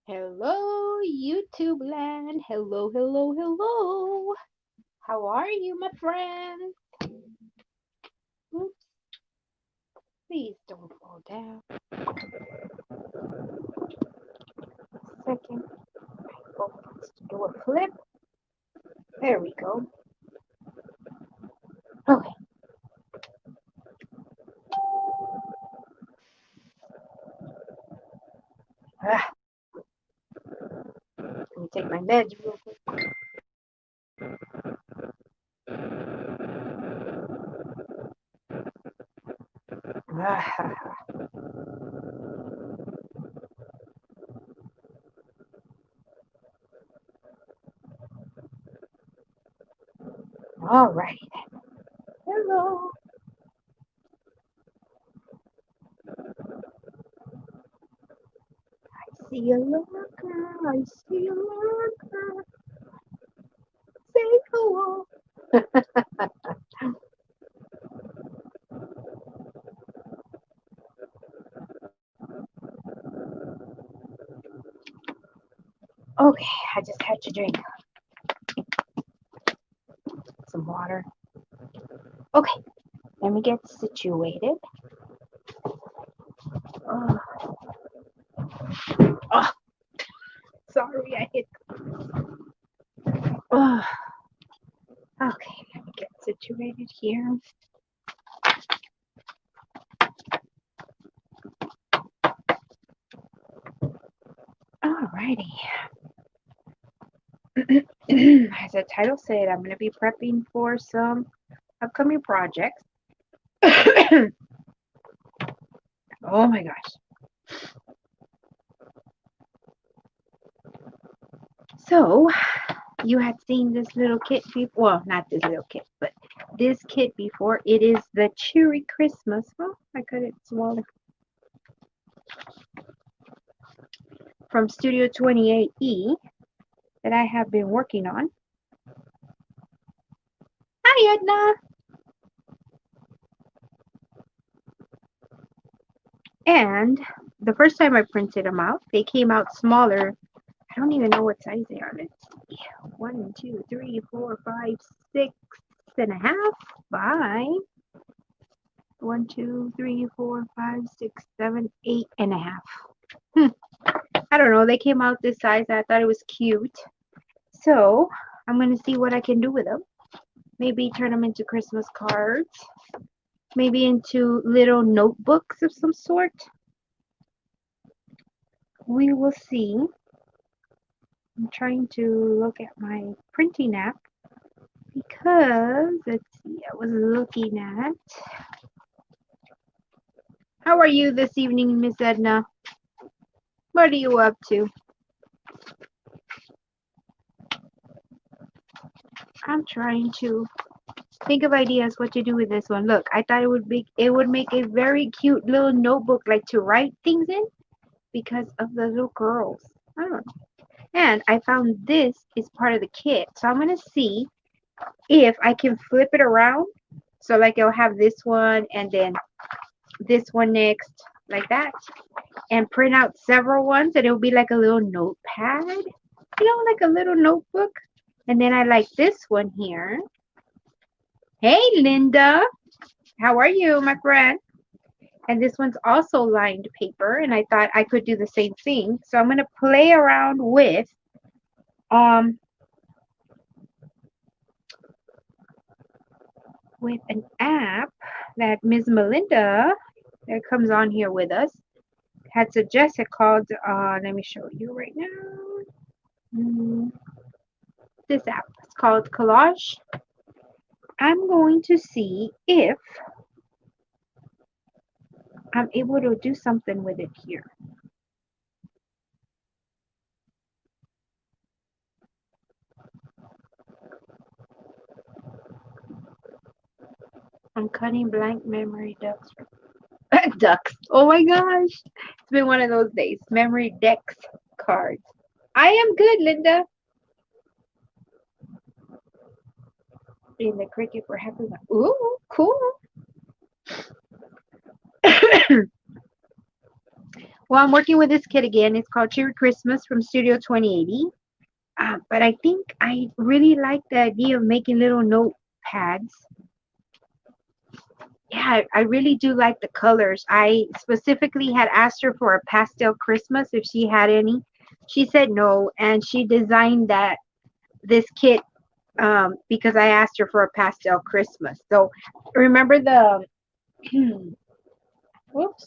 Hello, YouTube land. Hello, hello, hello. How are you, my friends? Oops, please don't fall down. Second, oh, let's do a flip. There we go. Okay. Ah, let me take my meds real quick. Ah, all right. Hello. I see a lurker. I see a lurker. Say hello. Okay, I just had to drink some water. Okay, let me get situated. Oh, oh, sorry, I hit. Oh, okay, let me get situated here. Alrighty. As the title said, I'm going to be prepping for some upcoming projects. Oh my gosh. So, you had seen this little kit before. Well, not this little kit, but this kit before. It is the Cheery Christmas. Oh, I cut it smaller. From Studio 28E that I have been working on. Hi, Edna. And the first time I printed them out, they came out smaller. I don't even know what size they are. Let's see. 1, 2, 3, 4, 5, 6.5 by 1, 2, 3, 4, 5, 6, 7, 8.5. I don't know. They came out this size. I thought it was cute. So I'm going to see what I can do with them. Maybe turn them into Christmas cards. Maybe into little notebooks of some sort. We will see. I'm trying to look at my printing app because, let's see, I was looking at. How are you this evening, Miss Edna? What are you up to? I'm trying to think of ideas what to do with this one. Look, I thought it would make a very cute little notebook like to write things in because of the little girls. I don't know. And I found this is part of the kit. So I'm gonna see if I can flip it around. So like it'll have this one and then this one next, like that. And print out several ones and it'll be like a little notepad. Like a little notebook. And then I like this one here. Hey Linda, how are you, my friend? And this one's also lined paper, and I thought I could do the same thing. So I'm gonna play around um with an app that Ms. Melinda that comes on here with us had suggested called let me show you right now. This app. It's called Collage. I'm going to see if I'm able to do something with it here. I'm cutting blank memory ducks. Ducks. Oh my gosh. It's been one of those days. Memory decks cards. I am good, Linda. In the cricket for happy. Ooh, cool. Well, I'm working with this kit again. It's called Cheery Christmas from Studio 2080. But I think I really like the idea of making little notepads. Yeah, I really do like the colors. I specifically had asked her for a pastel Christmas if she had any. She said no, and she designed this kit because I asked her for a pastel Christmas. So remember the whoops.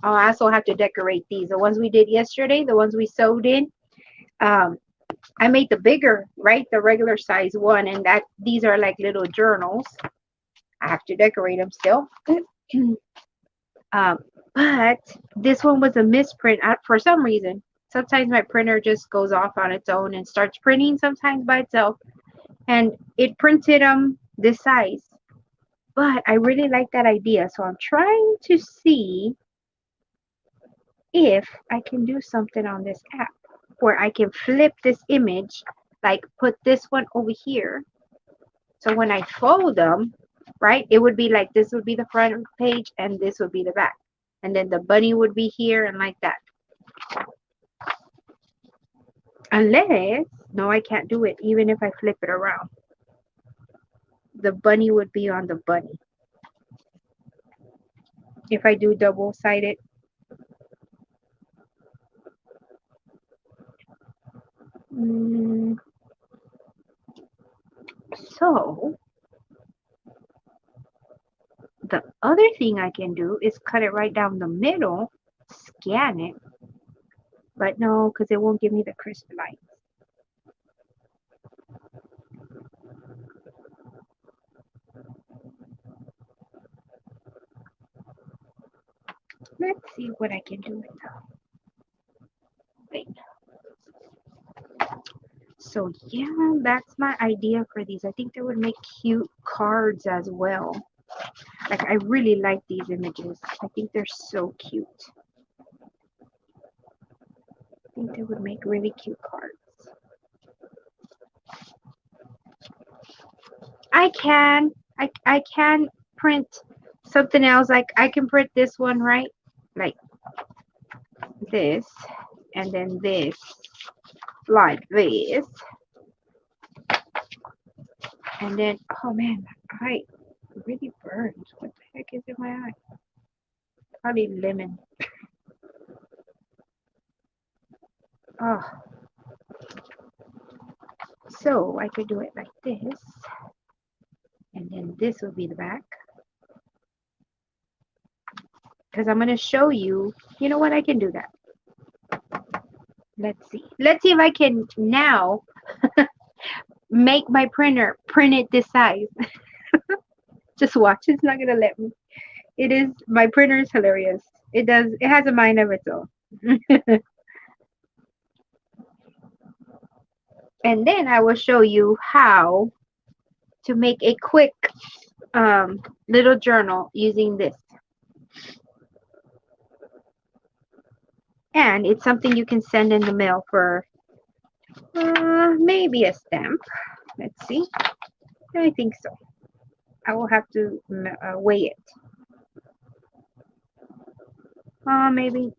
Oh, I also have to decorate these. The ones we did yesterday, the ones we sewed in. Um, I made the bigger, right? The regular size one, and that these are like little journals. I have to decorate them still. um, but this one was a misprint for some reason. Sometimes my printer just goes off on its own and starts printing sometimes by itself. And it printed this size. But I really like that idea. So I'm trying to see if I can do something on this app where I can flip this image, like put this one over here. So when I fold them, right, it would be like this would be the front page and this would be the back. And then the bunny would be here and like that. Unless, no, I can't do it even if I flip it around. The bunny would be on the bunny. If I do double-sided. So the other thing I can do is cut it right down the middle, scan it, but no, because it won't give me the crisp line. Let's see what I can do with the thing. So yeah, that's my idea for these. I think they would make cute cards as well. Like I really like these images. I think they're so cute. I think they would make really cute cards. I can print something else. Like I can print this one, right? Like this, and then this, like this. And then, oh man, my eye really burns. What the heck is in my eye? Probably lemon. Oh. So I could do it like this. And then this will be the back. Because I'm going to show you, you know what, I can do that. Let's see. Let's see if I can now make my printer print it this size. Just watch. It's not going to let me. It is, my printer is hilarious. It has a mind of its own. And then I will show you how to make a quick little journal using this. And it's something you can send in the mail for maybe a stamp. Let's see. I think so. I will have to weigh it. Maybe.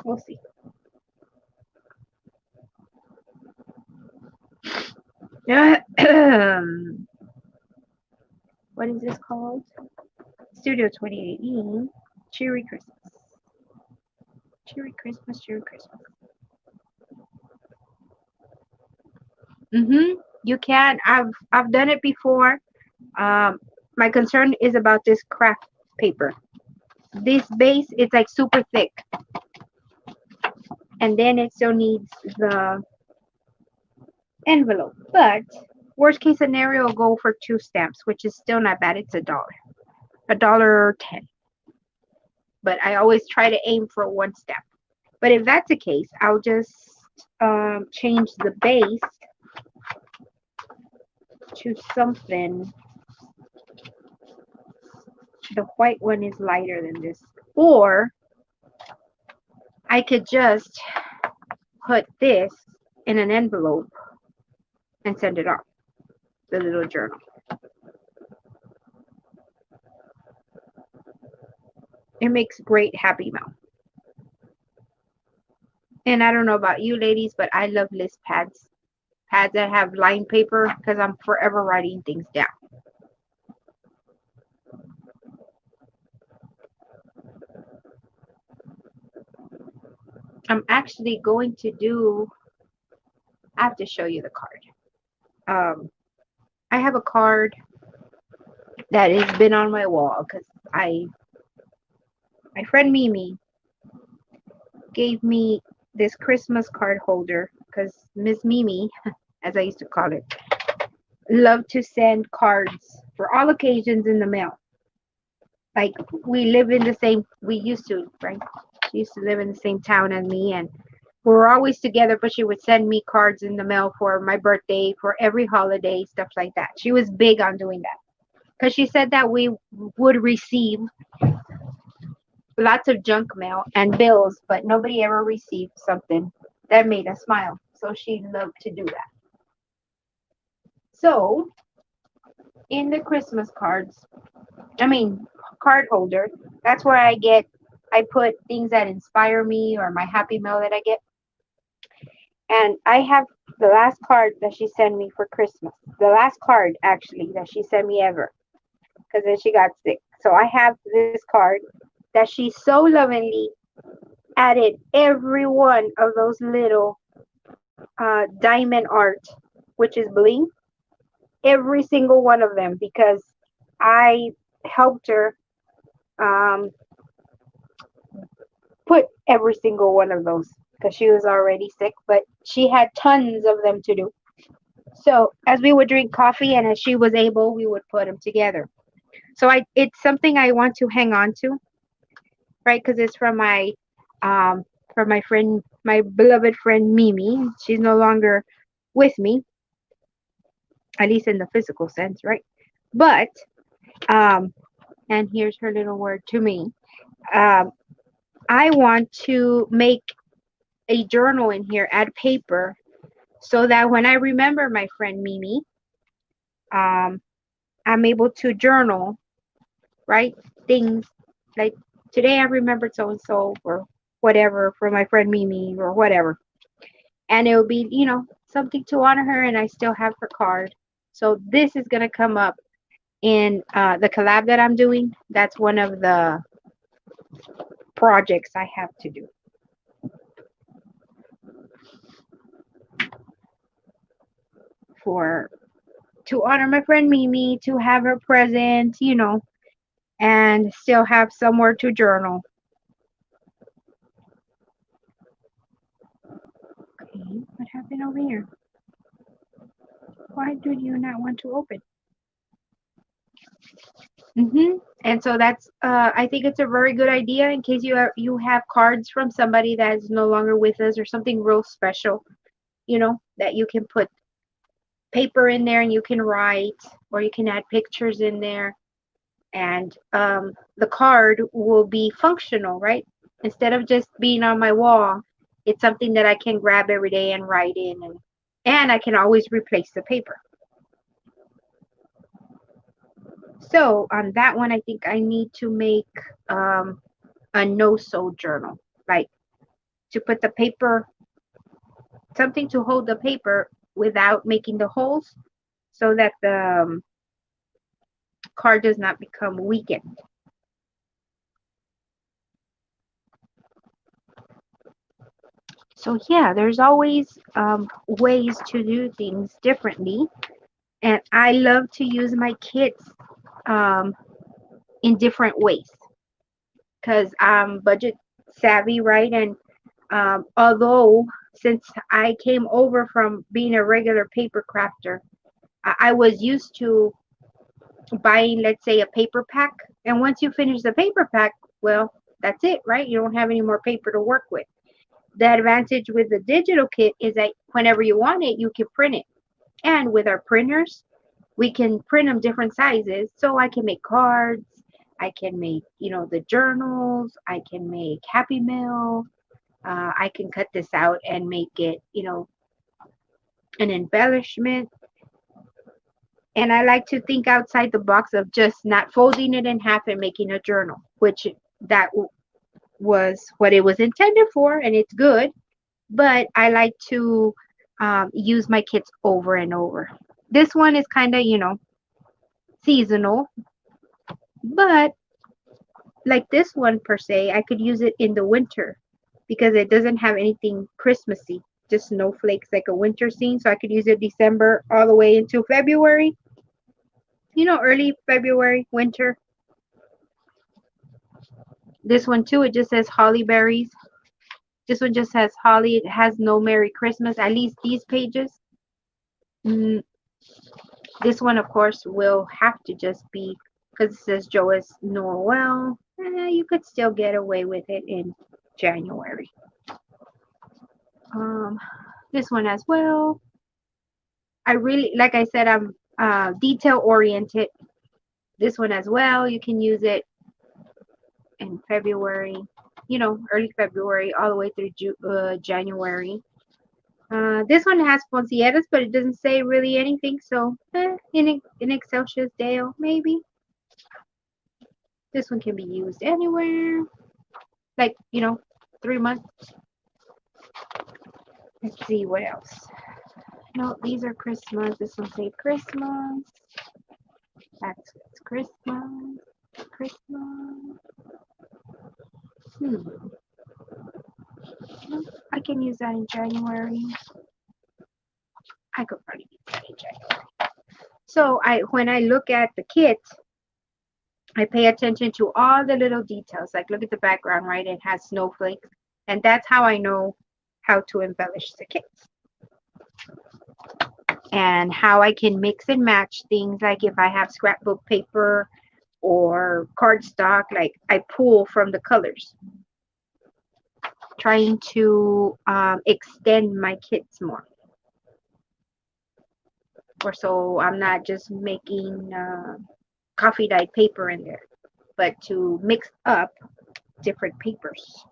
We'll see. What is this called? Studio 2018. Cheery Christmas. Cheery Christmas, Cheery Christmas. You can. I've done it before. My concern is about this craft paper. This base is like super thick, and then it still needs the envelope. But worst case scenario, I'll go for 2 stamps, which is still not bad. It's $1.10. But I always try to aim for 1 stamp. But if that's the case, I'll just change the base to something. The white one is lighter than this. Or I could just put this in an envelope and send it off, the little journal. It makes great happy mail. And I don't know about you ladies, but I love list pads. Pads that have lined paper because I'm forever writing things down. I'm actually going to do, I have to show you the card. I have a card that has been on my wall because my friend Mimi gave me this Christmas card holder because Miss Mimi, as I used to call it, loved to send cards for all occasions in the mail. Like we live in the same, we used to, right? She used to live in the same town as me, and we were always together, but she would send me cards in the mail for my birthday, for every holiday, stuff like that. She was big on doing that because she said that we would receive lots of junk mail and bills, but nobody ever received something that made us smile. So she loved to do that. So in the Christmas cards, I mean, card holder, that's where I put things that inspire me or my happy mail that I get. And I have the last card that she sent me for Christmas. The last card, actually, that she sent me ever. Because then she got sick. So I have this card that she so lovingly added every one of those little diamond art, which is bling, every single one of them, because I helped her um, put every single one of those because she was already sick, but she had tons of them to do. So as we would drink coffee and as she was able, we would put them together. So it's something I want to hang on to, right? Because it's um, from my friend, my beloved friend Mimi. She's no longer with me, at least in the physical sense, right? But um, and here's her little word to me. Um, I want to make a journal in here, add paper, so that when I remember my friend Mimi, um, I'm able to journal, right? Things like today I remembered so and so or whatever from my friend Mimi or whatever. And it will be, something to honor her, and I still have her card. So this is going to come up in the collab that I'm doing. That's one of the projects I have to do for to honor my friend Mimi, to have her present, and still have somewhere to journal. Okay, what happened over here? Why do you not want to open? And so that's I think it's a very good idea in case you have cards from somebody that's no longer with us or something real special, that you can put paper in there and you can write, or you can add pictures in there, and the card will be functional, right? Instead of just being on my wall, it's something that I can grab every day and write in, and I can always replace the paper. So on that one, I think I need to make um, a no-sew journal, like to put the paper, something to hold the paper without making the holes, so that the card does not become weakened. So yeah, there's always ways to do things differently, and I love to use my kits um, in different ways because I'm budget savvy, right? And although since I came over from being a regular paper crafter, I was used to buying, let's say, a paper pack, and once you finish the paper pack, well, that's it, right? You don't have any more paper to work with. The advantage with the digital kit is that whenever you want it, you can print it. And with our printers, we can print them different sizes. So I can make cards, I can make, the journals, I can make Happy Mail. I can cut this out and make it, an embellishment. And I like to think outside the box of just not folding it in half and making a journal, which that was what it was intended for, and it's good. But I like to use my kits over and over. This one is kind of, seasonal, but like this one per se, I could use it in the winter because it doesn't have anything Christmassy, just snowflakes like a winter scene. So I could use it December all the way into February, early February, winter. This one too, it just says holly berries. This one just says holly. It has no Merry Christmas, at least these pages. Mm, this one, of course, will have to just be because it says Joyeux Noel. You could still get away with it in January. Um, this one as well. I really, like I said, I'm detail oriented. This one as well. You can use it in February, early February all the way through January. This one has poncilleras, but it doesn't say really anything. So, in Excelsius Dale, maybe. This one can be used anywhere. Like, 3 months. Let's see what else. No, these are Christmas. This one say Christmas. That's Christmas. Christmas. I can use that in January. I could probably use that in January. So when I look at the kit, I pay attention to all the little details. Like look at the background, right? It has snowflakes. And that's how I know how to embellish the kits. And how I can mix and match things, like if I have scrapbook paper or cardstock, like I pull from the colors, trying to extend my kits more. Or so I'm not just making coffee dyed paper in there, but to mix up different papers.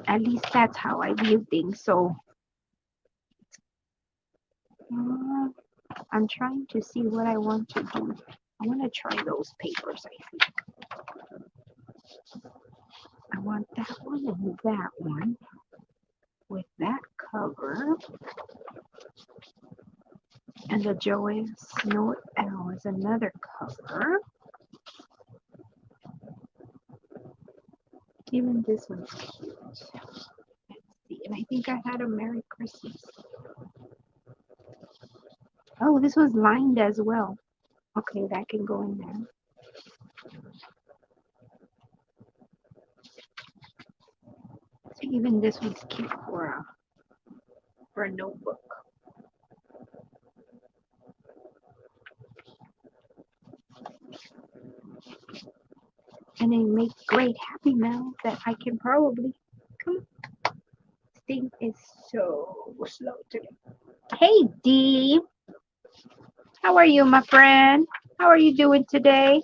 At least that's how I view things. So I'm trying to see what I want to do. I want to try those papers, I think. I want that one and that one with that cover. And the Joyeux Noel is another cover. Even this one's cute. Let's see. And I think I had a Merry Christmas. Oh, this one's lined as well. Okay, that can go in there. So even this one's cute for a notebook. And they make great Happy Meals that I can probably come. This thing is so slow today. Hey Dee, how are you, my friend? How are you doing today?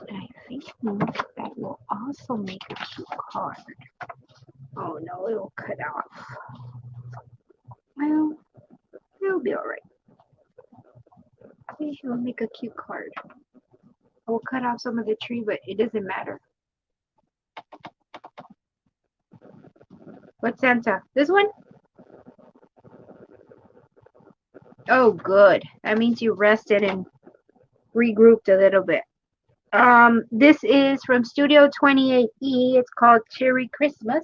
I think that will also make a cute card. Oh no, it'll cut off. Well, it'll be alright. It'll make a cute card. I will cut off some of the tree, but it doesn't matter. What Santa? This one? Oh, good. That means you rested and regrouped a little bit. This is from Studio 28E. It's called Cherry Christmas.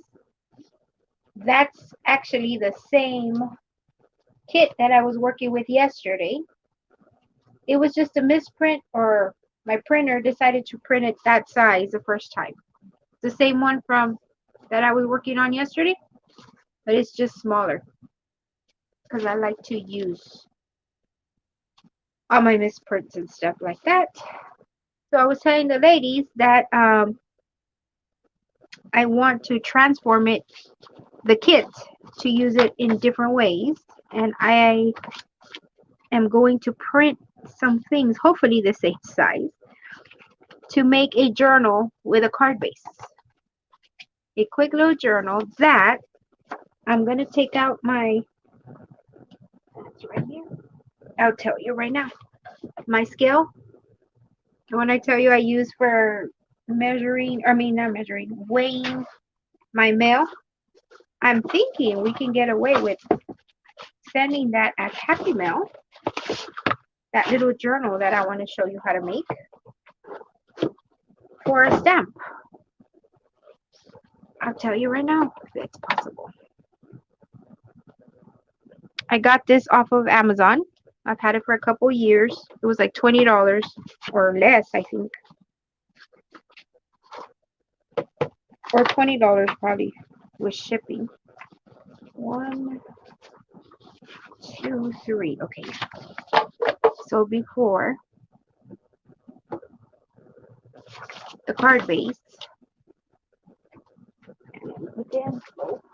That's actually the same kit that I was working with yesterday. It was just a misprint, or my printer decided to print it that size the first time. The same one from that I was working on yesterday, but it's just smaller because I like to use all my misprints and stuff like that. So I was telling the ladies that I want to transform the kit, to use it in different ways, and I am going to print some things, hopefully the same size, to make a journal with a card base. A quick little journal that I'm gonna take out my, that's right here. I'll tell you right now. My scale, the one I tell you I use for measuring, I mean not measuring, weighing my mail. I'm thinking we can get away with sending that as Happy Mail, that little journal that I want to show you how to make, for a stamp. I'll tell you right now if it's possible. I got this off of Amazon. I've had it for a couple years. It was like $20 or less, I think. Or $20 probably with shipping. 1, 2, 3. Okay. So before the card base, put the envelope.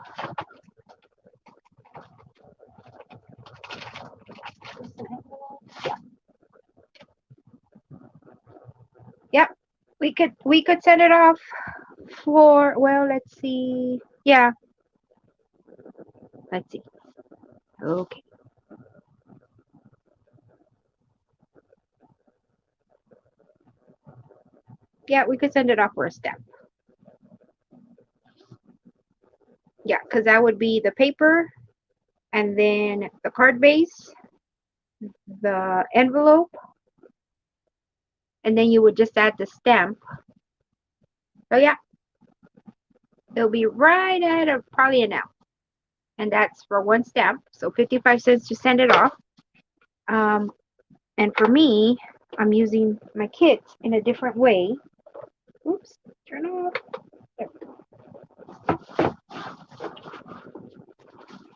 Yep. We could send it off for, well, let's see. Yeah. Let's see. Okay. Yeah, we could send it off for a stamp. Yeah, because that would be the paper and then the card base, the envelope, and then you would just add the stamp. So yeah, it'll be right at probably an hour. And that's for one stamp. So 55 cents to send it off. And for me, I'm using my kit in a different way. Oops, turn off. There we go.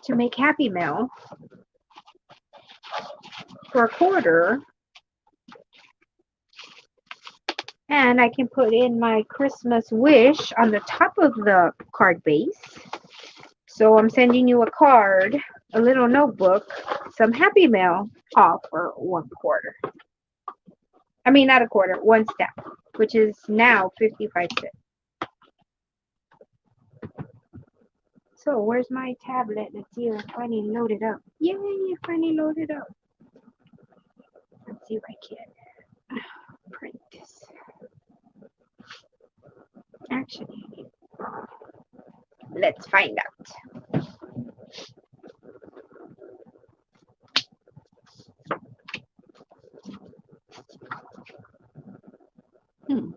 To make Happy Mail for a quarter. And I can put in my Christmas wish on the top of the card base. So I'm sending you a card, a little notebook, some Happy Mail, all for 1/4. I mean, not a quarter, one stamp, which is now 55 cents. So where's my tablet? Let's see if I finally loaded up. Yay, finally loaded up. Let's see if I can print this. Actually, let's find out. Hmm.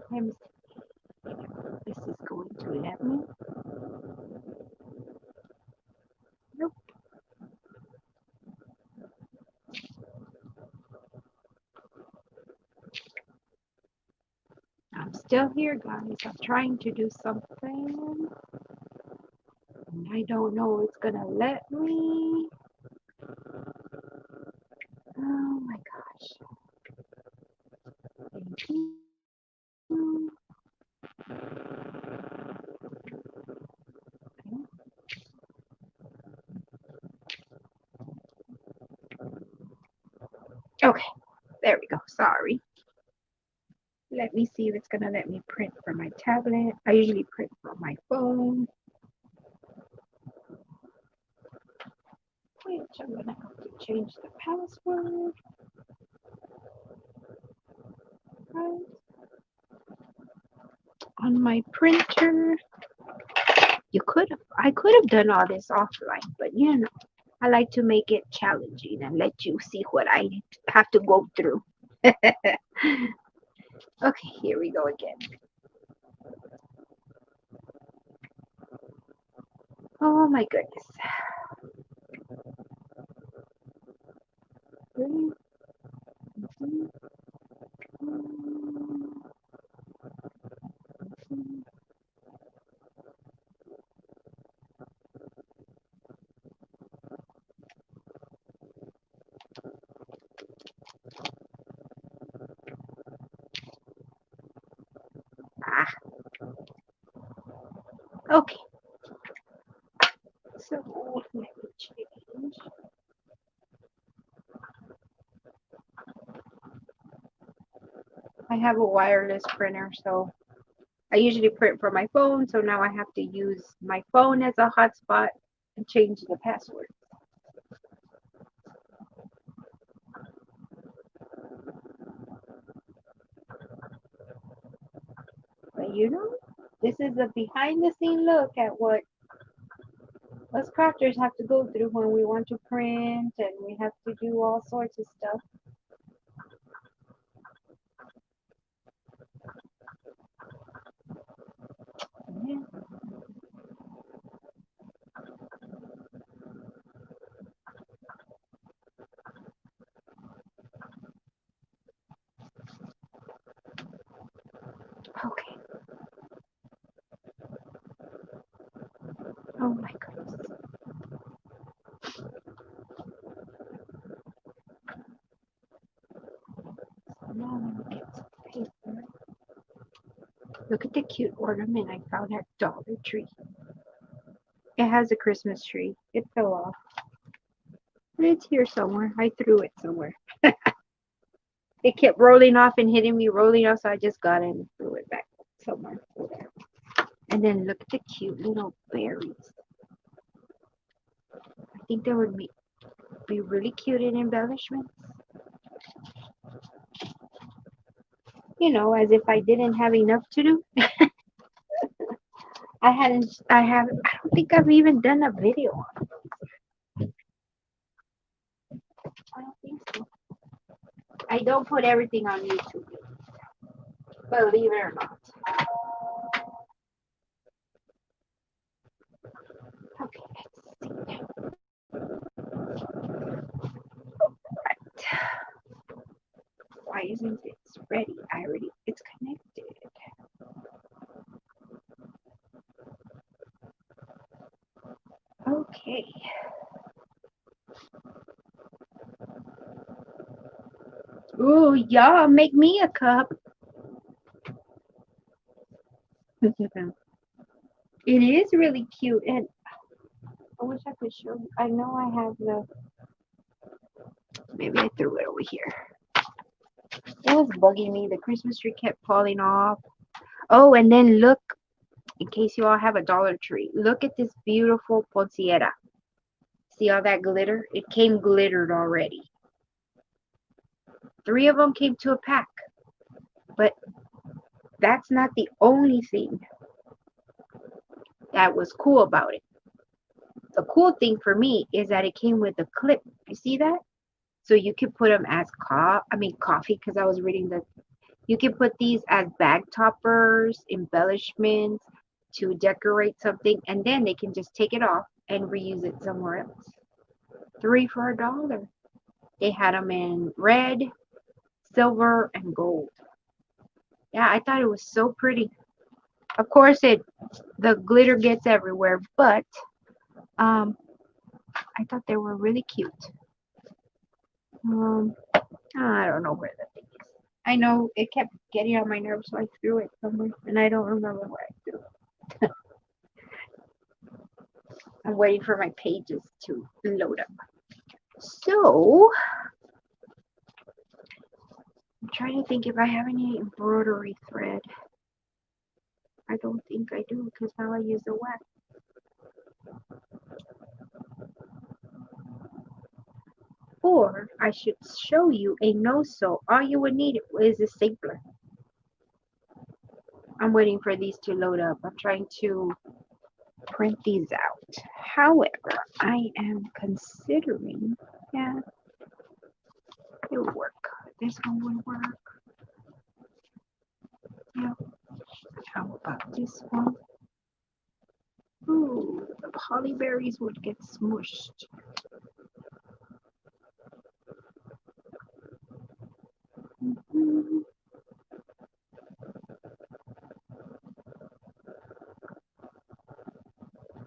Let me see. This is going to let me. Nope. I'm still here, guys. I'm trying to do something. I don't know if it's gonna let me. Oh my gosh. Thank you. Okay, there we go. Sorry. Let me see if it's gonna let me print from my tablet. I usually print from my phone, which I'm gonna have to change the password. Right. On my printer. I could have done all this offline, but you know, I like to make it challenging and let you see what I have to go through. Okay, here we go again. Oh my goodness. Really? Mhm. Mhm. Ah, okay. So let me change. I have a wireless printer, so I usually print from my phone, so now I have to use my phone as a hotspot and change the password. But you know, this is a behind the scene look at what us crafters have to go through when we want to print and we have to do all sorts of stuff. Yeah. Okay. Oh my goodness. So now let me get some paper. Look at the cute ornament I found at Dollar Tree. It has a Christmas tree. It fell off. But it's here somewhere. I threw it somewhere. It kept rolling off and hitting me, rolling off, so I just got it and threw it back somewhere over there. And then look at the cute little berries. I think they would be really cute in embellishments. You know, as if I didn't have enough to do. I don't think I've even done a video on it. I don't think so. I don't put everything on YouTube, believe it or not. Okay, let's see. Right. Why isn't it ready? It's connected. Okay. Ooh, y'all make me a cup. It is really cute, and I wish I could show you. I know I have maybe I threw it over here. It was bugging me. The Christmas tree kept falling off. Oh, and then look, in case you all have a Dollar Tree, look at this beautiful ponciera. See all that glitter? It came glittered already. 3 of them came to a pack. But that's not the only thing that was cool about it. The cool thing for me is that it came with a clip. You see that? So you could put them as coffee, because I was reading that you can put these as bag toppers, embellishments to decorate something, and then they can just take it off and reuse it somewhere else. 3 for $1. They had them in red, silver, and gold. Yeah, I thought it was so pretty. Of course, the glitter gets everywhere, but I thought they were really cute. I don't know where the thing is. I know it kept getting on my nerves, so I threw it somewhere, and I don't remember where I threw it. I'm waiting for my pages to load up. So, I'm trying to think if I have any embroidery thread. I don't think I do, because now I use the wax. Or I should show you a no-sew. All you would need is a stapler. I'm waiting for these to load up. I'm trying to print these out. However, I am considering, yeah, it would work. This one would work. Yeah. How about this one? Ooh, the polyberries would get smushed. Mm-hmm.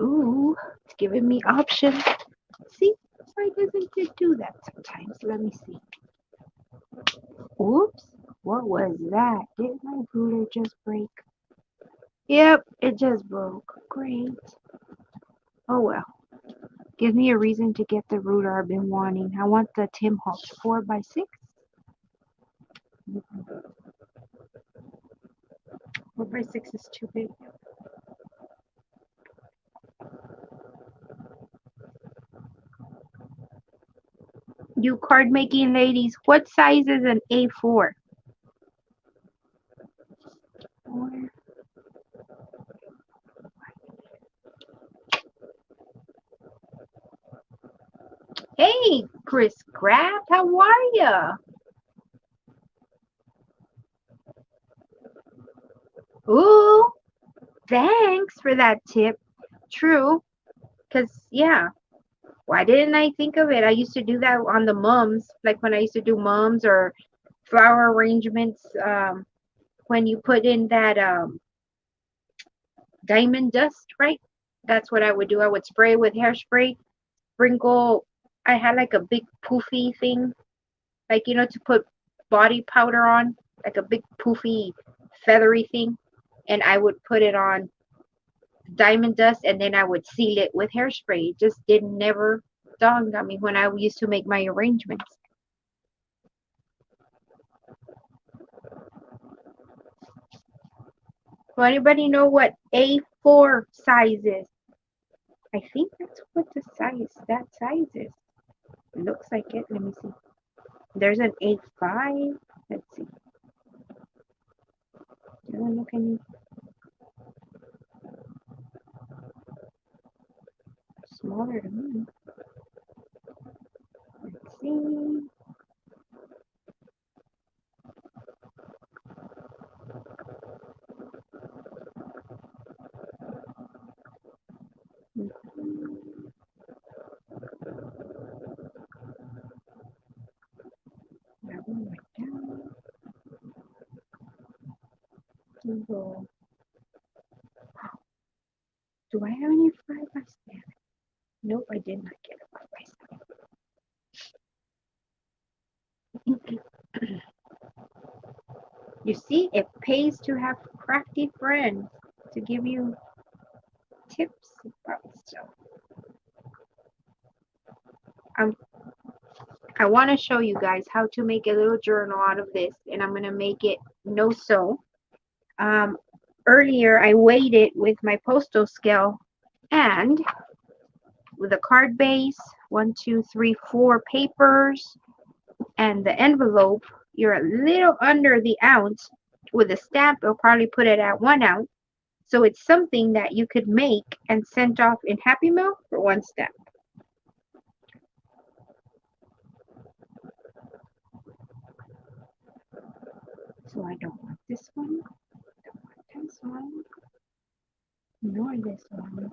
Ooh, it's giving me options. See, why doesn't it do that sometimes? Let me see. Oops, what was that? Did my ruler just break? Yep, it just broke. Great. Oh well. Give me a reason to get the ruler I've been wanting. I want the Tim Holtz 4x6. 4x6 is too big. You card making ladies, what size is an A4? Hey, Chris Craft, how are ya? Ooh, thanks for that tip. True, because, yeah, why didn't I think of it? I used to do that on the mums, like when I used to do mums or flower arrangements. When you put in that diamond dust, right? That's what I would do. I would spray with hairspray, sprinkle. I had like a big poofy thing, like, to put body powder on, like a big poofy feathery thing. And I would put it on diamond dust and then I would seal it with hairspray. It just didn't never dawned on me when I used to make my arrangements. So anybody know what A4 size is? I think that's what that size is. It looks like it. Let me see. There's an A5. Let's see. Doesn't look any smaller to me. Let's see. That one went down. Google. Do I have any 5x7? Nope, I did not get a 5x7. You see, it pays to have crafty friends to give you tips about stuff. I want to show you guys how to make a little journal out of this, and I'm going to make it no sew. Earlier, I weighed it with my postal scale, and with a card base, 1, 2, 3, 4 papers, and the envelope, you're a little under the ounce. With a stamp, you'll probably put it at 1 ounce. So it's something that you could make and send off in Happy Mail for 1 stamp. So I don't want this one, don't want this one, nor this one.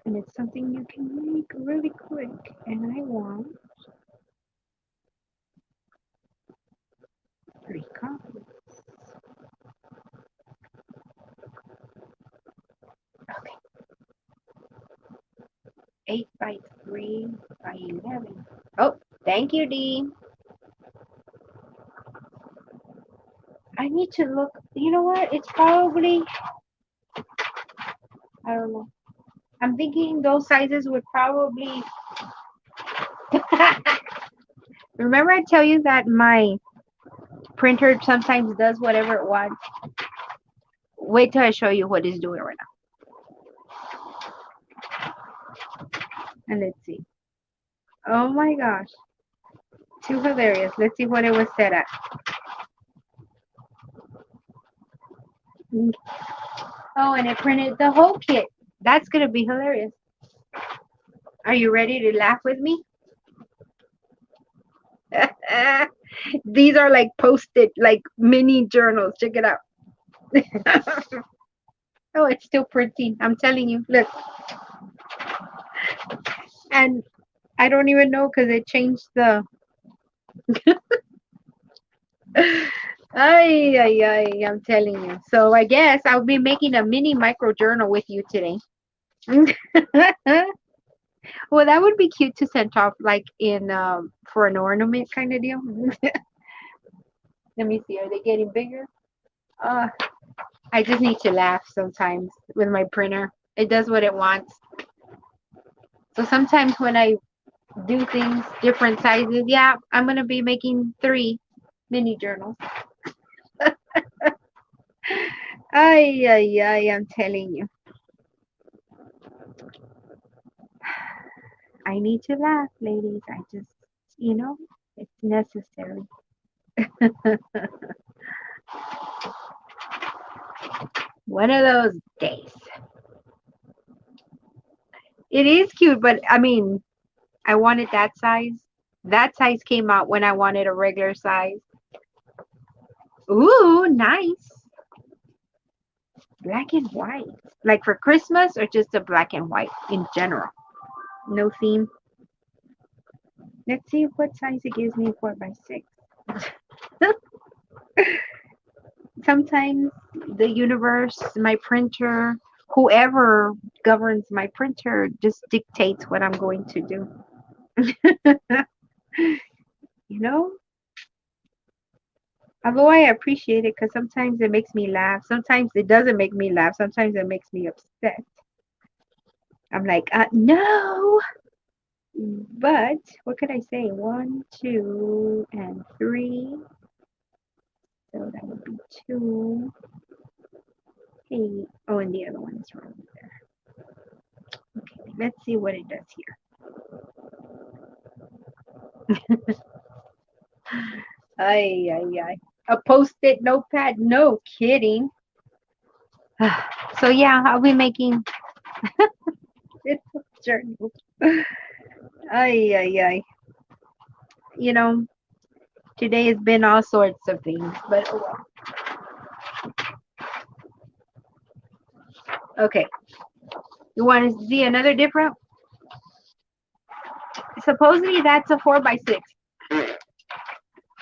And it's something you can make really quick. And I want 3 copies. Okay. 8 by 3 by 11. Oh, thank you, Dee. I need to look. You know what? It's probably, I don't know. I'm thinking those sizes would probably. Remember, I tell you that my printer sometimes does whatever it wants. Wait till I show you what it's doing right now. And let's see. Oh my gosh. Too hilarious. Let's see what it was set at. Oh, and it printed the whole kit. That's going to be hilarious. Are you ready to laugh with me? These are like posted, like mini journals. Check it out. Oh, it's still printing. I'm telling you. Look. And I don't even know because it changed the. I'm telling you. So I guess I'll be making a mini micro journal with you today. Well, that would be cute to send off like in for an ornament kind of deal. Let me see. Are they getting bigger? Uh, I just need to laugh sometimes with my printer. It does what it wants. So sometimes when I do things different sizes, yeah, I'm gonna be making 3 mini journals. Ay, ay, ay, I'm telling you. I need to laugh, ladies. I just, it's necessary. One of those days. It is cute, but I mean, I wanted that size. That size came out when I wanted a regular size. Ooh, nice. Black and white. Like for Christmas or just a black and white in general? No theme. Let's see what size it gives me 4x6. Sometimes the universe, my printer, whoever governs my printer just dictates what I'm going to do. You know? Although I appreciate it because sometimes it makes me laugh. Sometimes it doesn't make me laugh. Sometimes it makes me upset. I'm like, no. But what could I say? 1, 2, and 3. So that would be 2. 8. Oh, and the other one is wrong there. Okay, let's see what it does here. Ay, ay, ay. A post-it notepad? No kidding. So yeah, I'll be making journals. Ay, ay, ay. You know, today has been all sorts of things, but oh well. Okay. You want to see another different? Supposedly that's a 4x6.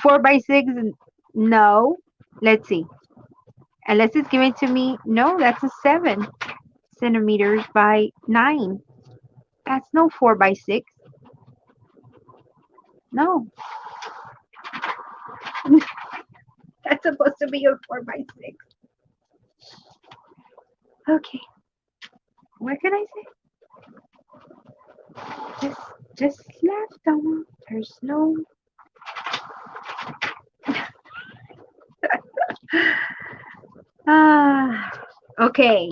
4x6? No. Let's see. Unless it's given to me. No, that's a 7 centimeters by 9. That's no 4x6. No. That's supposed to be a 4x6. Okay. What can I say? Just laugh, Donna. There's no. Okay.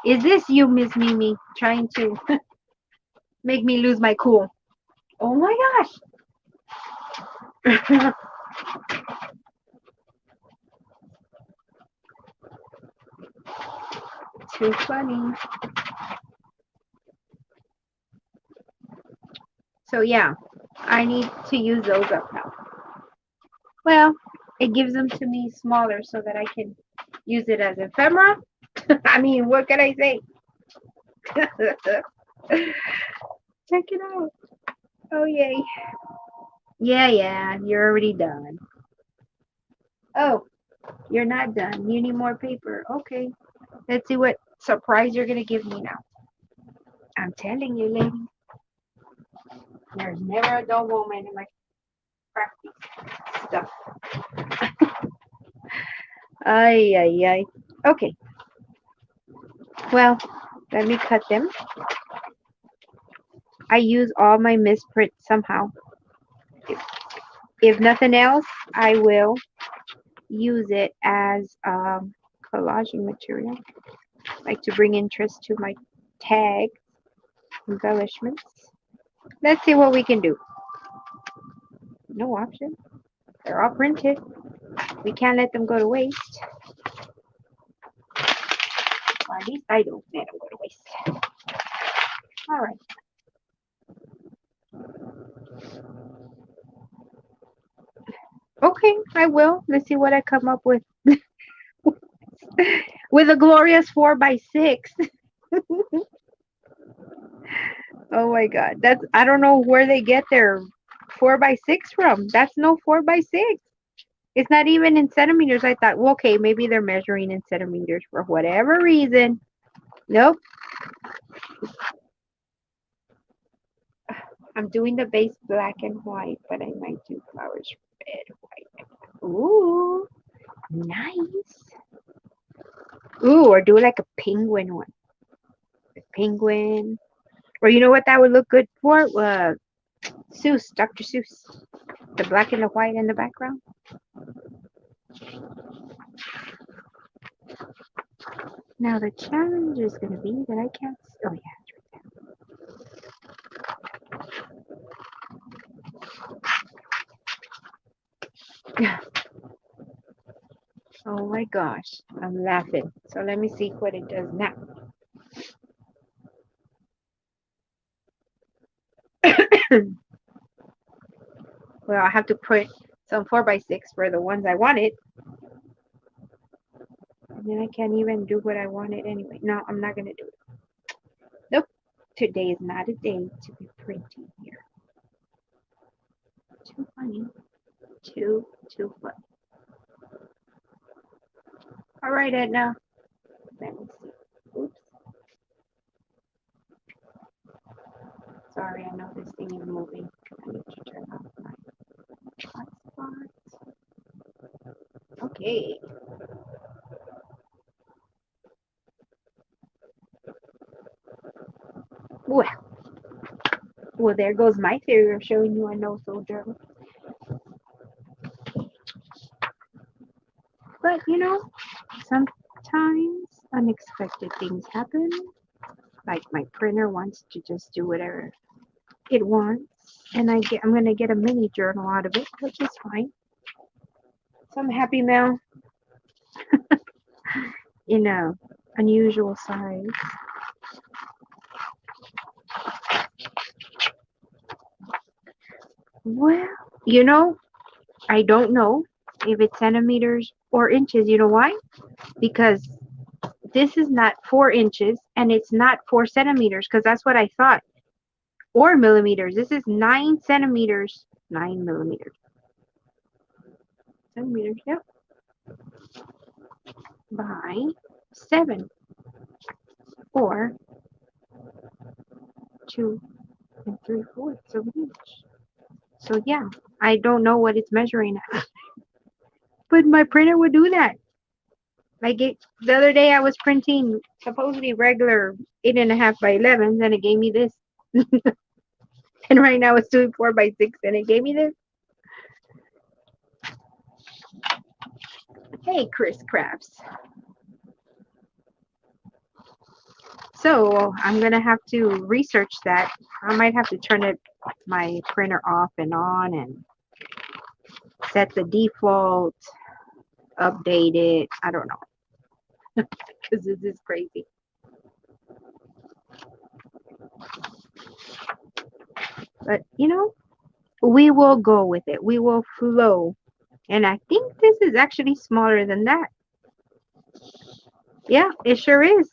Is this you, Miss Mimi, trying to make me lose my cool? Oh my gosh. Too funny. So yeah, I need to use those up now. Well, it gives them to me smaller so that I can use it as ephemera. I mean, what can I say? Check it out. Oh, yay. Yeah, you're already done. Oh, you're not done. You need more paper. Okay. Let's see what surprise you're going to give me now. I'm telling you, lady, there's never a dull moment in my crafty stuff. Ay, ay, ay. Okay. Well, let me cut them. I use all my misprints somehow. If nothing else, I will use it as collaging material, like to bring interest to my tag embellishments. Let's see what we can do. No option. They're all printed. We can't let them go to waste. Or at least I don't let them go to waste. All right. Okay, I will. Let's see what I come up with. With a glorious 4x6. Oh my god. I don't know where they get their 4x6 from. That's no 4x6. It's not even in centimeters. I thought, well, okay, maybe they're measuring in centimeters for whatever reason. Nope. I'm doing the base black and white, but I might do flowers red, white. Ooh, nice. Ooh, or do like a penguin one. A penguin. Or you know what that would look good for? Seuss, Dr. Seuss. The black and the white in the background. Now the challenge is going to be that I can't. Oh yeah. Oh my gosh, I'm laughing. So let me see what it does now. Well, I have to put some 4x6 for the ones I wanted. And then I can't even do what I wanted anyway. No, I'm not going to do it. Nope. Today is not a day to be printing here. Too funny. Too funny. All right, Edna. Let me see. Oops. Sorry, I know this thing is moving. I need to turn off my hotspot. Okay. Well, there goes my theory of showing you a no-soul journal. But, you know, sometimes unexpected things happen. Like my printer wants to just do whatever it wants. And I'm going to get a mini journal out of it, which is fine. Some happy mail in a unusual size. Well, you know, I don't know if it's centimeters or inches. You know why? Because this is not 4 inches and it's not 4 centimeters, because that's what I thought. Or millimeters. This is 9 centimeters. 9 millimeters. Centimeters, yep. By 7. Or 2 3/4 of an inch. So yeah, I don't know what it's measuring at. But my printer would do that. Like the other day I was printing supposedly regular 8.5 by 11, then it gave me this. And right now it's doing 4x6 and it gave me this. Hey, Chris Crafts. So I'm gonna have to research that. I might have to turn my printer off and on and set the default, update it. I don't know, because this is crazy. But you know, we will go with it. We will flow. And I think this is actually smaller than that. Yeah, it sure is.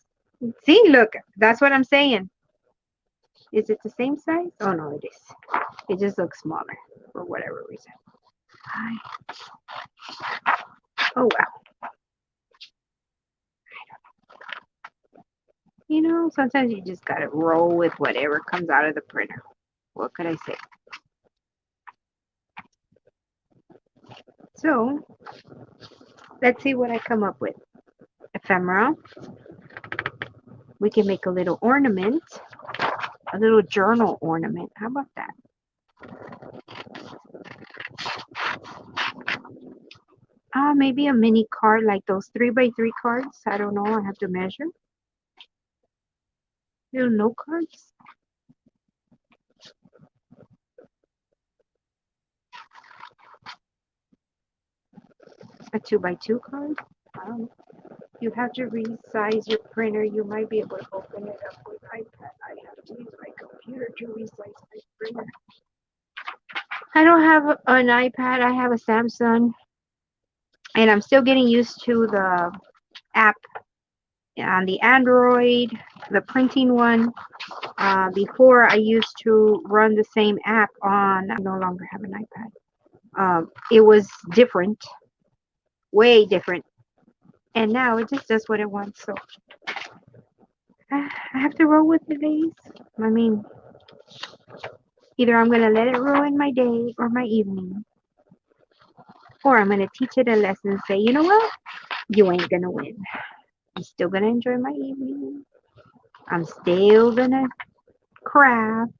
See, look, that's what I'm saying. Is it the same size? Oh no, it is. It just looks smaller for whatever reason. Hi. Oh wow. You know, sometimes you just gotta roll with whatever comes out of the printer. What could I say? So, let's see what I come up with. Ephemera. We can make a little ornament. A little journal ornament. How about that? Maybe a mini card like those 3x3 cards. I don't know. I have to measure. Little note cards. A 2x2 card. I don't know. You have to resize your printer. You might be able to open it up with iPad. I have to use my computer to resize my printer. I don't have an iPad. I have a Samsung. And I'm still getting used to the app on the Android, the printing one. Before I used to run the same app on, I no longer have an iPad. It was different, way different. And now it just does what it wants. So I have to roll with it, ladies. I mean, Either I'm going to let it ruin my day or my evening, or I'm going to teach it a lesson and say, you know what? You ain't going to win. I'm still going to enjoy my evening. I'm still going to craft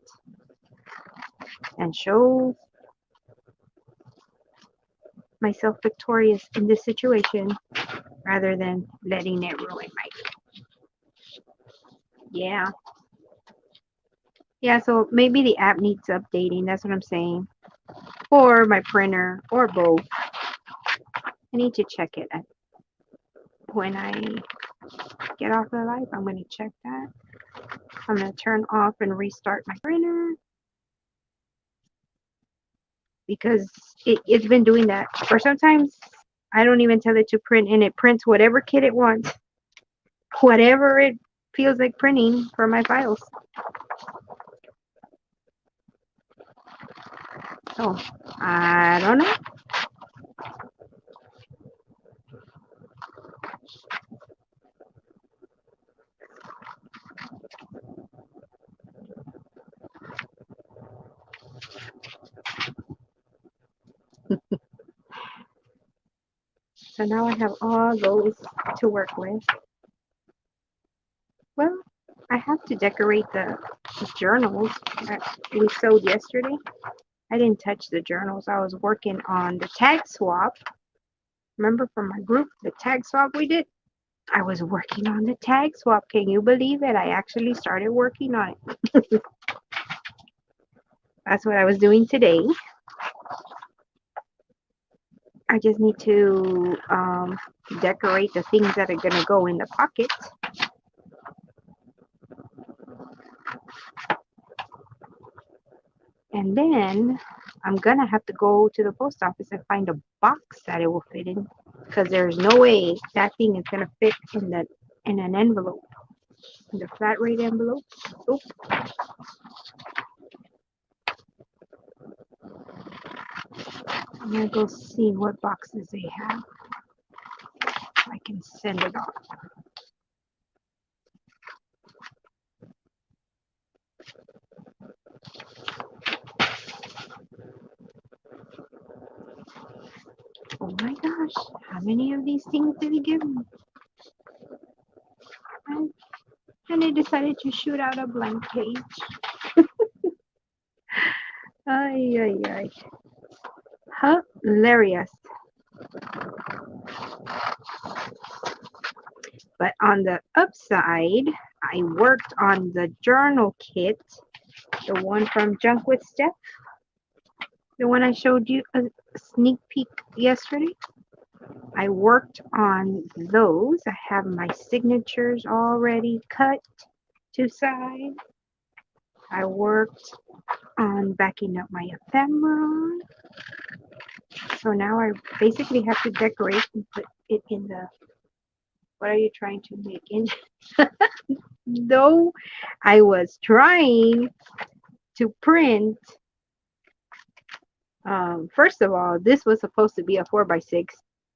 and show myself victorious in this situation rather than letting it ruin my day. Yeah. Yeah, so maybe the app needs updating. That's what I'm saying. Or my printer, or both. I need to check it when I get off the live. I'm going to check that. I'm going to turn off and restart my printer because it's been doing that. Or sometimes I don't even tell it to print, and it prints whatever kit it wants, whatever it feels like printing for my files. So I don't know. So now I have all those to work with. Well, I have to decorate the journals that we sewed yesterday. I didn't touch the journals. I was working on the tag swap. Remember from my group, the tag swap we did? I was working on the tag swap. Can you believe it? I actually started working on it. That's what I was doing today. I just need to decorate the things that are going to go in the pockets. And then I'm going to have to go to the post office and find a box that it will fit in, because there's no way that thing is going to fit in an envelope, in the flat rate envelope. Oops. I'm going to go see what boxes they have. I can send it off. Oh my gosh, how many of these things did he give me? And I decided to shoot out a blank page. Ay, ay, ay. Hilarious. But on the upside, I worked on the journal kit, the one from Junk with Steph, the one I showed you a sneak peek yesterday. I worked on those. I have my signatures already cut to size. I worked on backing up my ephemera. So now I basically have to decorate and put it in the, what are you trying to make in? Though I was trying to print, first of all, this was supposed to be a 4x6.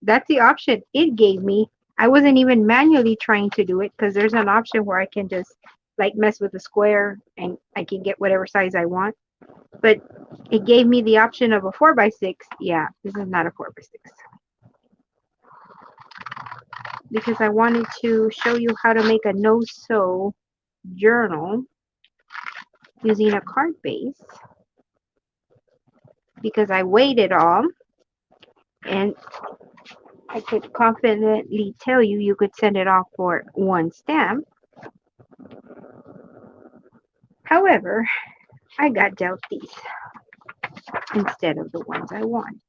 That's the option it gave me. I wasn't even manually trying to do it, because there's an option where I can just like mess with the square and I can get whatever size I want. But it gave me the option of a 4x6. Yeah, this is not a 4x6. Because I wanted to show you how to make a no-sew journal using a card base. Because I weighed it all, and I could confidently tell you, you could send it off for one stamp. However, I got dealt these instead of the ones I want.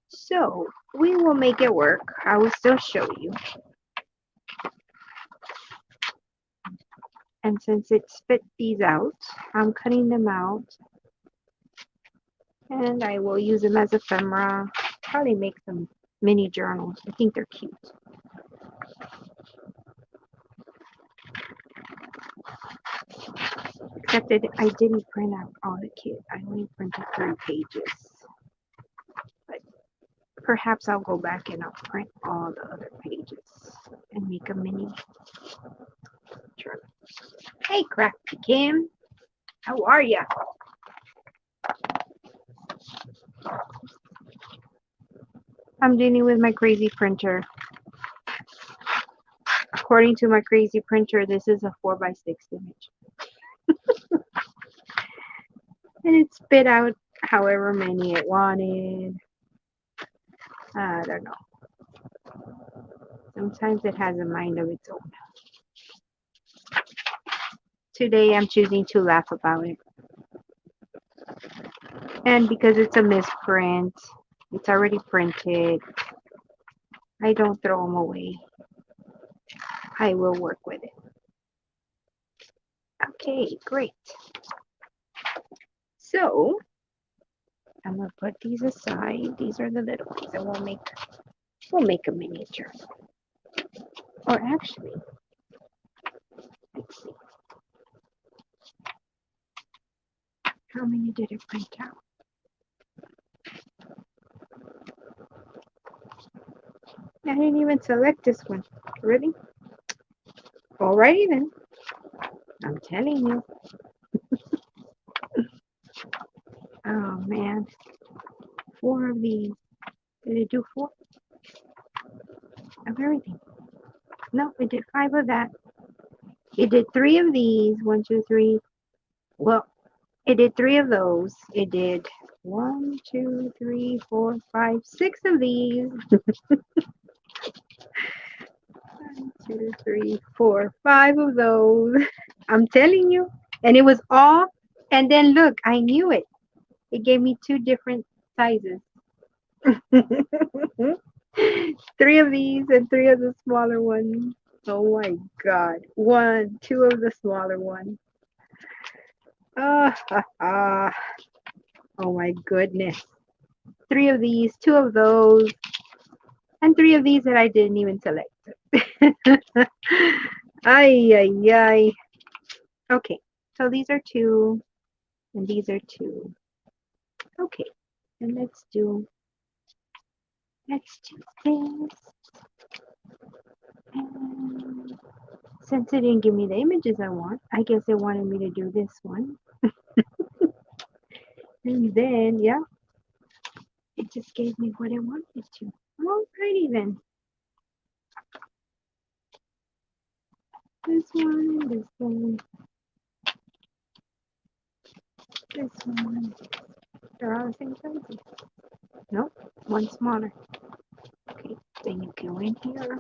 So we will make it work. I will still show you. And since it spit these out, I'm cutting them out. And I will use them as ephemera. Probably make some mini journals. I think they're cute. Except that I didn't print out all the kit. I only printed 3 pages. But perhaps I'll go back and I'll print all the other pages and make a mini journal. Hey, Crafty Kim. How are ya? I'm dealing with my crazy printer. According to my crazy printer, this is a 4x6 image. And it spit out however many it wanted. I don't know. Sometimes it has a mind of its own. Today I'm choosing to laugh about it. And because it's a misprint, it's already printed, I don't throw them away. I will work with it. Okay, great. So I'm gonna put these aside. These are the little ones that we'll make a miniature. Or actually, let's see. How many did it print out? I didn't even select this one. Really? Alrighty then. I'm telling you. Oh man. 4 of these. Did it do 4? Of everything. No, it did 5 of that. It did 3 of these. 1, 2, 3. Well, it did 3 of those. It did 1, 2, 3, 4, 5, 6 of these. 1, 2, 3, 4, 5 of those. I'm telling you. And it was all. And then look, I knew it. It gave me 2 different sizes. 3 of these and 3 of the smaller ones. Oh my God. 1, 2 of the smaller ones. Ah. Oh my goodness. 3 of these, 2 of those, and 3 of these that I didn't even select. Ay, ay, ay. Okay, so these are 2, and these are 2. Okay, and let's do this. And since it didn't give me the images I want, I guess it wanted me to do this one. And then, yeah, it just gave me what I wanted to. Alrighty then. This one, this one, this one. They're all the same size. Nope, one smaller. Okay, then you go in here.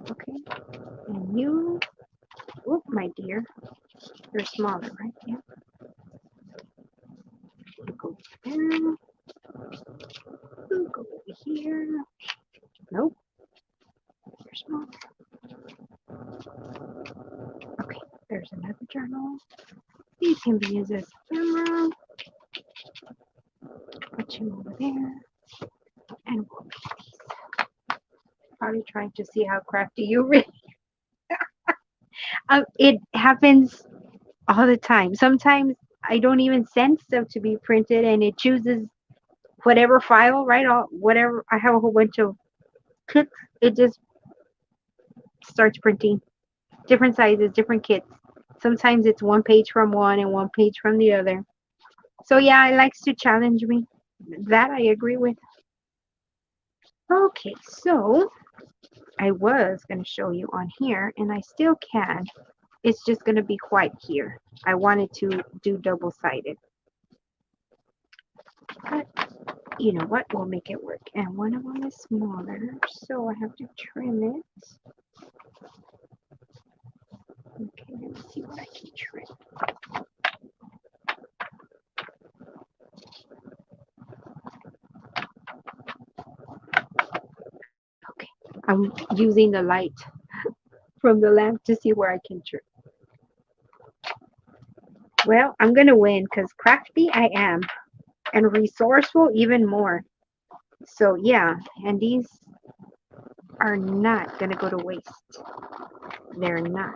Okay, and you, oh my dear, you're smaller, right? Yeah. You go there. You go over here. Nope, you're smaller. Okay, there's another journal. These can be used as a camera. Put you over there, and we'll make these. Probably trying to see how crafty you really. It happens all the time. Sometimes I don't even send stuff to be printed, and it chooses whatever file, right? All whatever. I have a whole bunch of kits. It just starts printing different sizes, different kits. Sometimes it's one page from one and one page from the other. So yeah, it likes to challenge me. That I agree with. Okay, so I was going to show you on here, and I still can. It's just going to be white here. I wanted to do double-sided. But you know what? We'll make it work. And one of them is smaller, so I have to trim it. Okay, let me see what I can trim. Okay, I'm using the light from the lamp to see where I can trim. Well, I'm going to win because crafty I am, and resourceful even more. So yeah, and these are not going to go to waste. They're not.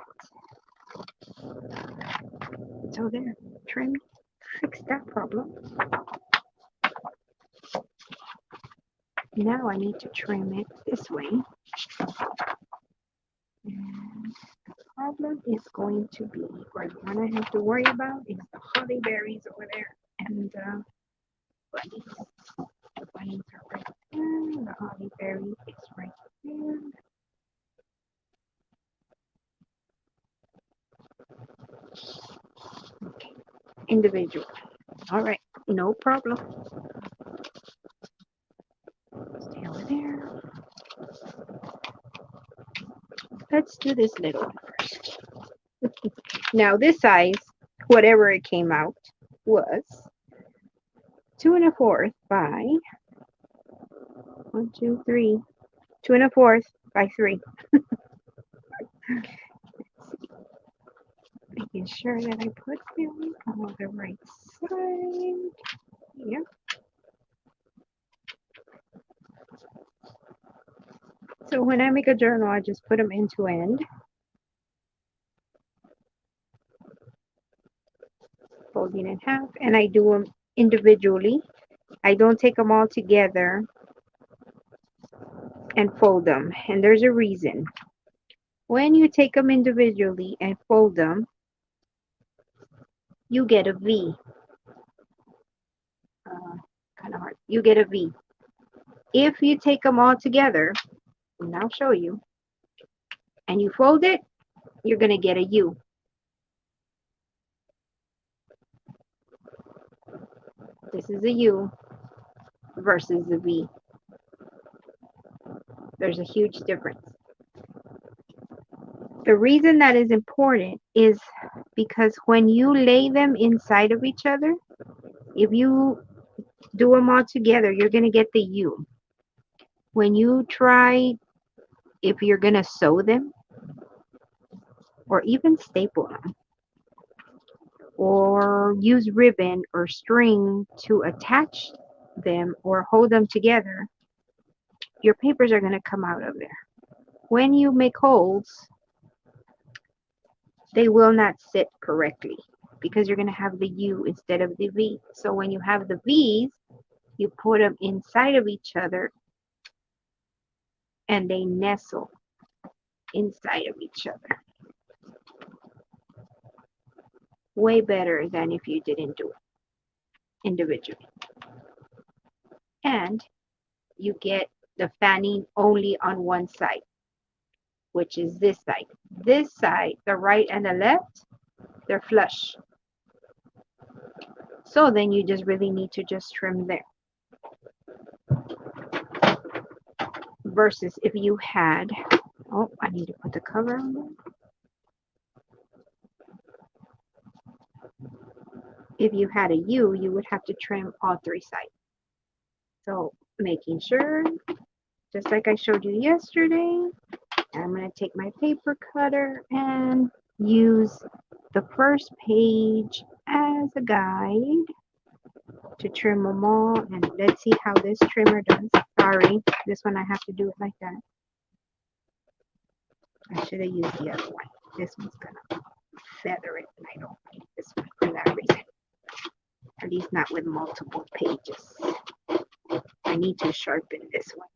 So there, trim, fix that problem. Now I need to trim it this way. And the problem is going to be, or the one I have to worry about is the holly berries over there. And bunnies. The bunnies are right there. The holly berry is right there. Okay. Individual. All right. No problem. Stay over there. Let's do this little one first. Now this size, whatever it came out, was 2 1/4 by 1, 2, 3. 2 1/4 by 3. Making sure that I put them on the right side. Yep. So when I make a journal, I just put them end to end. Folding in half, and I do them individually. I don't take them all together and fold them, and there's a reason. When you take them individually and fold them, you get a V. Kind of hard. You get a V. If you take them all together, and I'll show you, and you fold it, you're going to get a U. This is a U versus a V. There's a huge difference. The reason that is important is because when you lay them inside of each other, if you do them all together, you're going to get the U. When you try, if you're going to sew them, or even staple them, or use ribbon or string to attach them or hold them together, your papers are going to come out of there. When you make holes, they will not sit correctly because you're going to have the U instead of the V. So when you have the V's, you put them inside of each other and they nestle inside of each other. Way better than if you didn't do it individually. And you get the fanning only on one side, which is this side. This side, the right and the left, they're flush. So then you just really need to just trim there. Versus if you had, oh, I need to put the cover on there. If you had a U, you would have to trim all three sides. So making sure, just like I showed you yesterday, I'm going to take my paper cutter and use the first page as a guide to trim them all. And let's see how this trimmer does. Sorry, this one I have to do it like that. I should have used the other one. This one's going to feather it, and I don't need this one for that reason. At least not with multiple pages. I need to sharpen this one.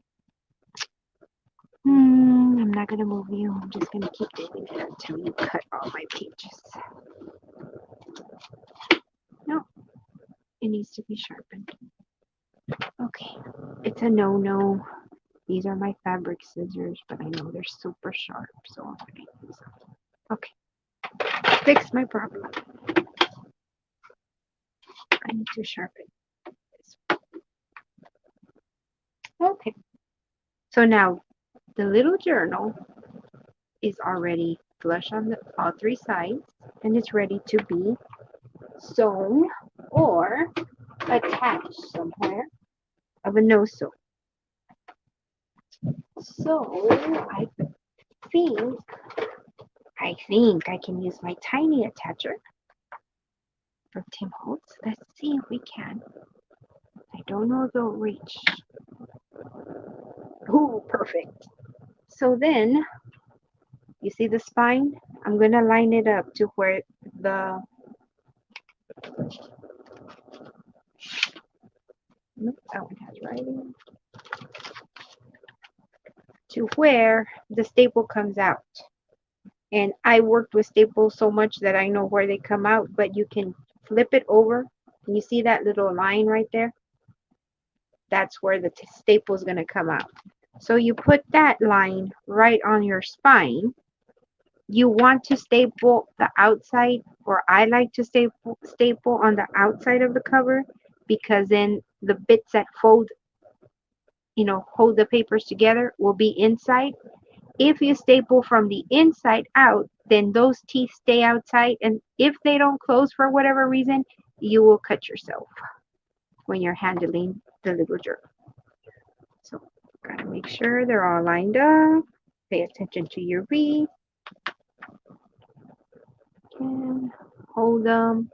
I'm not going to move you. I'm just going to keep doing it until you cut all my pages. No, it needs to be sharpened. Okay, it's a no-no. These are my fabric scissors, but I know they're super sharp, so I'm going to use them. Okay, fix my problem. I need to sharpen this one. Okay, so now the little journal is already flush on all three sides, and it's ready to be sewn or attached somewhere of a no-sew. So I think I can use my tiny attacher from Tim Holtz. Let's see if we can. I don't know if it'll reach. Ooh, perfect. So then, you see the spine? I'm going to line it up to where the that one has writing. To where the staple comes out. And I worked with staples so much that I know where they come out, but you can flip it over You see that little line right there? That's where the staple is going to come out. So you put that line right on your spine. You want to staple the outside, or I like to staple on the outside of the cover, because then the bits that fold, hold the papers together will be inside. If you staple from the inside out, then those teeth stay outside, and if they don't close for whatever reason, you will cut yourself when you're handling the little journal. So gotta make sure they're all lined up. Pay attention to your read. And hold them.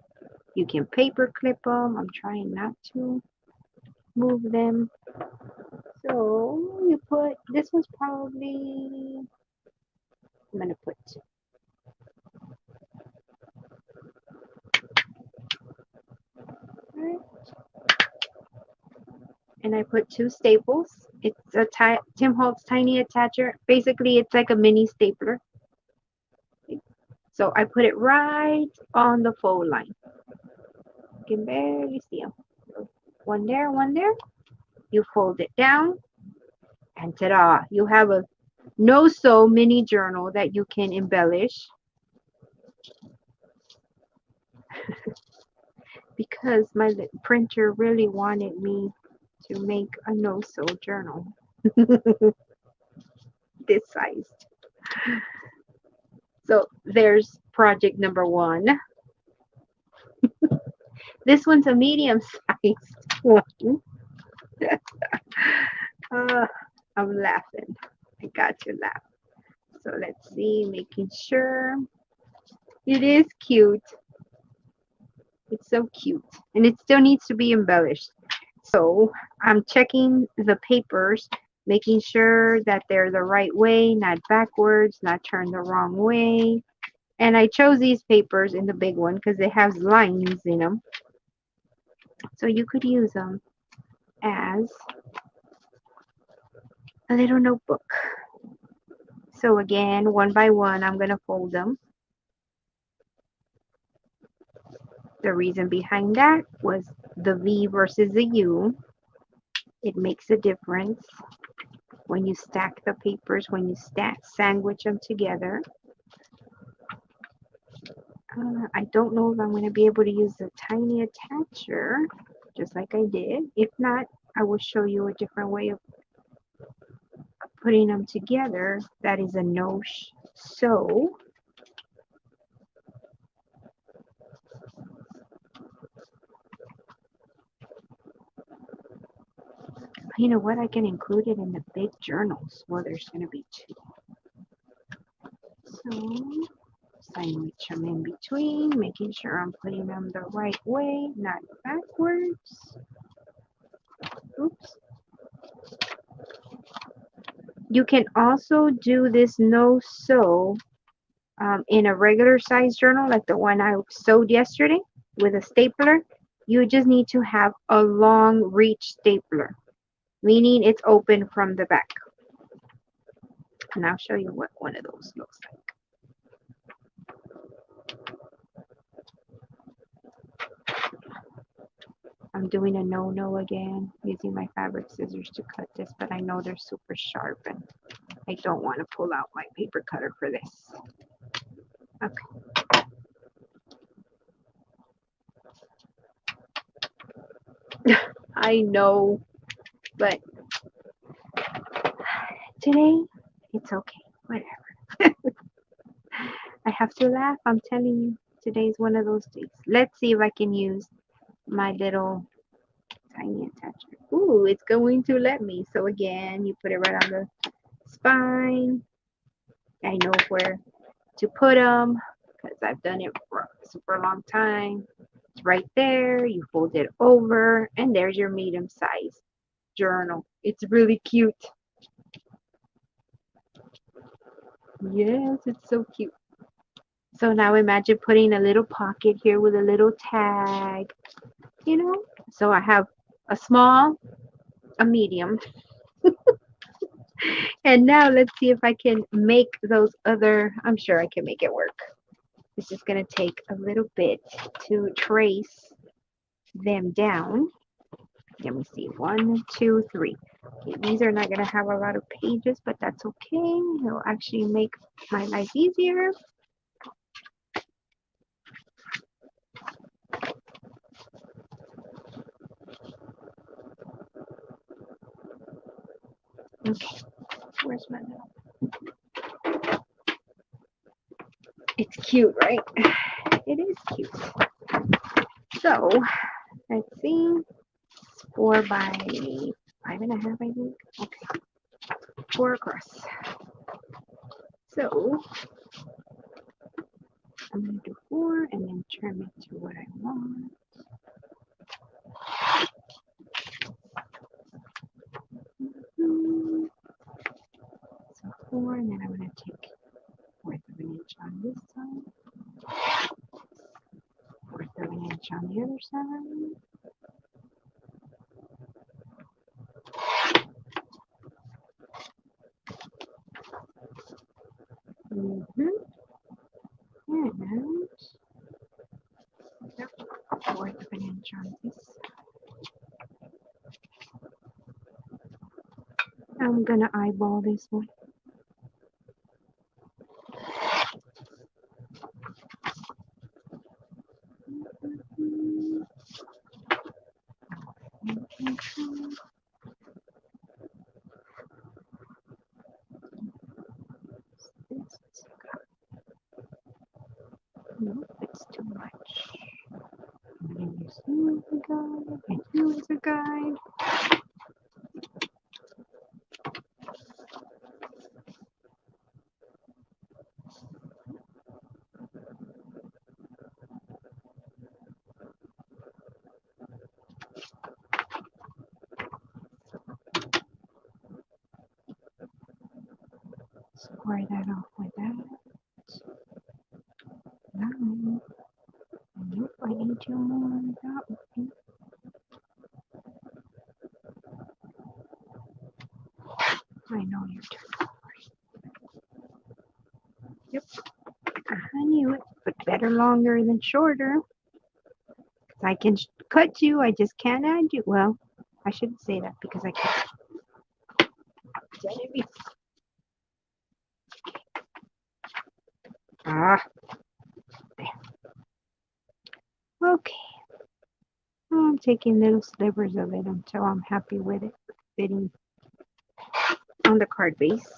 You can paper clip them. I'm trying not to move them. So you put, this one's probably, I'm gonna put and I put 2 staples. It's a Tim Holtz tiny attacher. Basically, it's like a mini stapler. So I put it right on the fold line. You can barely see them. One there, one there. You fold it down, and ta-da! You have a no-sew mini journal that you can embellish. Because my printer really wanted me to make a no-sew journal. This sized. So there's project number 1. This one's a medium-sized one. I'm laughing. I got to laugh. So let's see, making sure. It is cute. It's so cute. And it still needs to be embellished. So I'm checking the papers, making sure that they're the right way, not backwards, not turned the wrong way. And I chose these papers in the big one because it has lines in them. So you could use them as a little notebook. So again, one by one, I'm going to fold them. The reason behind that was the V versus the U. It makes a difference when you stack the papers, when you sandwich them together. I don't know if I'm going to be able to use the tiny attacher just like I did. If not, I will show you a different way of putting them together. That is a no-sew. You know what? I can include it in the big journals. Well, there's going to be 2. So sandwich them in between, making sure I'm putting them the right way, not backwards. Oops. You can also do this no-sew in a regular size journal like the one I sewed yesterday with a stapler. You just need to have a long reach stapler, meaning it's open from the back. And I'll show you what one of those looks like. I'm doing a no-no again, using my fabric scissors to cut this, but I know they're super sharp and I don't want to pull out my paper cutter for this. Okay. I know, but today it's okay, whatever. I have to laugh, I'm telling you. Today's one of those days. Let's see if I can use my little tiny attachment. Ooh, it's going to let me. So again, you put it right on the spine. I know where to put them because I've done it for a super long time. It's right there. You fold it over, and there's your medium size journal. It's really cute. Yes, it's so cute. So now imagine putting a little pocket here with a little tag, So I have a small, a medium. And now let's see if I can make those other, I'm sure I can make it work. It's just going to take a little bit to trace them down. Let me see, 1, 2, 3. Okay, these are not gonna have a lot of pages, but that's okay. It'll actually make my life easier. Okay, where's my little? It's cute, right? It is cute. So let's see, 4 by 5.5, I think. Okay, 4 across. So I'm gonna do 4 and then trim it to what I want. So 4, and then I'm gonna take 1/4 of an inch on this side, 1/4 of an inch on the other side. And 1/4 of an inch on this side. I'm gonna eyeball this one. Nope, it's too much. I'm gonna use you as a guide and you as a guide. Square that off with that. Line. Nope, I need you more on that one. I know you're too. Yep, I knew it, but better longer than shorter. I can cut you, I just can't add you. Well, I shouldn't say that because I can't. Ah, there. Okay. I'm taking little slivers of it until I'm happy with it fitting on the card base.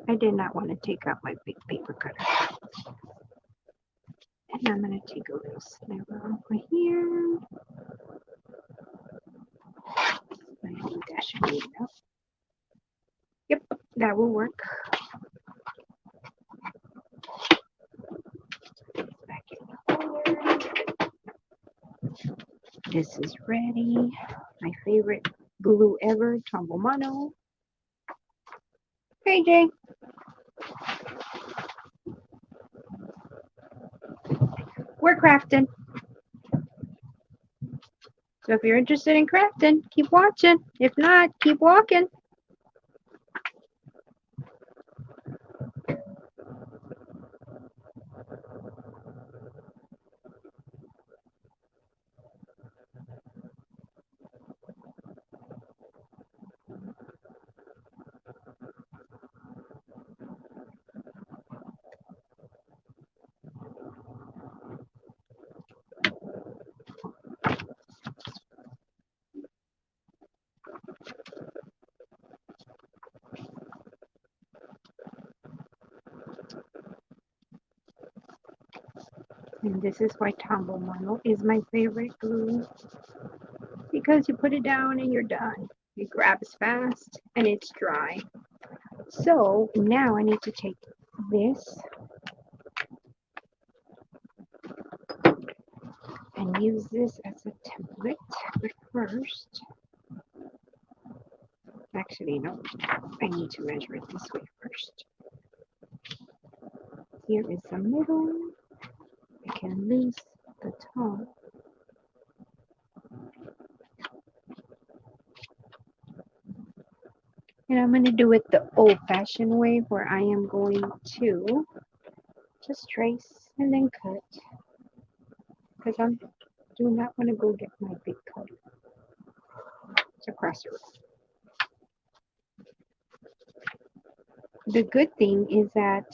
I did not want to take out my big paper cutter. And I'm going to take a little sliver over here. I think that should be enough. Yep, that will work. Back in the holder. This is ready. My favorite glue ever, Tombow Mono. Hey, Jay. We're crafting. So if you're interested in crafting, keep watching. If not, keep walking. And this is why Tombow Mono is my favorite glue. Because you put it down and you're done. It grabs fast and it's dry. So now I need to take this and use this as a template. But first, actually no, I need to measure it this way first. Here is the middle. I can lose the top. And I'm going to do it the old-fashioned way where I am going to just trace and then cut because I do not want to go get my big cutter. It's across the room. The good thing is that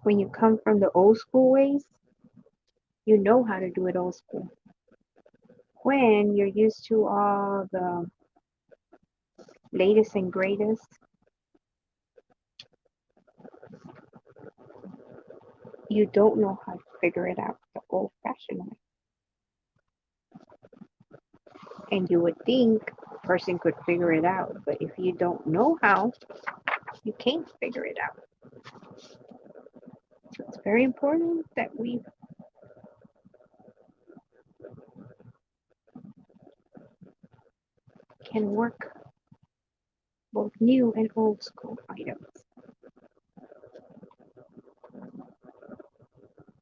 when you come from the old school ways, you know how to do it old school. When you're used to all the latest and greatest, you don't know how to figure it out the old-fashioned way. And you would think a person could figure it out, but if you don't know how, you can't figure it out. So it's very important that we can work both new and old school items.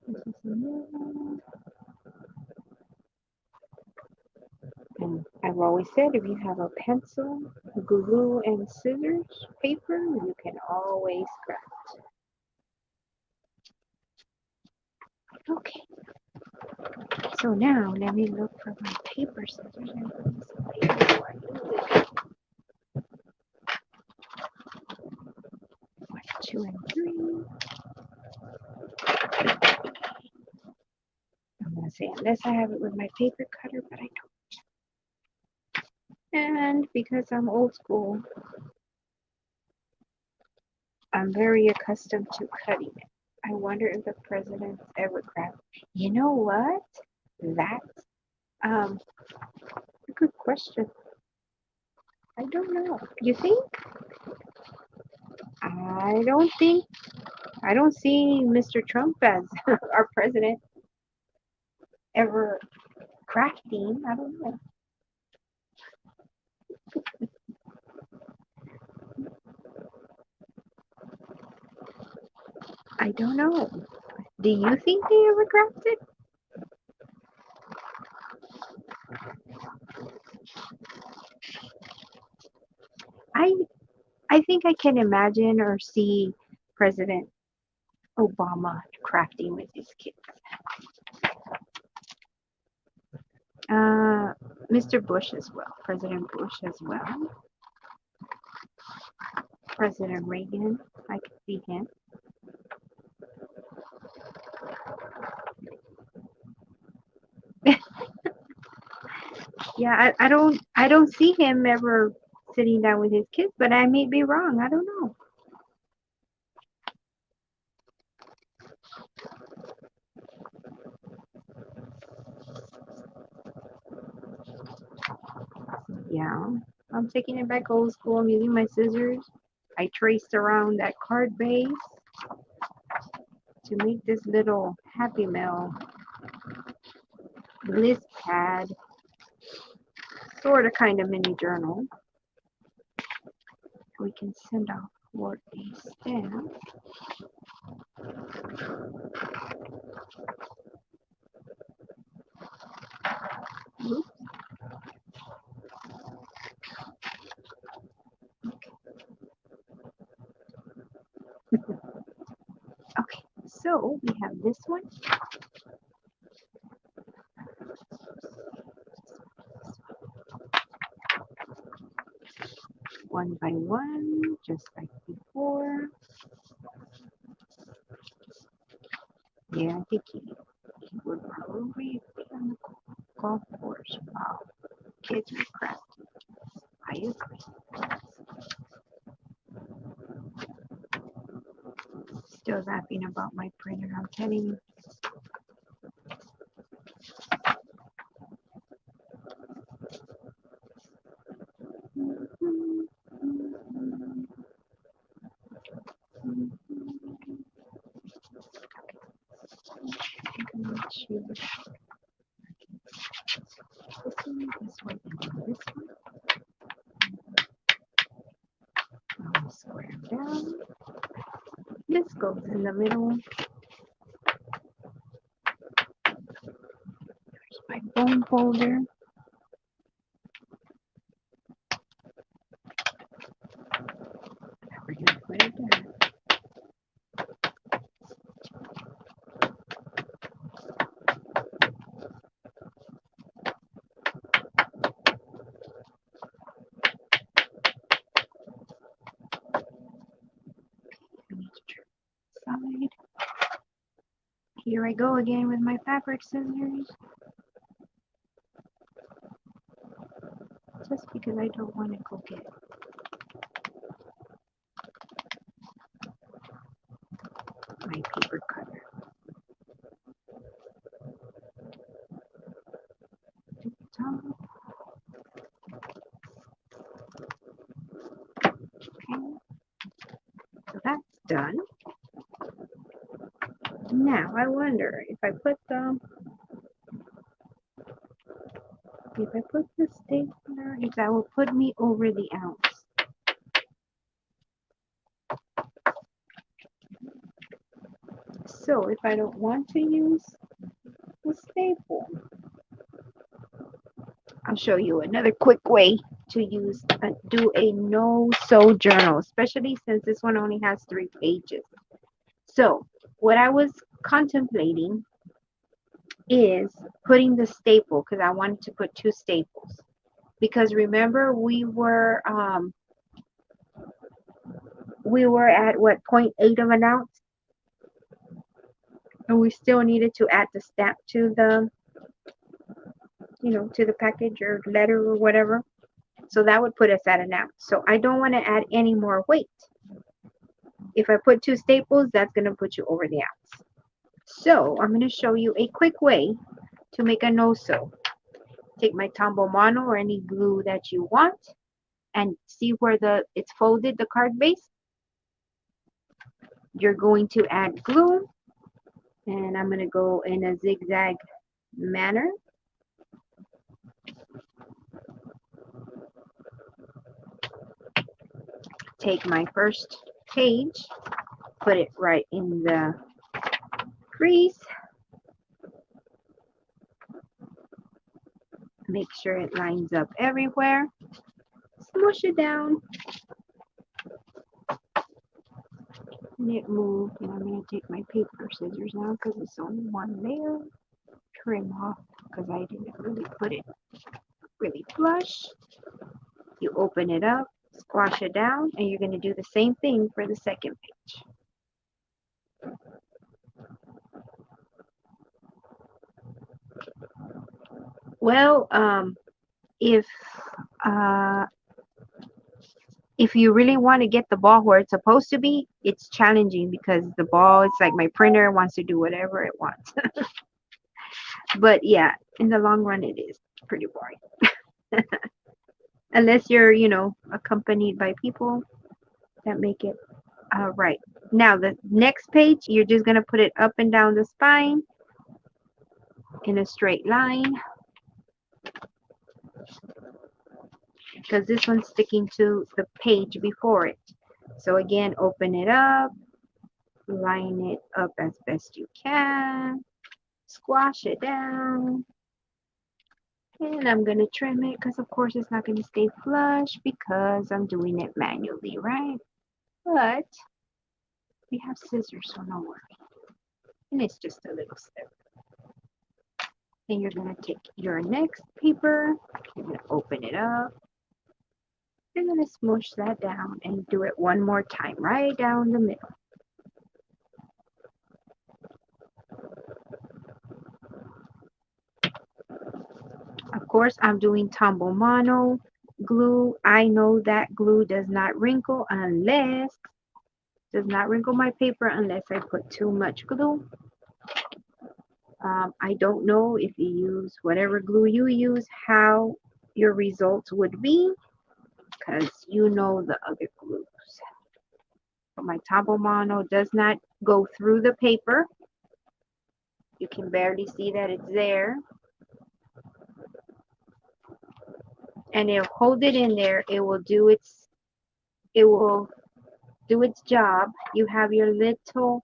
This is new. And I've always said if you have a pencil, glue, and scissors, paper, you can always craft. Okay, so now let me look for my paper scissors. And some paper before I do it. 1, 2, and 3. I'm going to say unless I have it with my paper cutter, but I don't. And because I'm old school, I'm very accustomed to cutting it. I wonder if the president's ever crafted. You know what? That's a good question. I don't know. You think? I don't think. I don't see Mr. Trump as our president ever crafting. I don't know. I don't know. Do you think they ever crafted? I I think I can imagine or see President Obama crafting with his kids. Uh, Mr. Bush as well, President Bush as well, President Reagan, I could see him. Yeah, I don't see him ever sitting down with his kids, but I may be wrong. I don't know. Yeah, I'm taking it back old school. I'm using my scissors. I traced around that card base to make this little Happy Mail list pad, sort of kind of mini journal. We can send off for a stamp. Oops. Okay, so we have this one. One by one, just like before. Yeah, I think he would probably be on the golf course. Wow, kids are crafty. I agree. Still laughing about my printer, I'm telling you. This one, this one. I'll square down. This goes in the middle. There's my bone folder. Here I go again with my fabric scissors. Just because I don't want to go get my paper cutter. Okay, so that's done. Now I wonder if I put the stapler, if that will put me over the ounce. So if I don't want to use the staple, I'll show you another quick way to do a no-sew journal, especially since this one only has 3 pages. So what I was contemplating is putting the staple, because I wanted to put 2 staples. Because remember we were at what, 0.8 of an ounce, and we still needed to add the stamp to the to the package or letter or whatever. So that would put us at an ounce. So I don't want to add any more weight. If I put 2 staples, that's going to put you over the ounce. So I'm going to show you a quick way to make a no-sew. Take my Tombow Mono or any glue that you want, and see where it's folded, the card base. You're going to add glue, and I'm going to go in a zigzag manner. Take my first page, put it right in the crease. Make sure it lines up everywhere. Smush it down. And it moved. And I'm going to take my paper scissors now because it's only one layer. Trim off because I didn't really put it really flush. You open it up, squash it down, and you're going to do the same thing for the second page. Well, if you really want to get the ball where it's supposed to be, it's challenging because the ball, it's like my printer wants to do whatever it wants. But yeah, in the long run, it is pretty boring. Unless you're, accompanied by people that make it right. Now, the next page, you're just going to put it up and down the spine in a straight line, because this one's sticking to the page before it. So again, open it up, line it up as best you can, squash it down, and I'm going to trim it because of course it's not going to stay flush because I'm doing it manually, right? But we have scissors, so no worry. And it's just a little step. Then you're going to take your next paper, you're going to open it up, you're going to smush that down and do it one more time, right down the middle. Of course, I'm doing Tombow Mono glue. I know that glue does not wrinkle does not wrinkle my paper unless I put too much glue. I don't know if you use whatever glue you use, how your results would be, because you know the other glues. But my Tombow Mono does not go through the paper. You can barely see that it's there. And it'll hold it in there. It will do its job. You have your little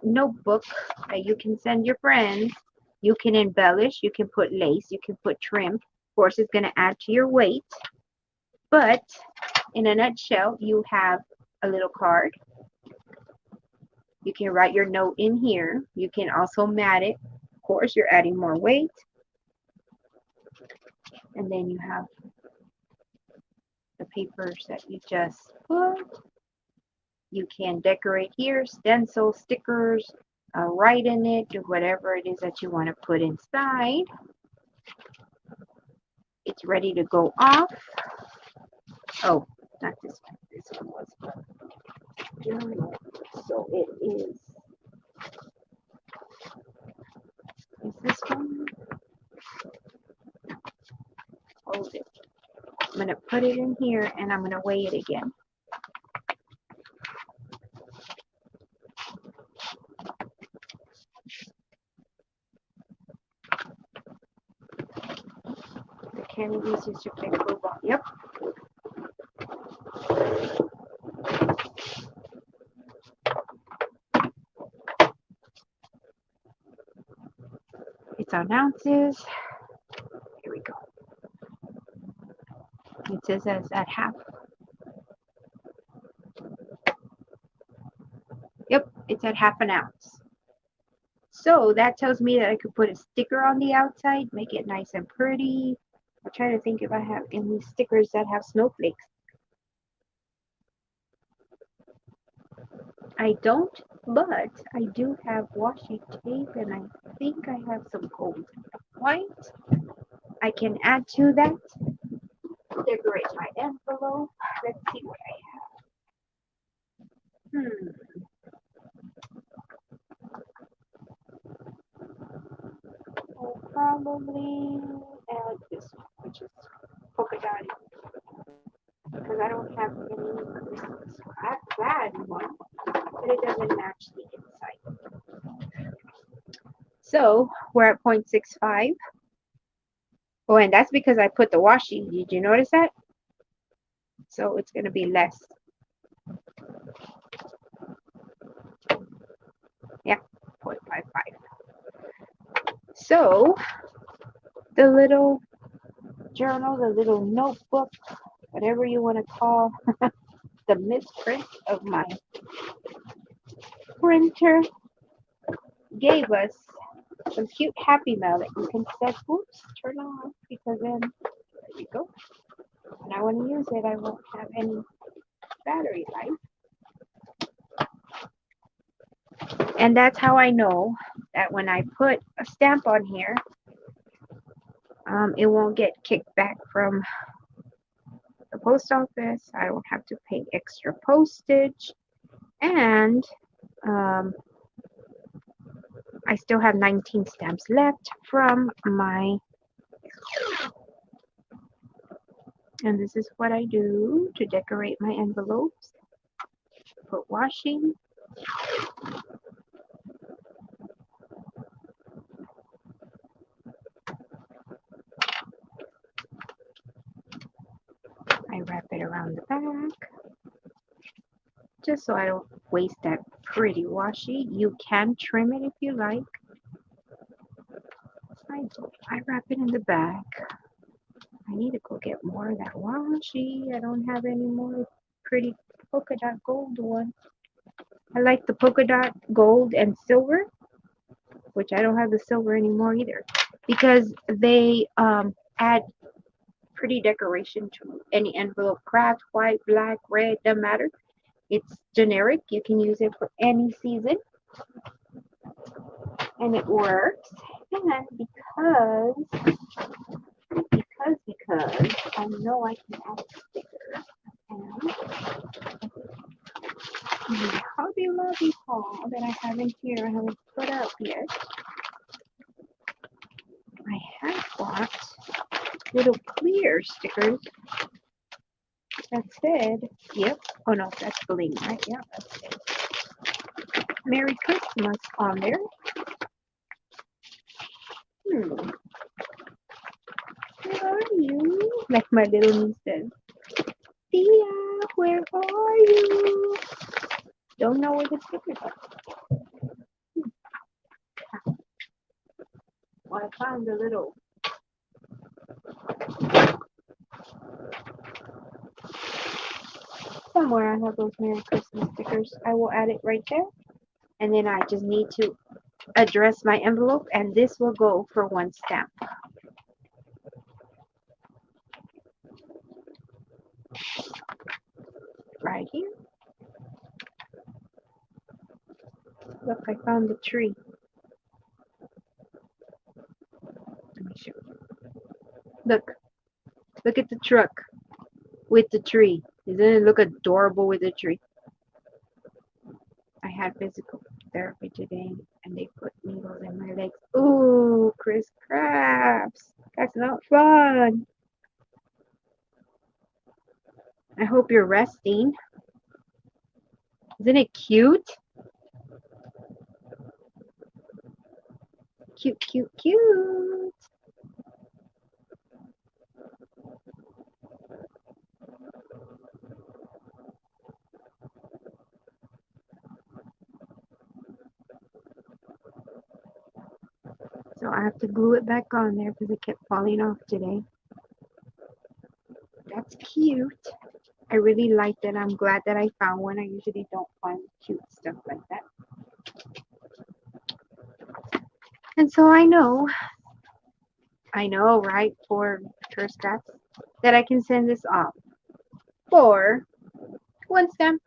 notebook that you can send your friends. You can embellish, you can put lace, you can put trim. Of course, it's going to add to your weight. But in a nutshell, you have a little card. You can write your note in here. You can also mat it. Of course, you're adding more weight. And then you have the papers that you just put. You can decorate here, stencil, stickers, write in it, do whatever it is that you want to put inside. It's ready to go off. Oh, not this one. This one was journal. So it is this one? Hold it. I'm going to put it in here and I'm going to weigh it again. The Kennedys used to play football. Yep. It's on ounces. Here we go. It says that's at half. Yep, it's at half an ounce. So that tells me that I could put a sticker on the outside, make it nice and pretty. I'm trying to think if I have any stickers that have snowflakes. I don't, but I do have washi tape and I think I have some gold white. I can add to that. Decorate my envelope. Let's see what I have. I'll probably add this one, which is polka dotted, because I don't have any Christmas bad one, but it doesn't match the inside. So we're at 0.65. Oh, and that's because I put the washi. Did you notice that? So it's going to be less. Yeah, 0.55. So the little journal, the little notebook, whatever you want to call the misprint of my printer, gave us some cute Happy Mail that you can set. Oops, turn off, because then there you go. When I want to use it, I won't have any battery life. And that's how I know that when I put a stamp on here, it won't get kicked back from the post office. I don't have to pay extra postage. And I still have 19 stamps left from my, and this is what I do to decorate my envelopes. Put washi. I wrap it around the back, just so I don't waste that pretty washi. You can trim it if you like. I wrap it in the back. I need to go get more of that washi. I don't have any more pretty polka dot gold one. I like the polka dot gold and silver, which I don't have the silver anymore either, because they add pretty decoration to any envelope. Craft, white, black, red, doesn't matter. It's generic. You can use it for any season, and it works. And because I know I can add a sticker, and the Hobby Lobby haul that I have in here, I haven't put up yet. I have bought little clear stickers that said, yep, oh no, that's bling, right? Yeah, that's it. Merry Christmas on there. Where are you? Like my little niece says, Tia, where are you? Don't know where the stickers are. Well, I found a little somewhere. I have those Merry Christmas stickers. I will add it right there. And then I just need to address my envelope, and this will go for one stamp. Right here. Look, I found the tree. Let me show you. Look, look at the truck with the tree. Doesn't it look adorable with the tree? I had physical therapy today and they put needles in my legs. Ooh, Chris Crafts. That's not fun. I hope you're resting. Isn't it cute? Cute, cute, cute. So I have to glue it back on there because it kept falling off today. That's cute. I really liked it. I'm glad that I found one. I usually don't find cute stuff like that. And so I know, right, for Tourist Crafts, that I can send this off for one stamp.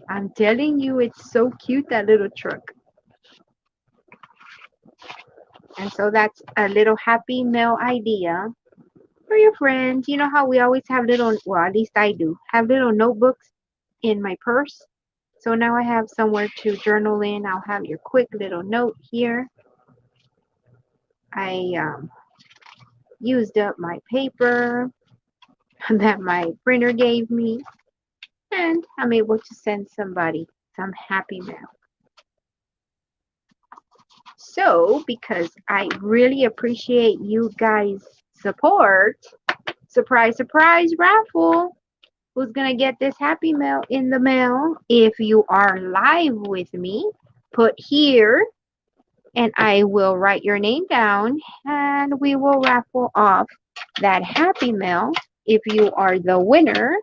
I'm telling you, it's so cute, that little truck. And so that's a little happy mail idea for your friends. You know how we always have little, well, at least I do, have little notebooks in my purse. So now I have somewhere to journal in. I'll have your quick little note here. I used up my paper that my printer gave me, and I'm able to send somebody some happy mail. So, because I really appreciate you guys' support, surprise, surprise raffle. Who's going to get this happy mail in the mail? If you are live with me, put here and I will write your name down and we will raffle off that happy mail. If you are the winner,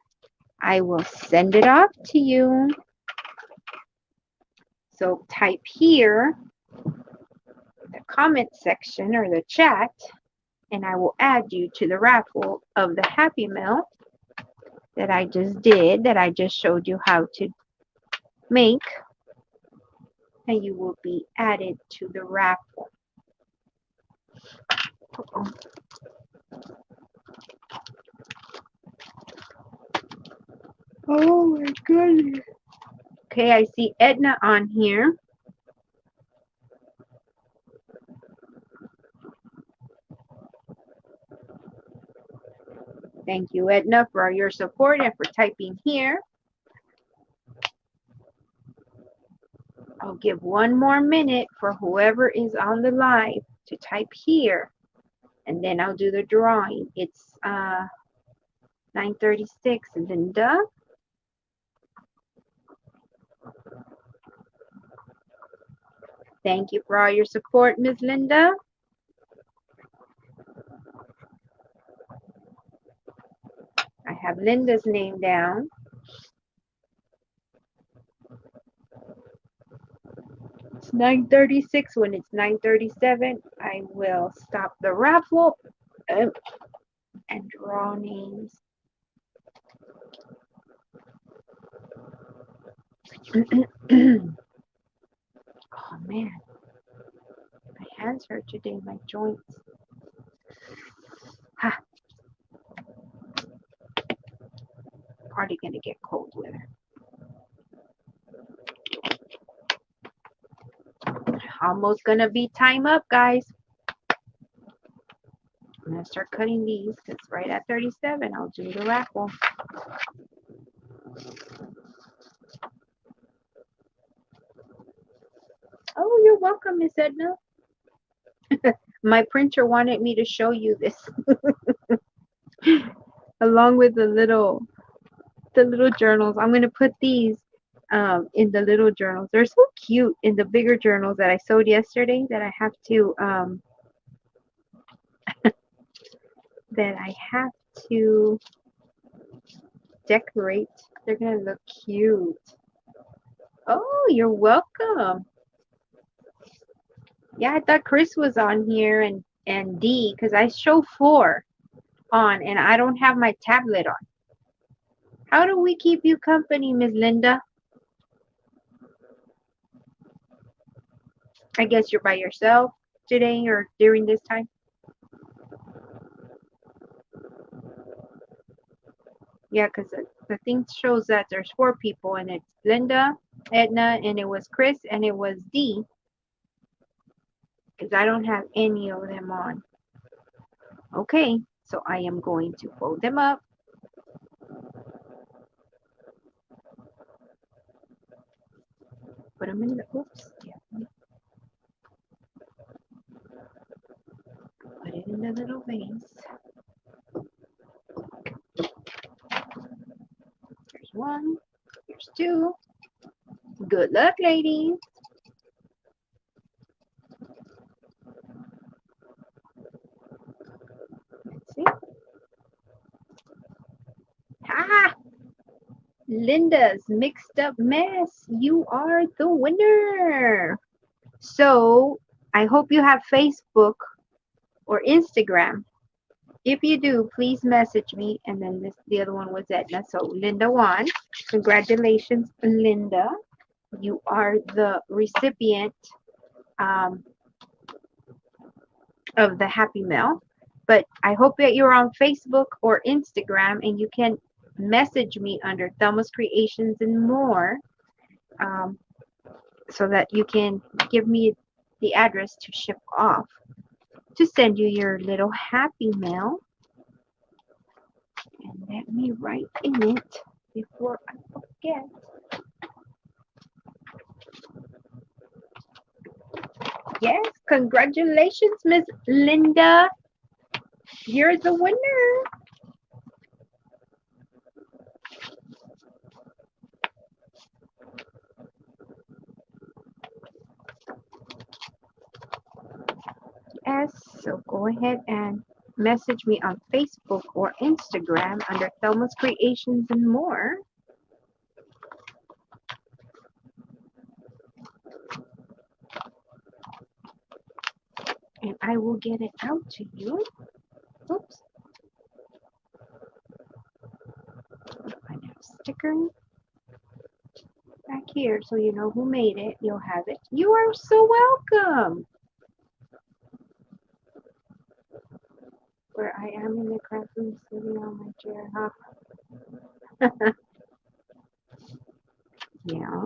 I will send it off to you. So type here the comment section or the chat and I will add you to the raffle of the happy mail that I just did, that I just showed you how to make, and you will be added to the raffle. Uh-oh. Oh my goodness. Okay, I see Edna on here. Thank you, Edna, for your support and for typing here. I'll give one more minute for whoever is on the live to type here, and then I'll do the drawing. It's 9:36, Linda. Thank you for all your support, Ms. Linda. I have Linda's name down. It's 9:36. When it's 9:37, I will stop the raffle and draw names. Oh man, my hands hurt today, my joints. Ha. Probably gonna get cold weather. Almost gonna be time up, guys. I'm gonna start cutting these because right at 37, I'll do the raffle. Oh, you're welcome, Miss Edna. My printer wanted me to show you this along with the little journals. I'm gonna put these in the little journals. They're so cute in the bigger journals that I sewed yesterday that I have to decorate. They're gonna look cute. Oh, you're welcome. Yeah, I thought Chris was on here and D because I show 4 on and I don't have my tablet on. How do we keep you company, Ms. Linda? I guess you're by yourself today or during this time. Yeah, because the thing shows that there's 4 people, and it's Linda, Edna, and it was Chris, and it was Dee, because I don't have any of them on. Okay, so I am going to fold them up. Put them in the, oops, yeah. Put it in the little vase. Here's 1, here's 2. Good luck, ladies. Let's see. Ah! Linda's mixed up mess. You are the winner. So I hope you have Facebook or Instagram. If you do, please message me. And then the other one was Edna. So Linda won. Congratulations, Linda. You are the recipient of the Happy Mail. But I hope that you're on Facebook or Instagram, and you can message me under Thelma's Creations and More, so that you can give me the address to ship off to send you your little Happy Mail. And let me write in it before I forget. Yes, congratulations, Miss Linda. You're the winner. Yes, so go ahead and message me on Facebook or Instagram under Thelma's Creations and More. And I will get it out to you. Oops. I have a sticker back here so you know who made it. You'll have it. You are so welcome. Where I am in the craft room sitting on my chair, huh? Yeah.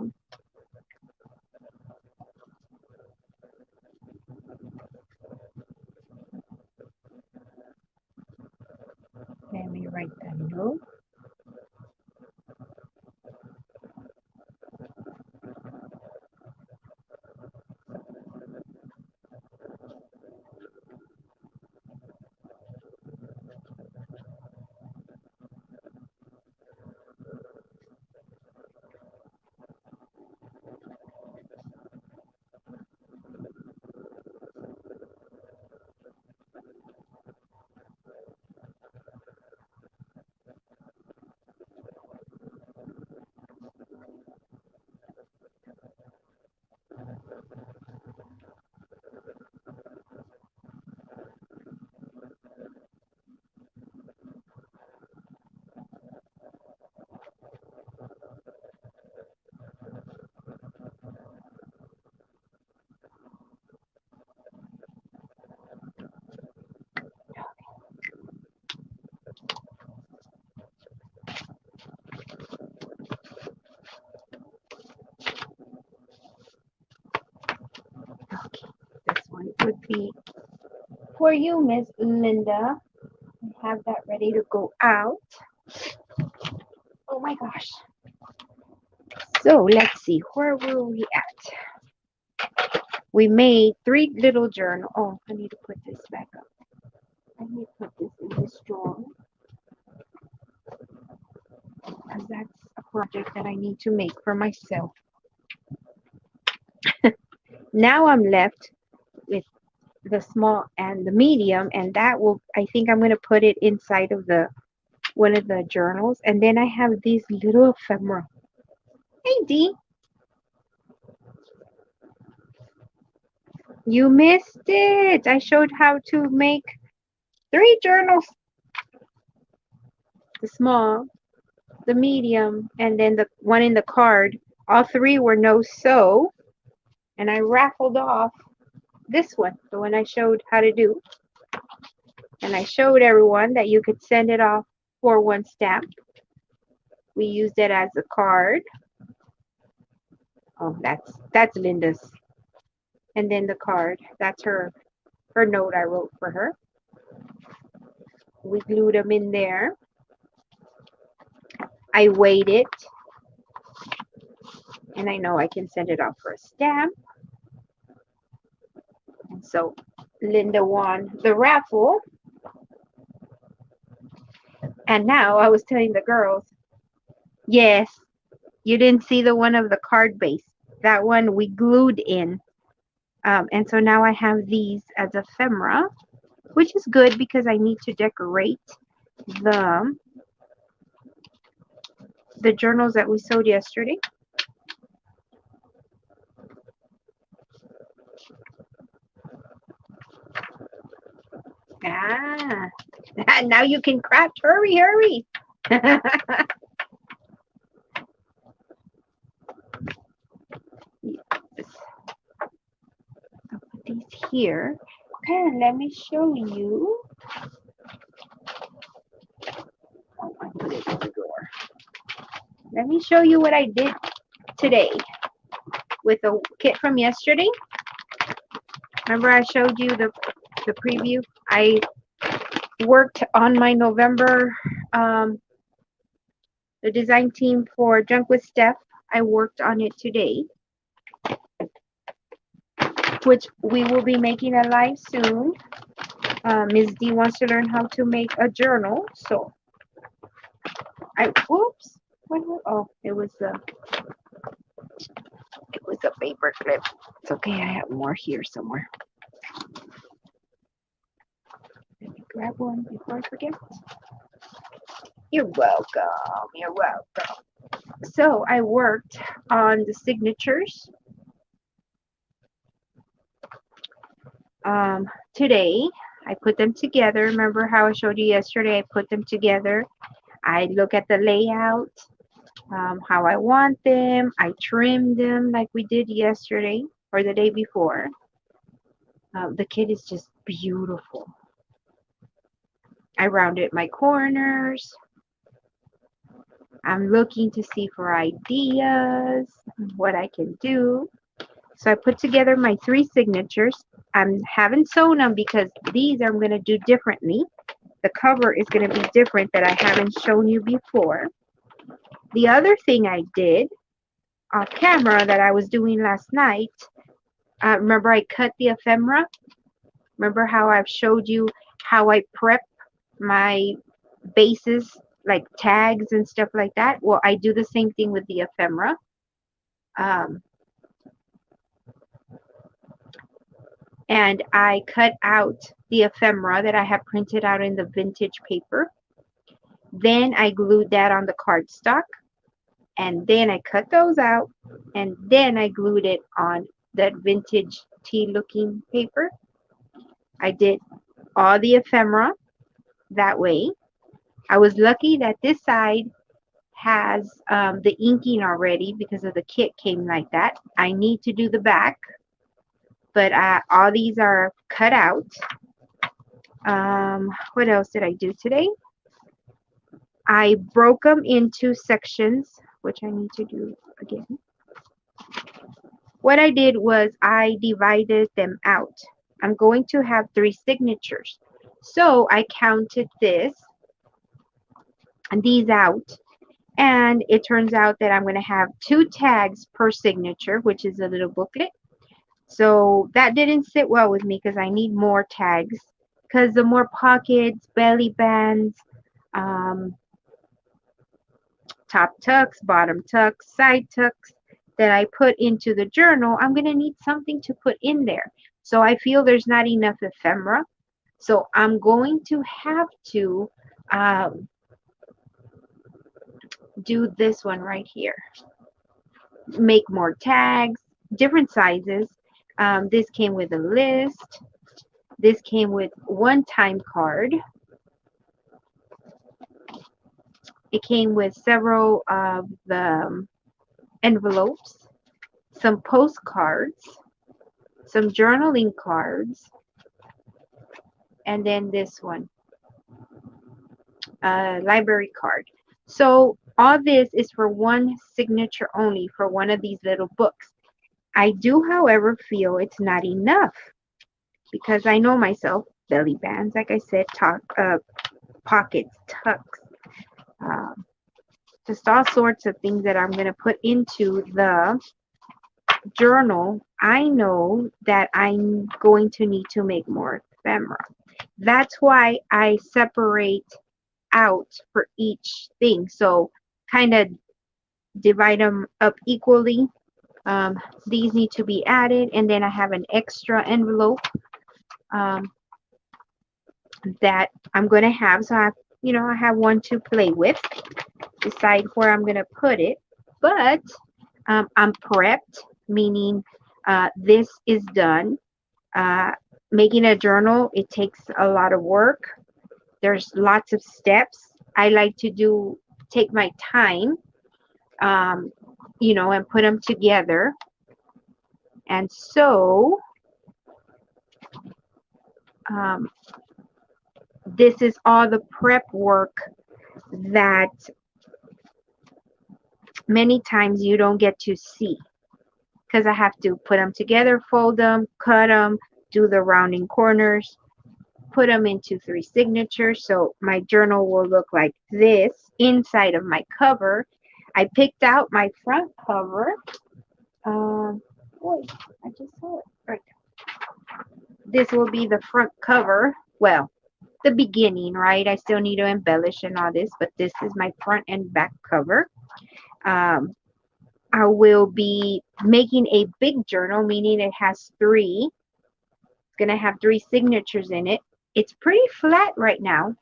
Let me write that note. Okay. This one would be for you, Miss Linda. I have that ready to go out. Oh my gosh. So let's see, where were we at? We made 3 little journal. Oh, I need to put this back up. I need to put this in this drawer, because that's a project that I need to make for myself. Now I'm left with the small and the medium, and that will, I think I'm going to put it inside of the one of the journals. And then I have these little ephemera. Hey Dee, you missed it. I showed how to make 3 journals: the small, the medium, and then the one in the card. All 3 were no sew, and I raffled off this one, the one I showed how to do. And I showed everyone that you could send it off for one stamp. We used it as a card. Oh, that's Linda's. And then the card, that's her note I wrote for her. We glued them in there. I weighed it. And I know I can send it off for a stamp. And so Linda won the raffle. And now I was telling the girls, yes, you didn't see the one of the card base. That one we glued in. And so now I have these as ephemera, which is good because I need to decorate the journals that we sewed yesterday. Ah, now you can craft. Hurry, hurry. I'll put these here. Okay, let me show you. Oh, I put it in the drawer. Let me show you what I did today with the kit from yesterday. Remember I showed you the preview? I worked on my November, the design team for Junk with Steph. I worked on it today, which we will be making a live soon. Ms. D wants to learn how to make a journal, so whoops, oh, it was a paper clip. It's okay, I have more here somewhere. Let me grab one before I forget. You're welcome. You're welcome. So I worked on the signatures today. I put them together. Remember how I showed you yesterday? I put them together. I look at the layout, how I want them. I trimmed them like we did yesterday or the day before. The kit is just beautiful. I rounded my corners. I'm looking to see for ideas, what I can do. So I put together my 3 signatures. I haven't sewn them because these I'm going to do differently. The cover is going to be different that I haven't shown you before. The other thing I did off camera that I was doing last night, remember I cut the ephemera? Remember how I've showed you how I prep my bases, like tags and stuff like that? Well, I do the same thing with the ephemera. And I cut out the ephemera that I have printed out in the vintage paper. Then I glued that on the cardstock. And then I cut those out. And then I glued it on that vintage tea looking paper. I did all the ephemera that way. I was lucky that this side has the inking already because of the kit came like that. I need to do the back, but all these are cut out. What else did I do today? I broke them into sections, which I need to do again. What I did was I divided them out. I'm going to have 3 signatures. So I counted these out, and it turns out that I'm going to have 2 tags per signature, which is a little booklet. So that didn't sit well with me because I need more tags, because the more pockets, belly bands, top tucks, bottom tucks, side tucks that I put into the journal, I'm going to need something to put in there. So I feel there's not enough ephemera. So I'm going to have to do this one right here. Make more tags, different sizes. This came with a list. This came with one time card. It came with several of the envelopes, some postcards, some journaling cards, and then this one, library card. So all this is for one signature only for one of these little books. I do, however, feel it's not enough because I know myself, belly bands, like I said, pockets, tucks, um, just all sorts of things that I'm going to put into the journal. I know that I'm going to need to make more ephemera. That's why I separate out for each thing. So kind of divide them up equally. These need to be added, and then I have an extra envelope um, that I'm going to have. So I have one to play with, decide where I'm going to put it. But I'm prepped, meaning this is done. Uh, Making a journal, it takes a lot of work. There's lots of steps. I like to take my time, um, and put them together. And so um, this is all the prep work that many times you don't get to see because I have to put them together, fold them, cut them, do the rounding corners, put them into 3 signatures. So my journal will look like this inside of my cover. I picked out my front cover. Wait, I just saw it. Right. This will be the front cover. Well, the beginning, right? I still need to embellish and all this, but this is my front and back cover. I will be making a big journal, meaning it has 3. It's going to have 3 signatures in it. It's pretty flat right now,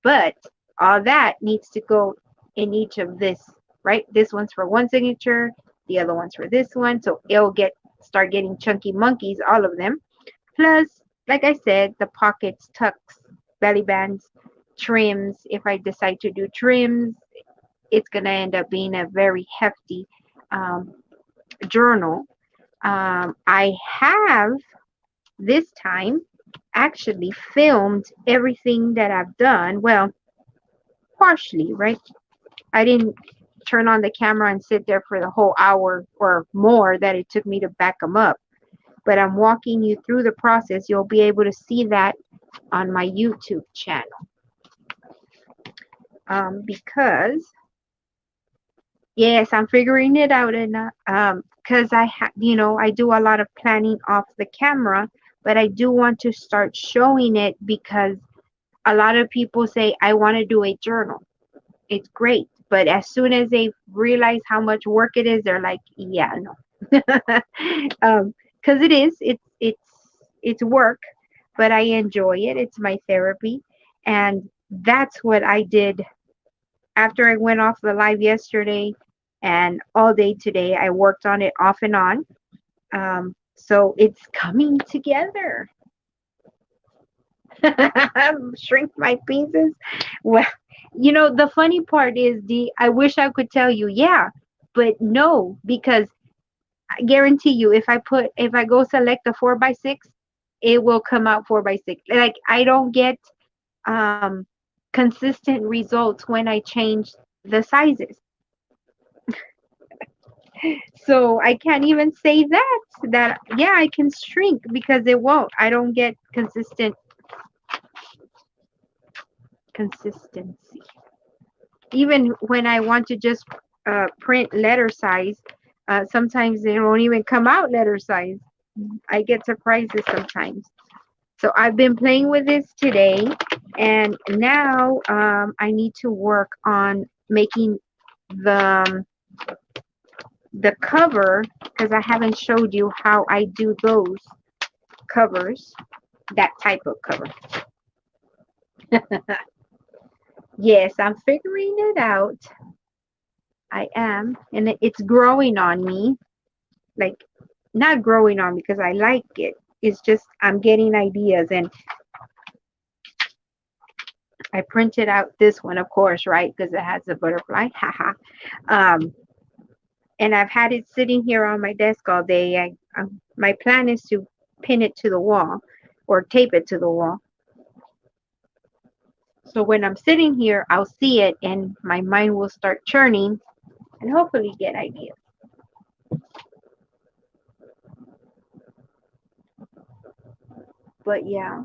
but all that needs to go in each of this, right? This one's for one signature, the other one's for this one. So it'll start getting chunky monkeys, all of them. Plus, like I said, the pockets, tucks, belly bands, trims. If I decide to do trims, it's going to end up being a very hefty journal. I have this time actually filmed everything that I've done. Well, partially, right? I didn't turn on the camera and sit there for the whole hour or more that it took me to back them up. But I'm walking you through the process. You'll be able to see that on my YouTube channel. Because yes, I'm figuring it out, and because I do a lot of planning off the camera, but I do want to start showing it because a lot of people say I want to do a journal. It's great, but as soon as they realize how much work it is, they're like, yeah, no, because it's work, but I enjoy it. It's my therapy, and that's what I did after I went off the live yesterday. And all day today, I worked on it off and on. So it's coming together. Shrink my pieces. Well, the funny part is, I wish I could tell you, yeah, but no, because I guarantee you, if I go select a 4x6, it will come out 4x6. Like I don't get consistent results when I change the sizes. So I can't even say that yeah, I can shrink because it won't. I don't get consistency. Even when I want to just print letter size, sometimes they don't even come out letter size. I get surprises sometimes. So I've been playing with this today, and now I need to work on making the cover, because I haven't showed you how I do those covers, that type of cover. Yes, I'm figuring it out. I am, and it's growing on me. Like, not growing on me because I like it. It's just I'm getting ideas, and I printed out this one, of course, right? Because it has a butterfly. Haha. And I've had it sitting here on my desk all day. My plan is to pin it to the wall or tape it to the wall. So when I'm sitting here, I'll see it and my mind will start churning and hopefully get ideas. But yeah,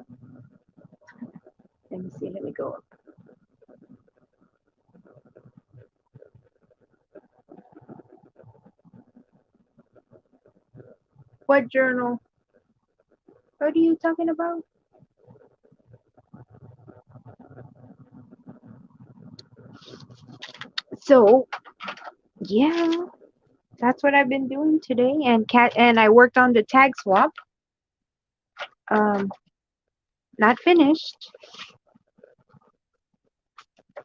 let me see. Let me go up. What journal? What are you talking about? So yeah, that's what I've been doing today. And I worked on the tag swap. Um, not finished.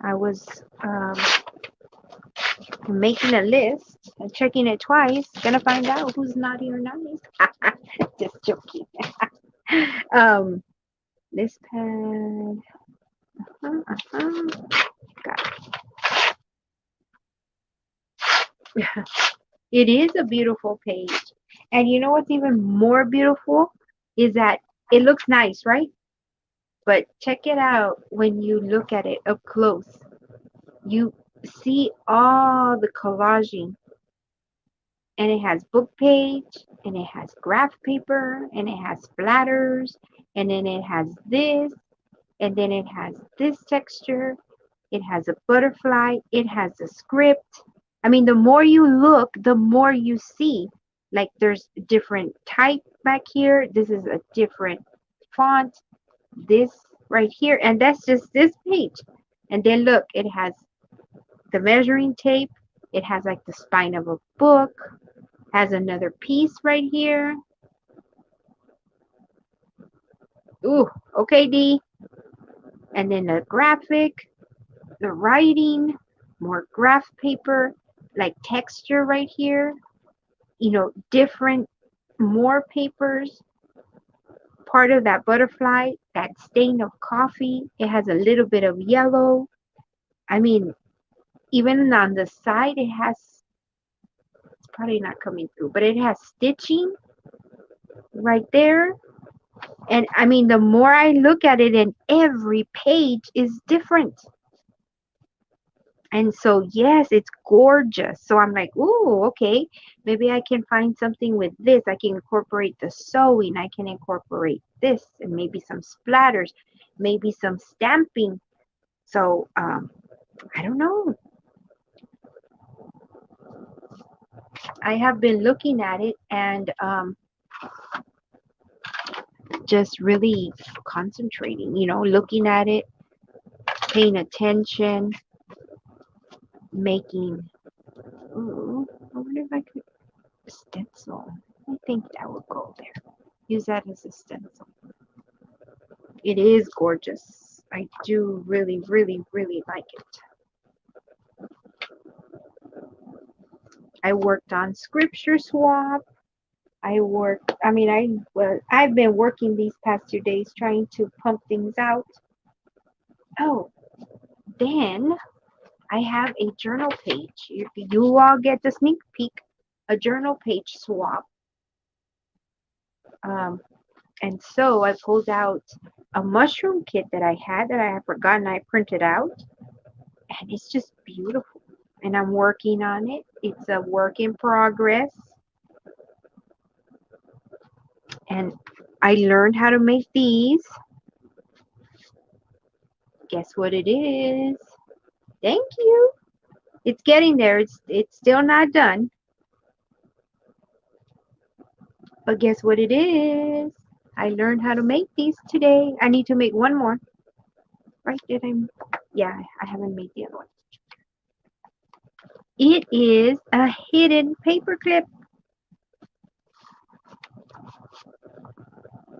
I was making a list and checking it twice. Gonna find out who's naughty or nice. Just joking. um, this pad. Got it. It is a beautiful page. And you know what's even more beautiful is that it looks nice, right? But check it out when you look at it up close. You see all the collaging, and it has book page, and it has graph paper, and it has splatters, and then it has this, and then it has this texture. It has a butterfly. It has a script. I mean, the more you look, the more you see. Like there's different type back here. This is a different font. This right here, and that's just this page. And then look, it has the measuring tape. It has like the spine of a book. Has another piece right here. Ooh, okay, D. And then the graphic, the writing, more graph paper, like texture right here. You know, different, more papers. Part of that butterfly, that stain of coffee. It has a little bit of yellow. I mean, even on the side, it has, it's probably not coming through, but it has stitching right there. And I mean, the more I look at it, and every page is different. And so, yes, it's gorgeous. So I'm like, ooh, okay, maybe I can find something with this. I can incorporate the sewing. I can incorporate this and maybe some splatters, maybe some stamping. So, I don't know. I have been looking at it and just really concentrating, looking at it, paying attention, making. Ooh, I wonder if I could stencil. I think that would go there. Use that as a stencil. It is gorgeous. I do really, really, really like it. I worked on scripture swap. I've been working these past 2 days trying to pump things out. Oh, then I have a journal page. You all get the sneak peek, a journal page swap. And so I pulled out a mushroom kit that I had that I had forgotten I printed out. And it's just beautiful. And I'm working on it. It's a work in progress. And I learned how to make these. Guess what it is? Thank you. It's getting there. It's still not done. But guess what it is? I learned how to make these today. I need to make one more. Right? Yeah, I haven't made the other one. It is a hidden paperclip.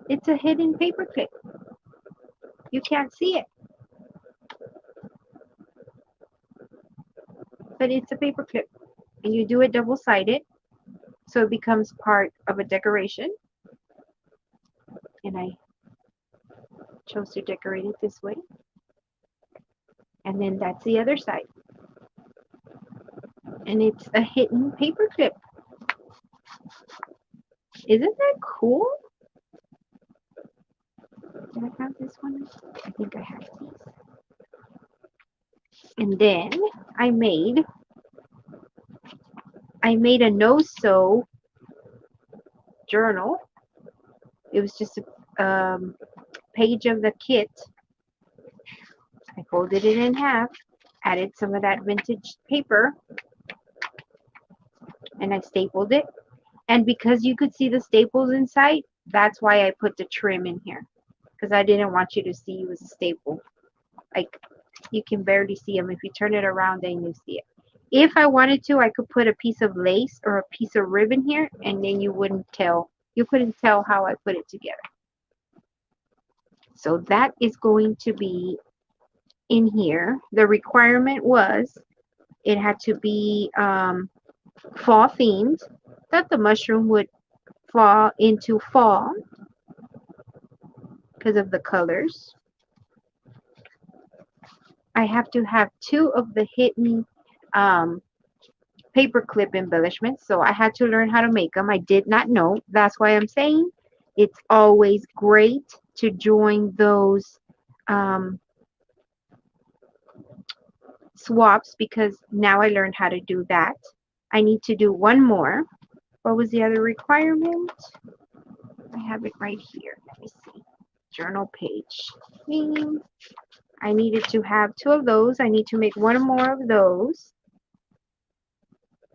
It's a hidden paperclip. You can't see it. But it's a paperclip. And you do it double-sided. So it becomes part of a decoration. And I chose to decorate it this way. And then that's the other side. And it's a hidden paperclip. Isn't that cool? Did I have this one? I think I have these. And then I made a no-sew journal. It was just a page of the kit. I folded it in half, added some of that vintage paper, and I stapled it. And because you could see the staples inside, that's why I put the trim in here. Because I didn't want you to see it was a staple. Like, you can barely see them. If you turn it around, then you see it. If I wanted to, I could put a piece of lace or a piece of ribbon here, and then you wouldn't tell. You couldn't tell how I put it together. So that is going to be in here. The requirement was it had to be fall themed, that the mushroom would fall into fall because of the colors. I have to have 2 of the hidden paperclip embellishments, so I had to learn how to make them. I did not know. That's why I'm saying it's always great to join those swaps, because now I learned how to do that. I need to do one more. What was the other requirement? I have it right here. Let me see. Journal page. I needed to have 2 of those. I need to make 1 more of those.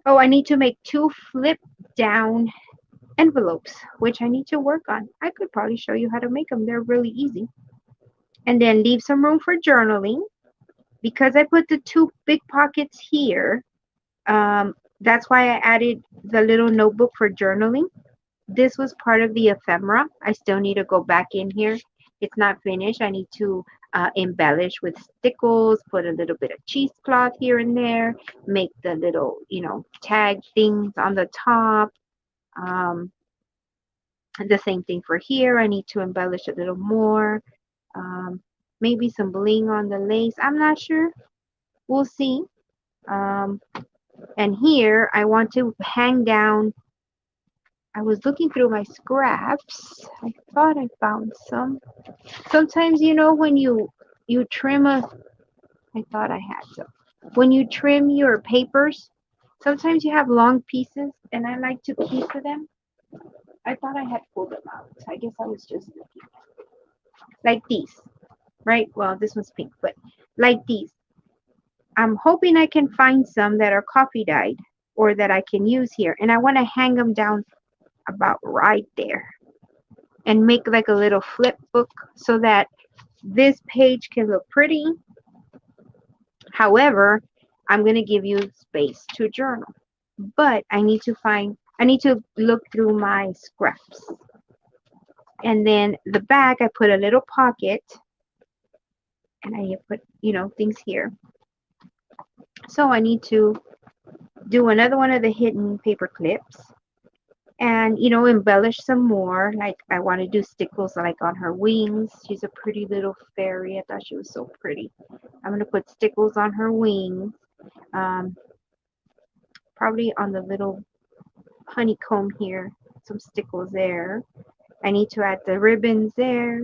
Oh, I need to make 2 flip down envelopes, which I need to work on. I could probably show you how to make them. They're really easy. And then leave some room for journaling. Because I put the 2 big pockets here, that's why I added the little notebook for journaling. This was part of the ephemera. I still need to go back in here. It's not finished. I need to embellish with stickles, put a little bit of cheesecloth here and there, make the little, tag things on the top. The same thing for here. I need to embellish a little more. Maybe some bling on the lace. I'm not sure. We'll see. And here I want to hang down. I was looking through my scraps. I thought I found some. Sometimes, when you trim I thought I had some. When you trim your papers, sometimes you have long pieces, and I like to keep them. I thought I had pulled them out. I guess I was just looking. Like these, right? Well, this one's pink, but like these. I'm hoping I can find some that are coffee dyed or that I can use here. And I want to hang them down about right there and make like a little flip book so that this page can look pretty. However, I'm going to give you space to journal. But I need to look through my scraps. And then the back, I put a little pocket. And I put, things here. So I need to do another one of the hidden paper clips. And, embellish some more. Like, I want to do stickles like on her wings. She's a pretty little fairy. I thought she was so pretty. I'm going to put stickles on her wings. Probably on the little honeycomb here. Some stickles there. I need to add the ribbons there.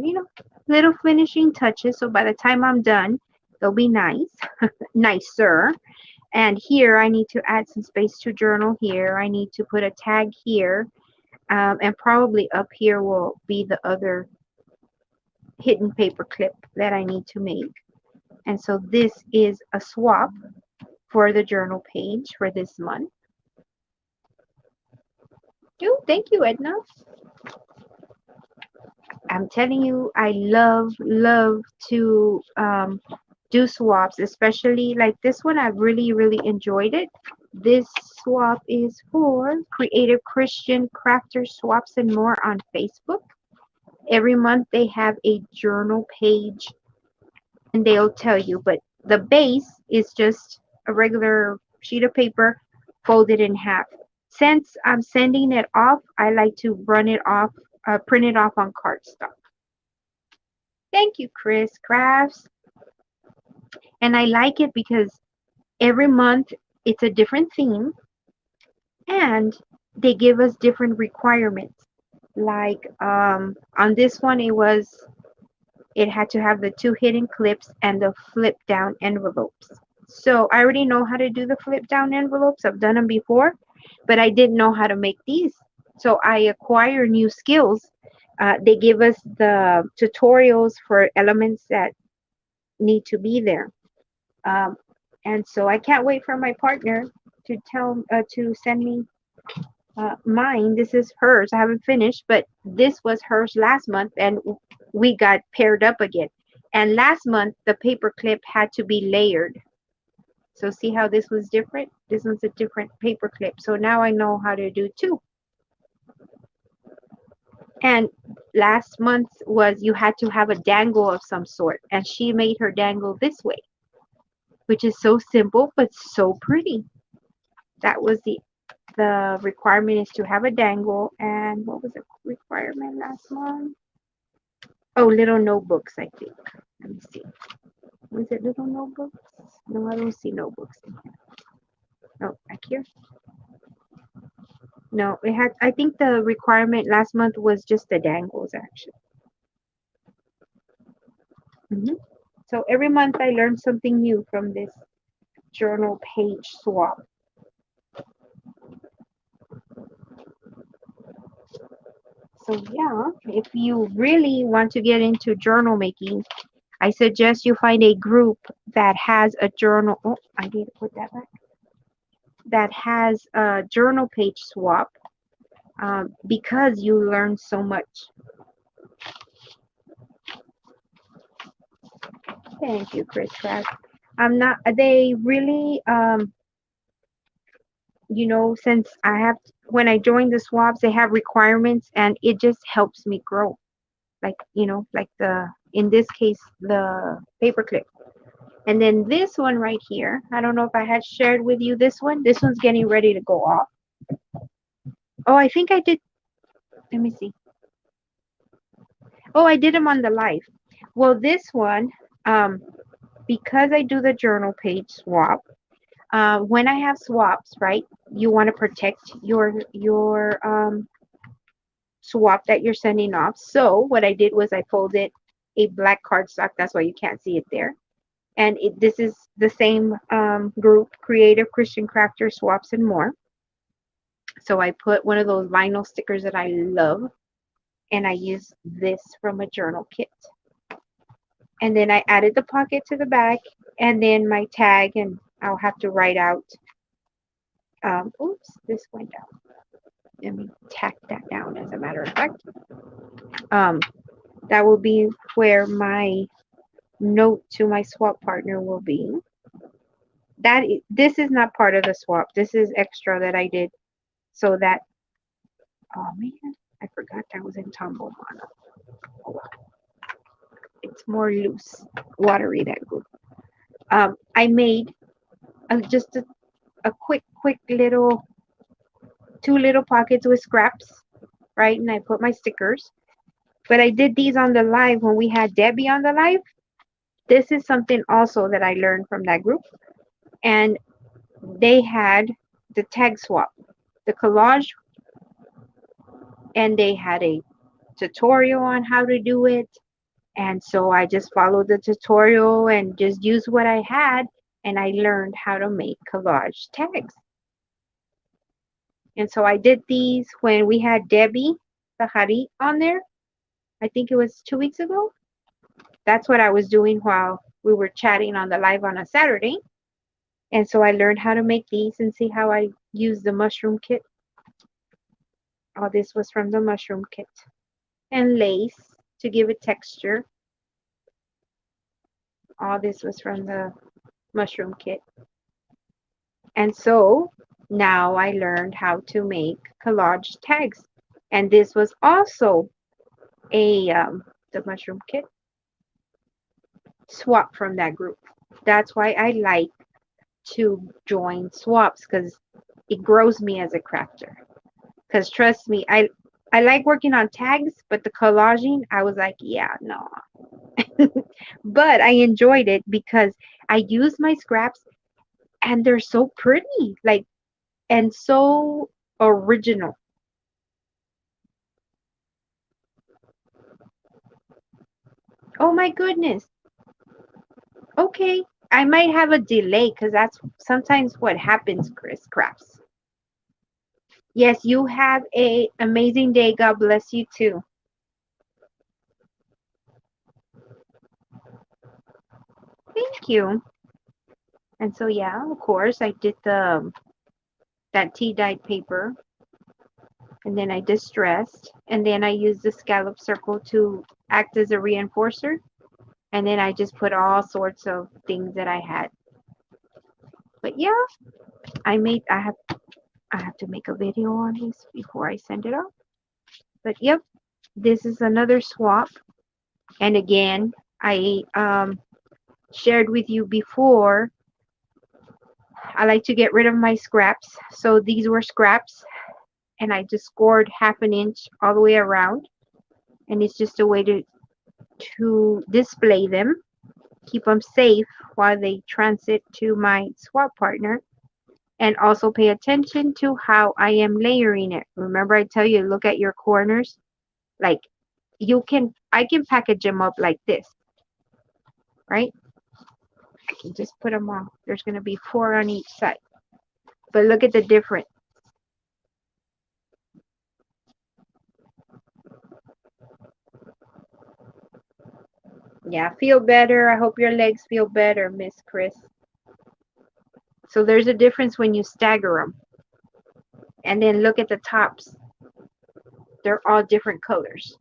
Little finishing touches. So by the time I'm done, they'll be nice. Nicer. And here I need to add some space to journal here. I need to put a tag here. And probably up here will be the other hidden paper clip that I need to make. And so this is a swap for the journal page for this month. Oh, thank you, Edna. I'm telling you, I love to do swaps, especially like this one. I've really enjoyed it. This swap is for Creative Christian Crafter Swaps and More on Facebook. Every month they have a journal page and they'll tell you, but the base is just a regular sheet of paper folded in half. Since I'm sending it off, I like to print it off on cardstock. Thank you, Chris Crafts. And I like it because every month it's a different theme and they give us different requirements. Like on this one, it had to have the two hidden clips and the flip down envelopes. So I already know how to do the flip down envelopes. I've done them before, but I didn't know how to make these. So I acquire new skills. They give us the tutorials for elements that need to be there. Um, and so I can't wait for my partner to send me mine. This is hers. I haven't finished, but this was hers last month, and we got paired up again. And last month, the paper clip had to be layered. So see how this was different? This one's a different paper clip. So now I know how to do two. And last month was you had to have a dangle of some sort, and she made her dangle this way, which is so simple but so pretty. That was the requirement, is to have a dangle. And what was the requirement last month? Oh, little notebooks, I think. Let me see. Was it little notebooks? No, I don't see notebooks in here. Oh, back here. No, it had. I think the requirement last month was just the dangles, actually. hmm So every month I learned something new from this journal page swap. So yeah, if you really want to get into journal making, I suggest you find a group that has a journal. Oh, I need to put that back. That has a journal page swap, because you learn so much. Thank you, Chris Pratt. I'm not. They really, since I have when I join the swaps, they have requirements, and it just helps me grow. Like like the in this case the paperclip. And then this one right here, I don't know if I had shared with you this one. This one's getting ready to go off. Oh, I think I did. Let me see. Oh, I did them on the live. Well, this one, um, because I do the journal page swap, when I have swaps, right, you want to protect your swap that you're sending off. So what I did was I folded a black cardstock. That's why you can't see it there. And this is the same group, Creative Christian Crafter Swaps and More. So I put one of those vinyl stickers that I love, and I use this from a journal kit. And then I added the pocket to the back, and then my tag, and I'll have to write out. Oops, this went down. Let me tack that down. As a matter of fact, um, that will be where my note to my swap partner will be. This is not part of the swap. This is extra that I did so that. Oh man, I forgot that was in Tombow Mono. Oh, well. It's more loose, watery, that group. I made just a quick little two little pockets with scraps, right? And I put my stickers. But I did these on the live when we had Debbie on the live. This is something also that I learned from that group. And they had the tag swap, the collage, and they had a tutorial on how to do it. And so I just followed the tutorial and just used what I had, and I learned how to make collage tags. And so I did these when we had Debbie Sahari on there. I think it was 2 weeks ago. That's what I was doing while we were chatting on the live on a Saturday. And so I learned how to make these and see how I use the mushroom kit. All this was from the mushroom kit. And lace to give it texture. All this was from the mushroom kit. And so now I learned how to make collage tags. And this was also the mushroom kit swap from that group. That's why I like to join swaps, because it grows me as a crafter. Because trust me, I like working on tags, but the collaging, I was like, yeah, no. But I enjoyed it because I use my scraps, and they're so pretty, like, and so original. Oh my goodness. Okay. I might have a delay because that's sometimes what happens, Chris Crafts. Yes, you have a amazing day. God bless you too. Thank you. And so yeah, of course, I did the that tea dyed paper, and then I distressed, and then I used the scallop circle to act as a reinforcer, and then I just put all sorts of things that I had. But yeah, I have to make a video on this before I send it off. But yep, this is another swap. And again, I shared with you before, I like to get rid of my scraps. So these were scraps, and I just scored half an inch all the way around. And it's just a way to display them, keep them safe while they transit to my swap partner, and also pay attention to how I am layering it. Remember, I tell you, look at your corners. Like I can package them up like this, right? I can just put them on. There's going to be 4 on each side. But look at the difference. Yeah, feel better. I hope your legs feel better, Miss Chris. So there's a difference when you stagger them. And then look at the tops. They're all different colors.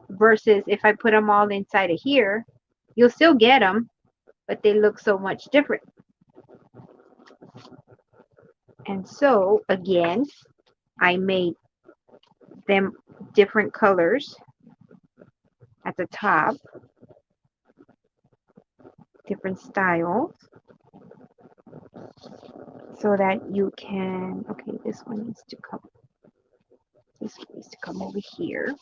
Versus if I put them all inside of here, you'll still get them, but they look so much different. And so, again, I made them different colors at the top, different styles, so that you can, okay, this one needs to come, over here,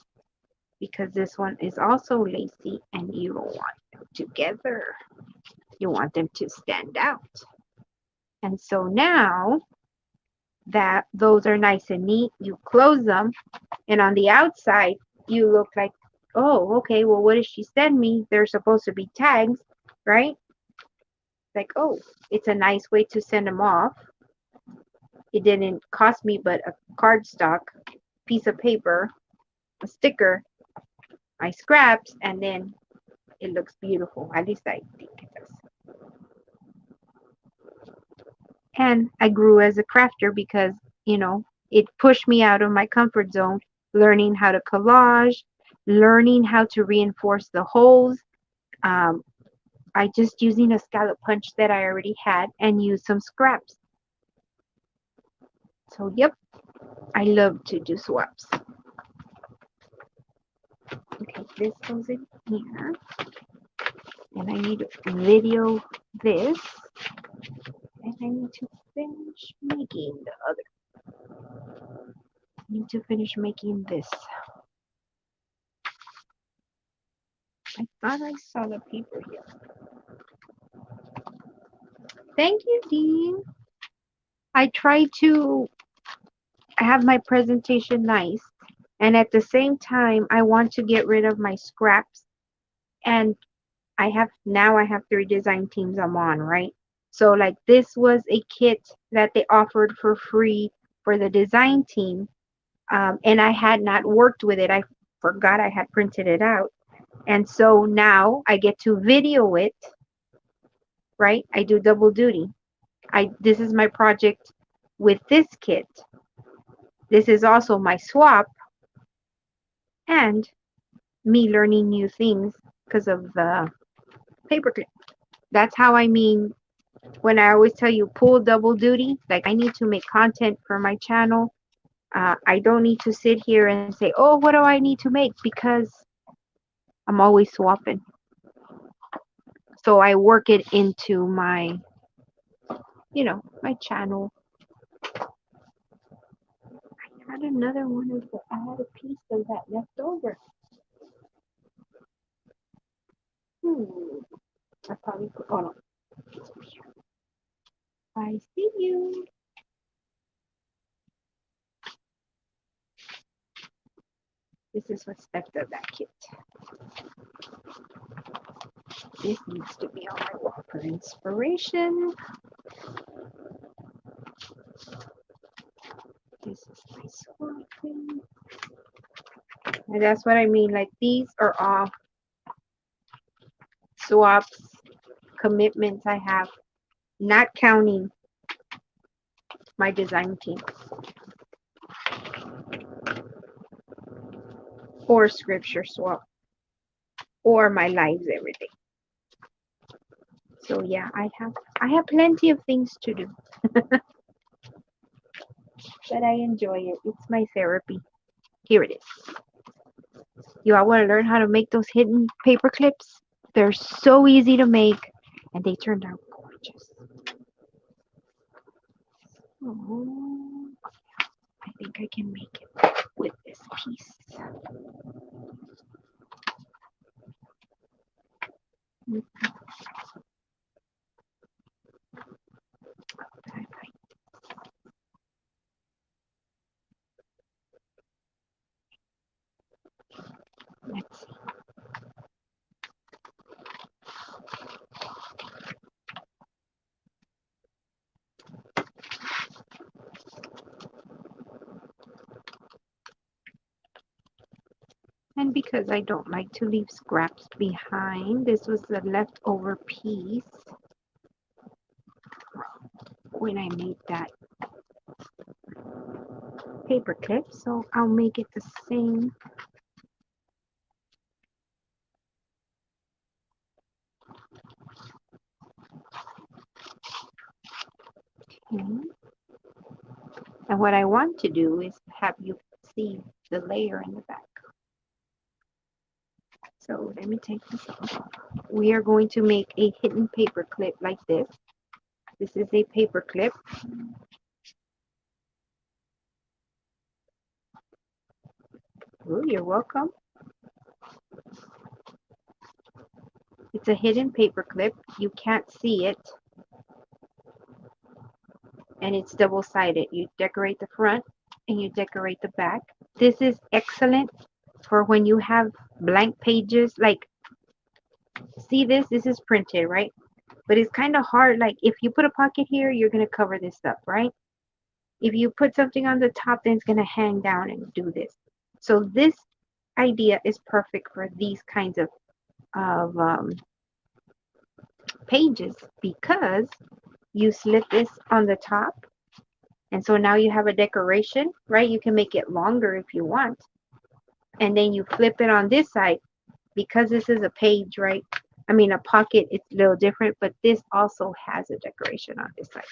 because this one is also lacy and you don't want them together. You want them to stand out. And so now that those are nice and neat, you close them, and on the outside, you look like, oh, okay, well, what did she send me? They're supposed to be tags, right? Like, oh, it's a nice way to send them off. It didn't cost me but a cardstock, piece of paper, a sticker, my scraps, and then it looks beautiful. At least I think it does. And I grew as a crafter because, it pushed me out of my comfort zone, learning how to collage, learning how to reinforce the holes. Um, I just using a scallop punch that I already had and use some scraps. So, yep, I love to do swaps. Okay, this goes in here. And I need to video this. And I need to finish making the other. I need to finish making this. I thought I saw the paper here. Thank you, Dean. I try to have my presentation nice. And at the same time, I want to get rid of my scraps. And I have 3 design teams I'm on, right? So like this was a kit that they offered for free for the design team. And I had not worked with it. I forgot I had printed it out. And so now I get to video it, right? I do double duty. This is my project with this kit. This is also my swap and me learning new things because of the paperclip. That's how I mean when I always tell you pull double duty, like I need to make content for my channel. I don't need to sit here and say, oh, what do I need to make? Because I'm always swapping. So I work it into my, my channel. I had another one of the, I had a piece of that left over. I probably put, oh no, it's over here. I see you. This is what's left of that kit. This needs to be on my wall for inspiration. This is my swapping. And that's what I mean. Like these are all swaps, commitments I have, not counting my design team or scripture swap or my lives every day. So yeah, I have plenty of things to do. But I enjoy it. It's my therapy. Here it is. You all want to learn how to make those hidden paper clips? They're so easy to make and they turned out gorgeous. Oh, I think I can make it with this piece. Let's see. And because I don't like to leave scraps behind, this was the leftover piece when I made that paper clip. So I'll make it the same. Okay. And what I want to do is have you see the layer in the back. So let me take this off. We are going to make a hidden paper clip like this. This is a paper clip. Oh, you're welcome. It's a hidden paper clip. You can't see it. And it's double-sided. You decorate the front and you decorate the back. This is excellent for when you have blank pages. Like, see this? This is printed, right? But it's kind of hard. Like, if you put a pocket here, you're going to cover this up, right? If you put something on the top, then it's going to hang down and do this. So this idea is perfect for these kinds of pages because you slip this on the top. And so now you have a decoration, right? You can make it longer if you want. And then you flip it on this side because this is a page, right? I mean, a pocket, it's a little different, but this also has a decoration on this side.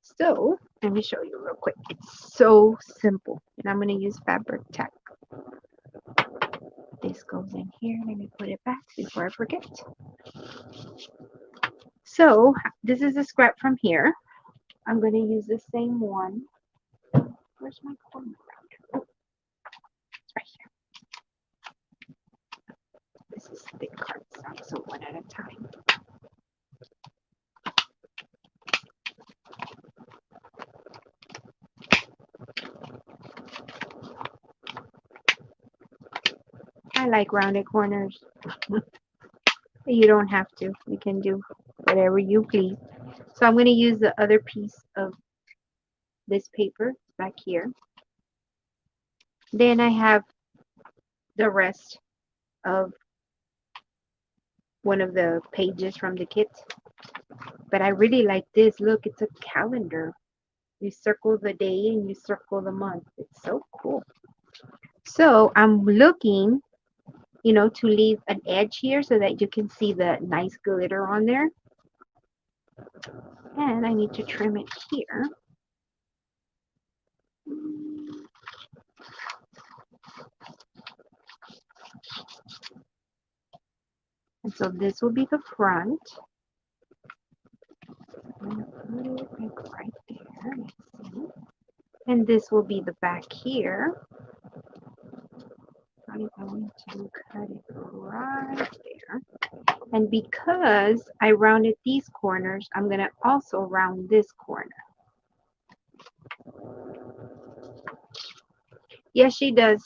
So let me show you real quick. It's so simple. And I'm going to use fabric tack. This goes in here. Let me put it back before I forget. So this is a scrap from here. I'm going to use the same one. Where's my corner round? Oh, it's right here. This is thick cardstock, so one at a time. I like rounded corners. You don't have to. You can do whatever you please. So I'm going to use the other piece of this paper back here. Then I have the rest of one of the pages from the kit. But I really like this. Look, it's a calendar. You circle the day and you circle the month. It's so cool. So I'm looking, you know, to leave an edge here so that you can see the nice glitter on there. And I need to trim it here. And so this will be the front. I'm going to put it like right there. Let's see. And this will be the back here. I'm going to cut it right there. And because I rounded these corners, I'm going to also round this corner. Yes, she does.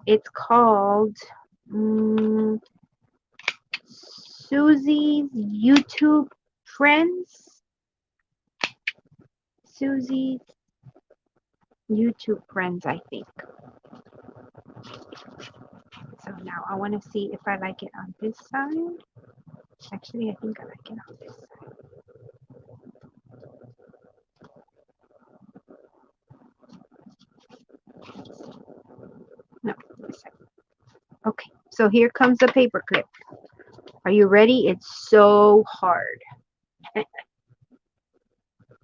It's called Susie's YouTube friends. Susie's YouTube friends, I think. So now I want to see if I like it on this side. Actually, I think I like it on this side. No, this side. Okay, so here comes the paper clip. Are you ready? It's so hard.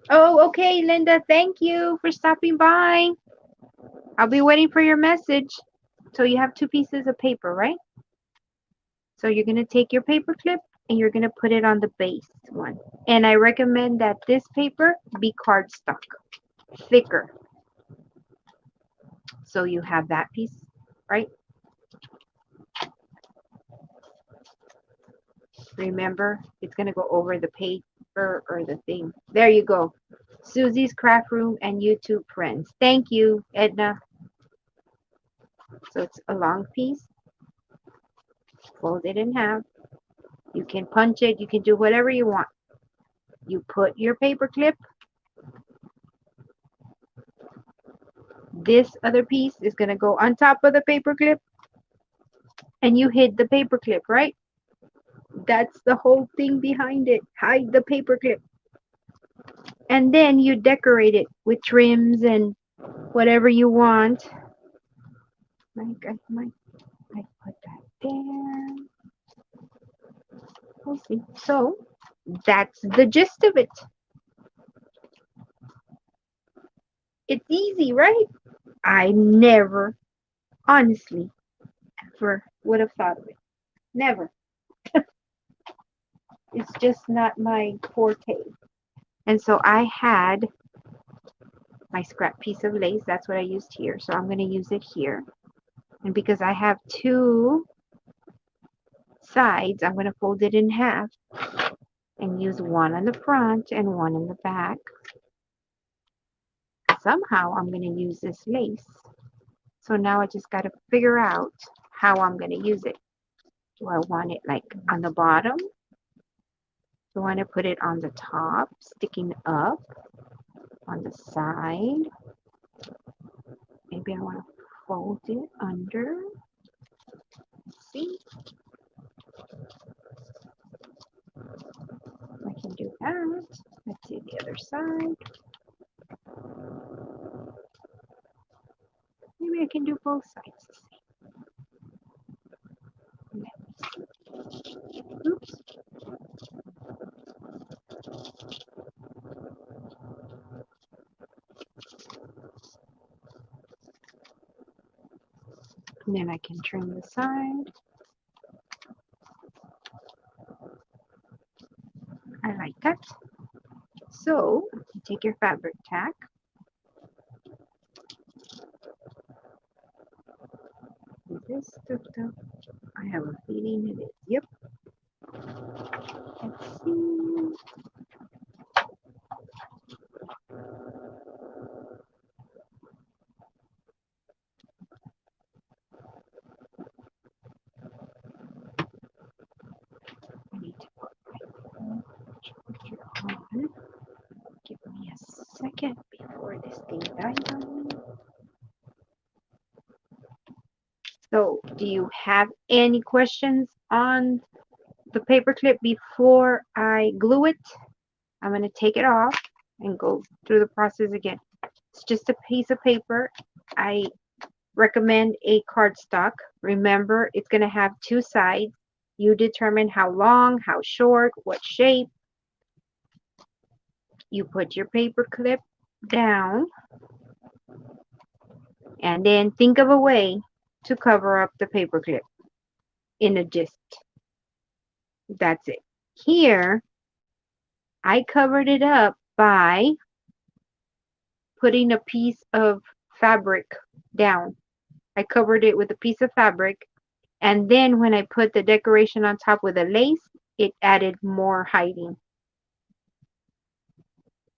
Oh, okay, Linda. Thank you for stopping by. I'll be waiting for your message. So you have two pieces of paper, right? So you're going to take your paper clip and you're going to put it on the base one. And I recommend that this paper be cardstock, thicker. So you have that piece, right? Remember, it's going to go over the paper or the thing. There you go. Susie's Craft Room and YouTube friends. Thank you, Edna. So it's a long piece. Fold it in half. You can punch it. You can do whatever you want. You put your paper clip. This other piece is going to go on top of the paper clip. And you hid the paper clip, right? That's the whole thing behind it. Hide the paper clip. And then you decorate it with trims and whatever you want. Like I might put that there. We'll see. So that's the gist of it. It's easy, right? I never, honestly, ever would have thought of it. Never. It's just not my forte. And so I had my scrap piece of lace. That's what I used here. So I'm going to use it here. And because I have two sides, I'm going to fold it in half and use one on the front and one in the back. Somehow I'm going to use this lace. So now I just got to figure out how I'm going to use it. Do I want it like on the bottom? Do I want to put it on the top, sticking up, on the side? Maybe I want to fold it under. Let's see. I can do that. Let's see the other side. Maybe I can do both sides the same. Oops. And then I can trim the side. I like that. So you take your fabric tack. Is this stuff? I have a feeling it is. Yep. Let's see. I need to put my charger on. Give me a second before this thing dies on me. So, do you have any questions on the paper clip before I glue it? I'm going to take it off and go through the process again. It's just a piece of paper. I recommend a cardstock. Remember, it's going to have two sides. You determine how long, how short, what shape. You put your paper clip down and then think of a way to cover up the paper clip in a gist. That's it. Here, I covered it up by putting a piece of fabric down. I covered it with a piece of fabric, and then when I put the decoration on top with a lace, it added more hiding.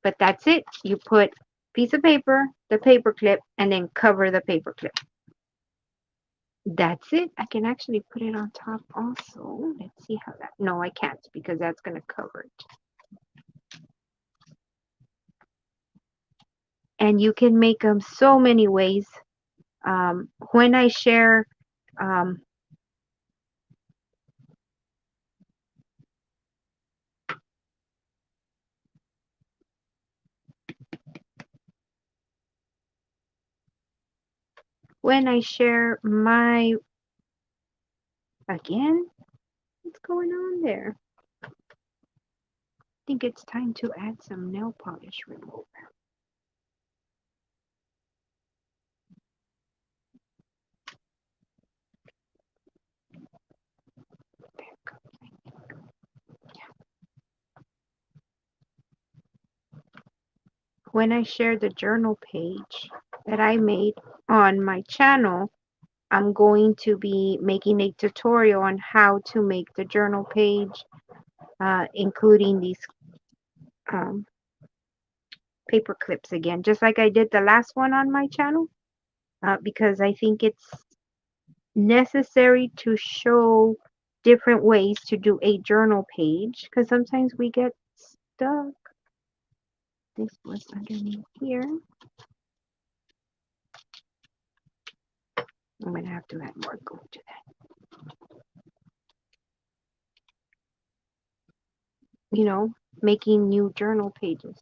But that's it. You put piece of paper, the paper clip, and then cover the paper clip. That's it. I can actually put it on top also. Let's see how that. No, I can't because that's going to cover it. And you can make them so many ways. When I share, um, my, again, what's going on there? I think it's time to add some nail polish remover. When I share the journal page that I made on my channel, I'm going to be making a tutorial on how to make the journal page, including these um, paper clips again, just like I did the last one on my channel, because I think it's necessary to show different ways to do a journal page, because sometimes we get stuck. This was underneath here. I'm going to have to add more glue to that. You know, making new journal pages.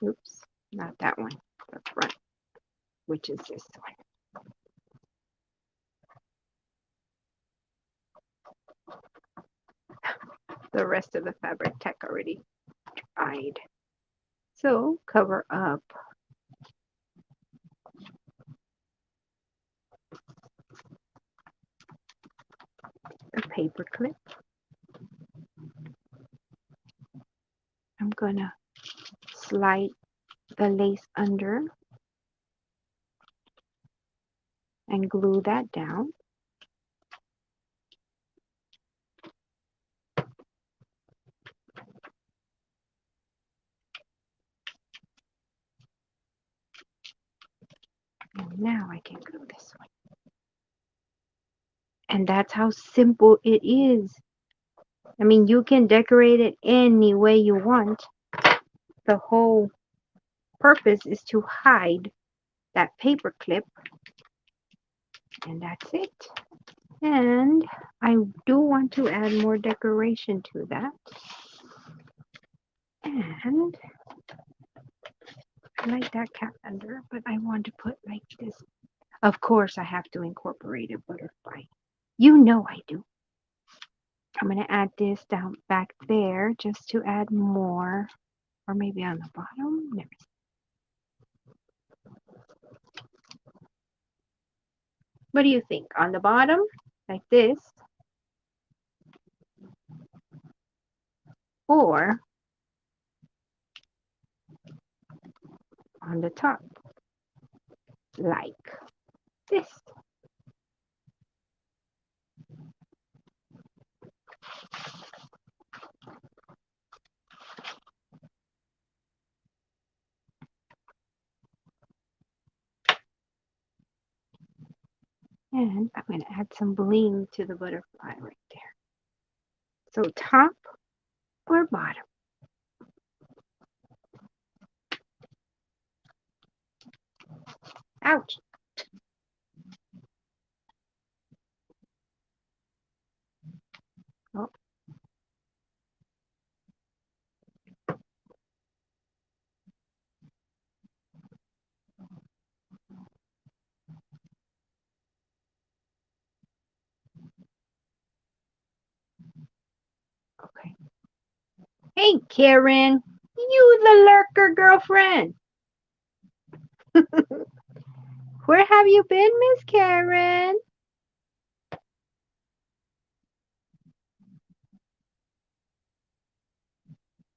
Oops, not that one, the front, which is this one. The rest of the fabric tech already dried. So cover up the paper clip. I'm gonna slide the lace under and glue that down. And now I can glue this one. And that's how simple it is. I mean, you can decorate it any way you want. The whole purpose is to hide that paper clip. And that's it. And I do want to add more decoration to that. And I like that cap under, but I want to put like this. Of course, I have to incorporate a butterfly. You know I do. I'm going to add this down back there just to add more, or maybe on the bottom. Let me see. What do you think? On the bottom, like this, or on the top, like this. And I'm going to add some bling to the butterfly right there. So top or bottom? Ouch. Oh. Okay. Hey, Karen. You the lurker girlfriend. Where have you been, Miss Karen?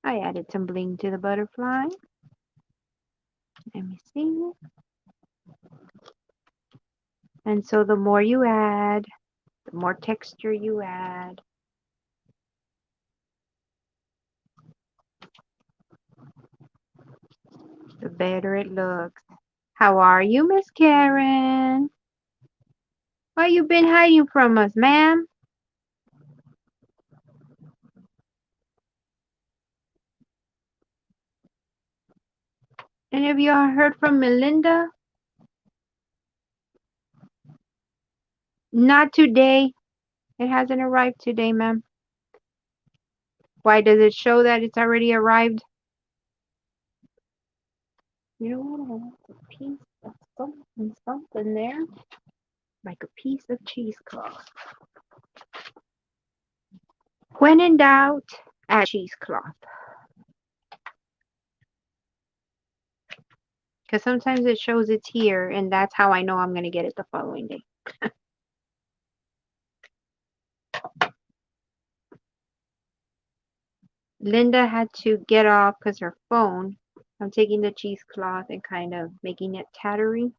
I added some bling to the butterfly. Let me see. And so the more you add, the more texture you add, the better it looks. How are you, Miss Karen? Why you been hiding from us, ma'am? Any of you heard from Melinda? Not today. It hasn't arrived today, ma'am. Why does it show that it's already arrived? You know what? I want a piece of something there. Like a piece of cheesecloth. When in doubt, add cheesecloth. Because sometimes it shows it's here, and that's how I know I'm going to get it the following day. Linda had to get off because her phone. I'm taking the cheesecloth and kind of making it tattery.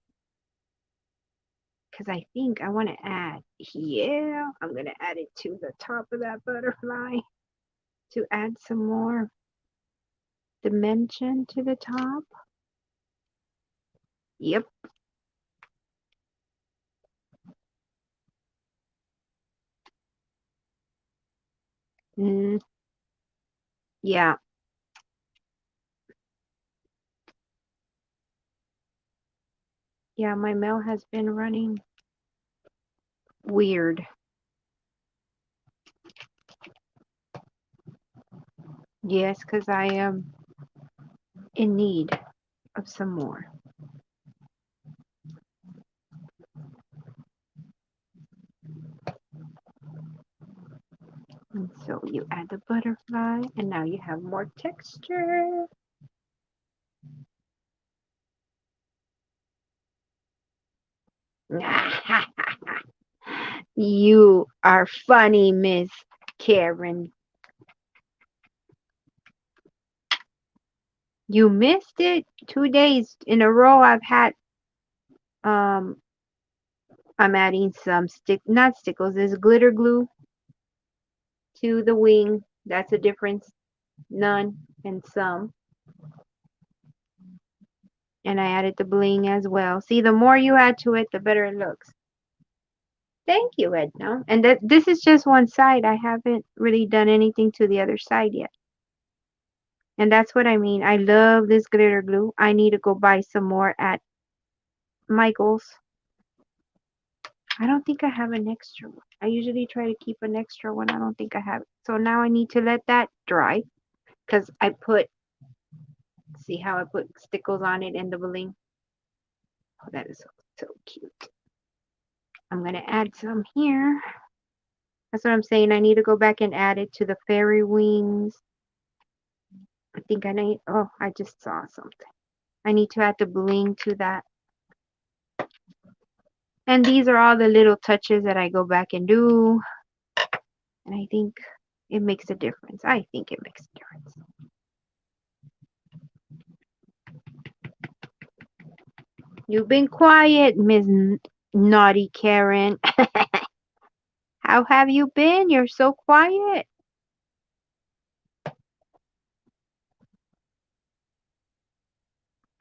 Because I think I want to add, yeah, I'm going to add it to the top of that butterfly to add some more dimension to the top. Yep. Mm, yeah. Yeah, my mail has been running weird. Yes, because I am in need of some more. And so you add the butterfly, and now you have more texture. You are funny, Miss Karen. You missed it 2 days in a row. Um I'm adding some not stickles, this glitter glue to the wing. That's a difference. None and some. And I added the bling as well. See, the more you add to it, the better it looks. Thank you, Edna. And this is just one side. I haven't really done anything to the other side yet. And that's what I mean. I love this glitter glue. I need to go buy some more at Michael's. I don't think I have an extra one. I usually try to keep an extra one. I don't think I have it. So now I need to let that dry because I put, see how I put stickles on it in the bling? Oh, that is so cute. I'm going to add some here. That's what I'm saying. I need to go back and add it to the fairy wings. I think I need, oh, I just saw something. I need to add the bling to that. And these are all the little touches that I go back and do. And I think it makes a difference. I think it makes a difference. You've been quiet, Miss Naughty Karen. How have you been? You're so quiet.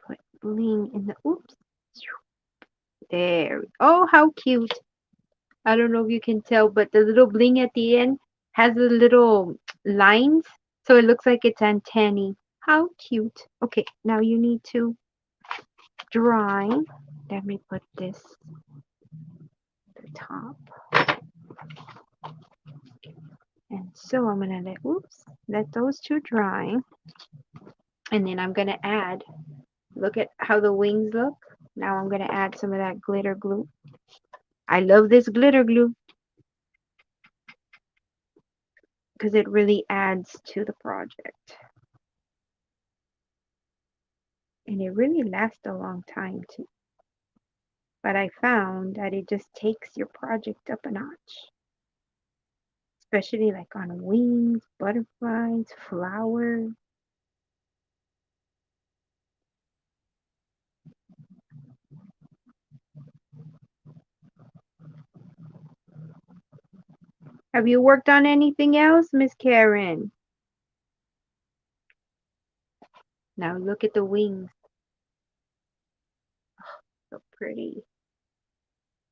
Put bling in the, oops. There. Oh, how cute. I don't know if you can tell, but the little bling at the end has the little lines. So it looks like it's antennae. How cute. Okay, now you need to dry. Let me put this at the top. And so I'm going to let those two dry. And then I'm going to add, look at how the wings look. Now I'm going to add some of that glitter glue. I love this glitter glue because it really adds to the project. And it really lasts a long time too. But I found that it just takes your project up a notch. Especially like on wings, butterflies, flowers. Have you worked on anything else, Miss Karen? Now look at the wings. So pretty.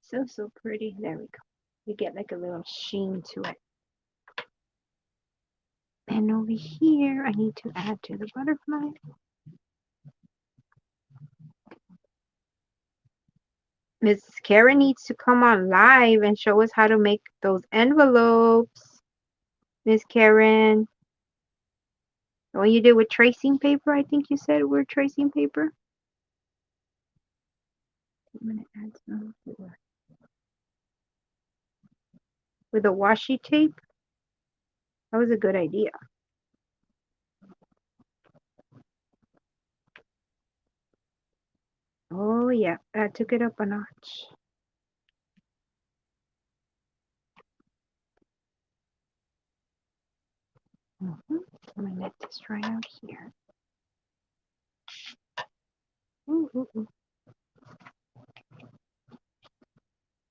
So, so pretty. There we go. You get like a little sheen to it. And over here, I need to add to the butterfly. Miss Karen needs to come on live and show us how to make those envelopes. Miss Karen. The one you did with tracing paper, I think you said we're tracing paper. I'm going to add some with a washi tape. That was a good idea. Oh, yeah, I took it up a notch. I'm going to let this dry out here. Ooh, ooh, ooh.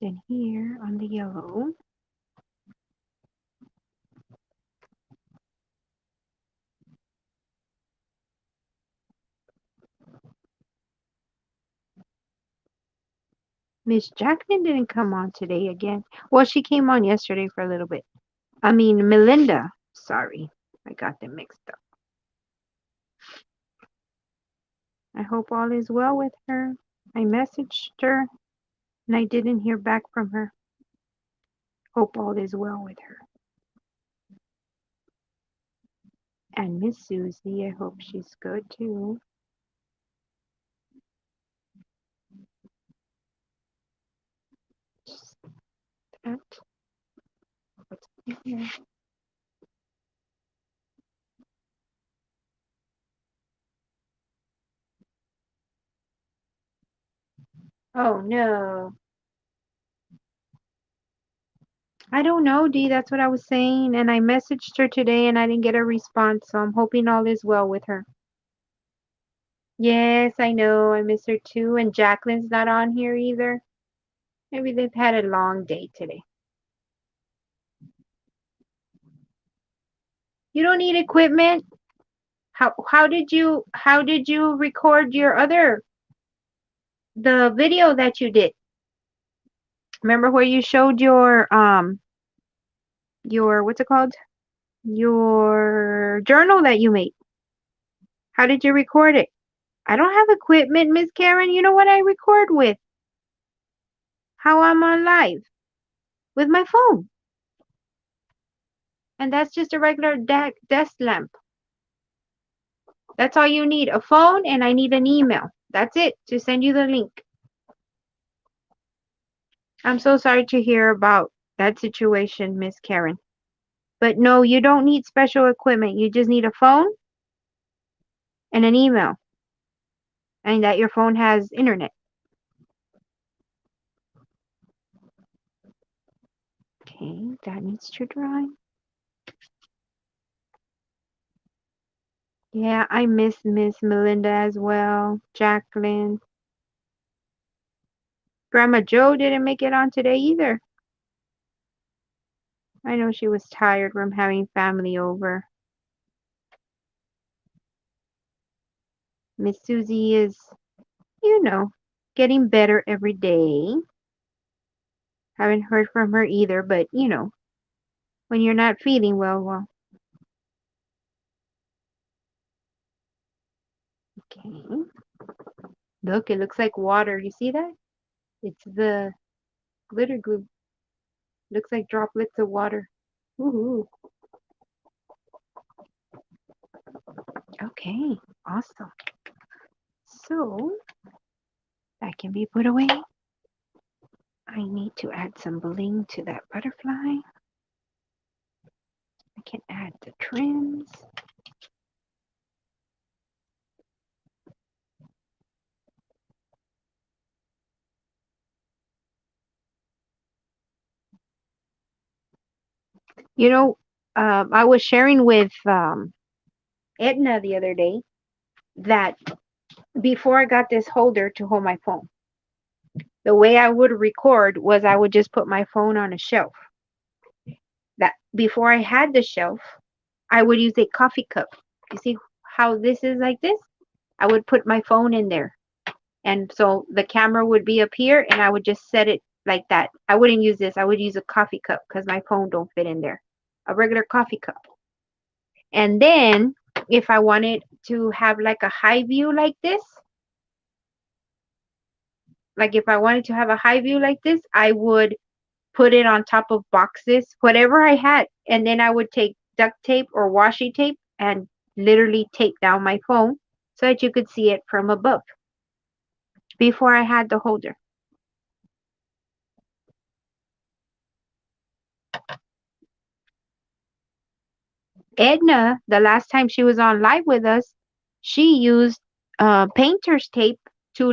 Then here on the yellow, Miss Jacqueline didn't come on today again. Well, she came on yesterday for a little bit. I mean, Melinda. Sorry, I got them mixed up. I hope all is well with her. I messaged her and I didn't hear back from her. Hope all is well with her. And Miss Susie, I hope she's good too. Just that. What's in here? Oh no. I don't know, Dee. That's what I was saying. And I messaged her today and I didn't get a response. So I'm hoping all is well with her. Yes, I know. I miss her too. And Jacqueline's not on here either. Maybe they've had a long day today. You don't need equipment. How did you record the video that you did? Remember where you showed your what's it called? Your journal that you made. How did you record it? I don't have equipment, Miss Karen. You know what I record with? How I'm on live with my phone. And that's just a regular desk lamp. That's all you need. A phone and I need an email. That's it to send you the link. I'm so sorry to hear about that situation, Miss Karen. But no, you don't need special equipment. You just need a phone and an email. And that your phone has internet. Okay, that needs to dry. Yeah, I miss Miss Melinda as well. Jacqueline. Grandma Joe didn't make it on today either. I know she was tired from having family over. Miss Susie is, getting better every day. Haven't heard from her either, but when you're not feeling well. Okay. Look, it looks like water. You see that? It's the glitter glue. Looks like droplets of water. Ooh. Okay, awesome. So that can be put away. I need to add some bling to that butterfly. I can add the trims. I was sharing with Edna the other day that before I got this holder to hold my phone, the way I would record was I would just put my phone on a shelf. That before I had the shelf, I would use a coffee cup. You see how this is like this? I would put my phone in there And so the camera would be up here and I would just set it like that. I wouldn't use this. I would use a coffee cup because my phone don't fit in there. A regular coffee cup. And then if I wanted to have like a high view like this, like if I wanted to have a high view like this, I would put it on top of boxes, whatever I had. And then I would take duct tape or washi tape and literally tape down my phone so that you could see it from above before I had the holder. Edna, the last time she was on live with us, she used painter's tape to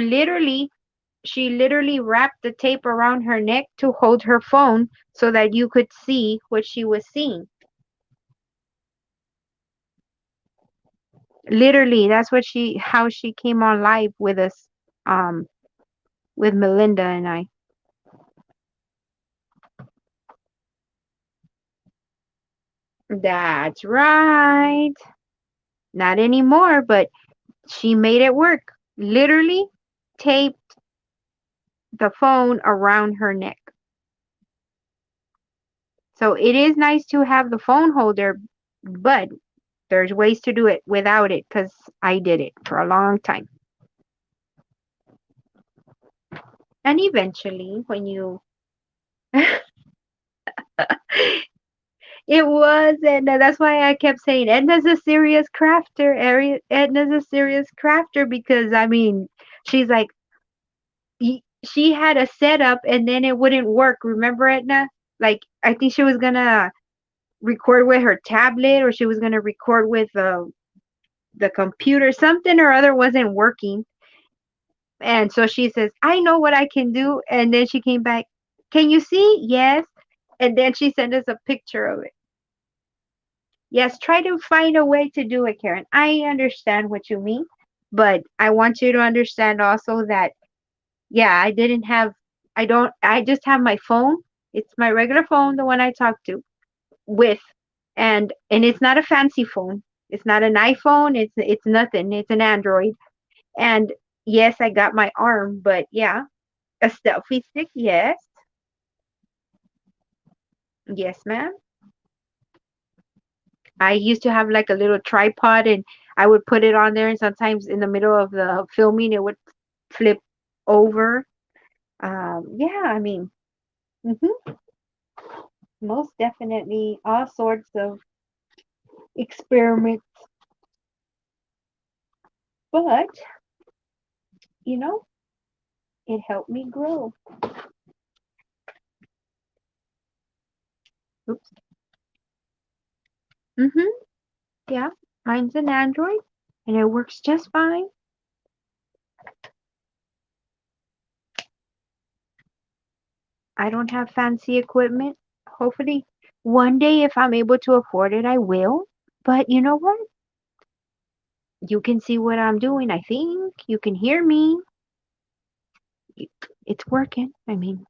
she literally wrapped the tape around her neck to hold her phone so that you could see what she was seeing. Literally, that's what how she came on live with us, um, with Melinda and I. That's right. Not anymore, but she made it work. Literally taped the phone around her neck. So it is nice to have the phone holder, but there's ways to do it without it because I did it for a long time. And eventually, when you it was, and that's why I kept saying Edna's a serious crafter. Edna's a serious crafter because I mean, she's like she had a setup and then it wouldn't work. Remember, Edna? Like I think she was gonna record with her tablet or she was gonna record with the computer. Something or other wasn't working, and so she says, "I know what I can do." And then she came back. Can you see? Yes. And then she sent us a picture of it. Yes, try to find a way to do it, Karen. I understand what you mean, but I want you to understand also that, yeah, I just have my phone. It's my regular phone, the one I talk to with, and it's not a fancy phone. It's not an iPhone. It's nothing. It's an Android. And yes, I got my arm, but yeah, a selfie stick. Yes, yes, ma'am. I used to have like a little tripod and I would put it on there and sometimes in the middle of the filming it would flip over. Yeah, I mean, hmm most definitely all sorts of experiments, but you know, it helped me grow. Oops. Mm-hmm. Yeah, mine's an Android and it works just fine. I don't have fancy equipment. Hopefully, one day if I'm able to afford it, I will. But you know what? You can see what I'm doing, I think. You can hear me. It's working. I mean,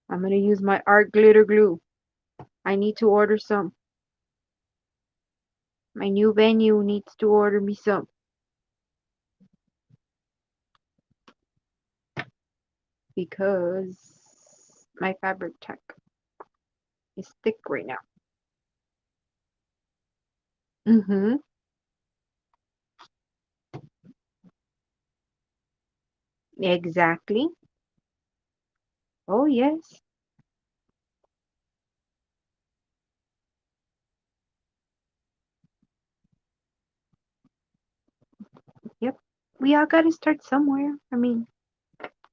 I'm going to use my art glitter glue. I need to order some. My new venue needs to order me some because my fabric tech is thick right now. Mm-hmm. Exactly. Oh, yes. Yep. We all got to start somewhere. I mean,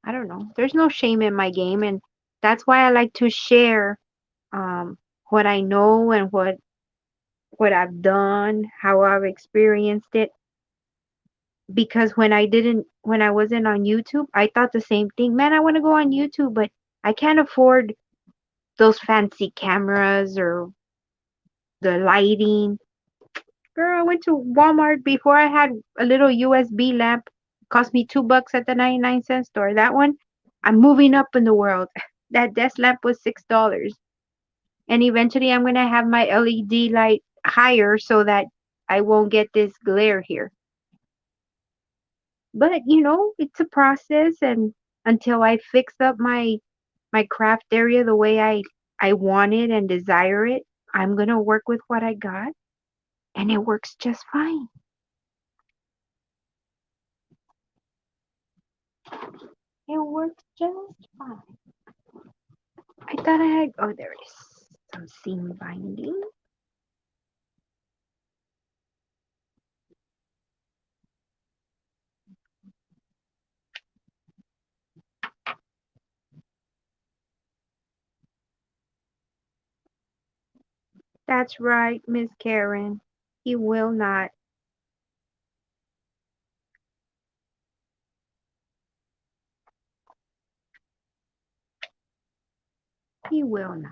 I don't know. There's no shame in my game, and that's why I like to share what I know and what I've done, how I've experienced it. Because when I wasn't on YouTube, I thought the same thing. Man, I want to go on YouTube, but I can't afford those fancy cameras or the lighting. Girl, I went to Walmart before I had a little USB lamp. Cost me $2 at the 99-cent store. That one, I'm moving up in the world. That desk lamp was $6. And eventually I'm gonna have my LED light higher so that I won't get this glare here. But you know, it's a process, and until I fix up my craft area the way I want it and desire it, I'm gonna work with what I got, and it works just fine. It works just fine. I thought I had, oh, there it is. Some seam binding. That's right, Miss Karen. He will not. He will not.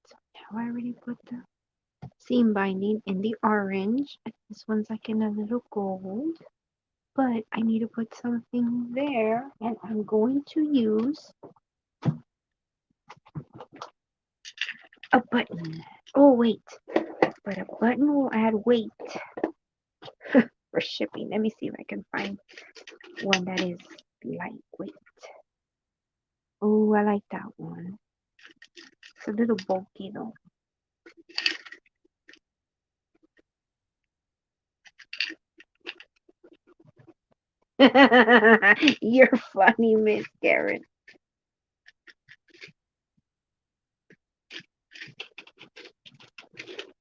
So now I already put the seam binding in the orange. This one's like in a little gold. But I need to put something there, and I'm going to use a button. Oh, wait. But a button will add weight for shipping. Let me see if I can find one that is lightweight. Oh, I like that one. It's a little bulky though. You're funny, Miss Karen.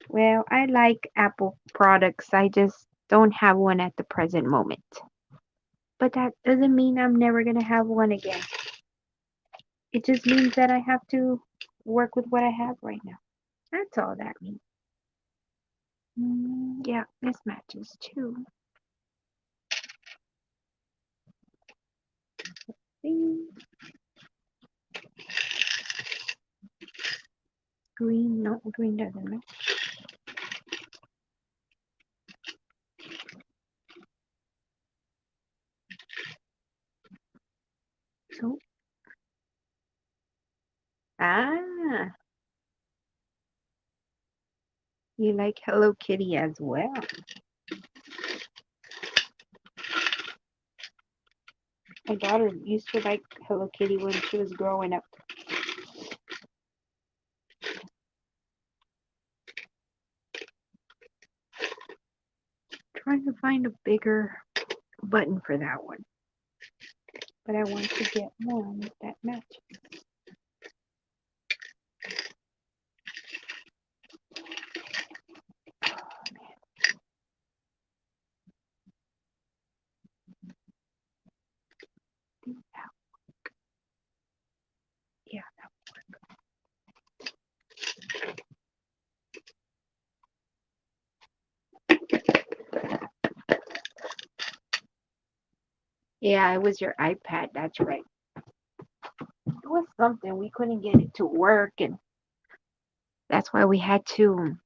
Well, I like Apple products. I just don't have one at the present moment. But that doesn't mean I'm never going to have one again. It just means that I have to work with what I have right now. That's all that means. Yeah, mismatches too. See? Green, no, green doesn't match. So, ah, you like Hello Kitty as well. My daughter used to like Hello Kitty when she was growing up. Trying to find a bigger button for that one. But I want to get one that matches. Yeah, yeah, it was your iPad. That's right. It was something we couldn't get it to work, and that's why we had to.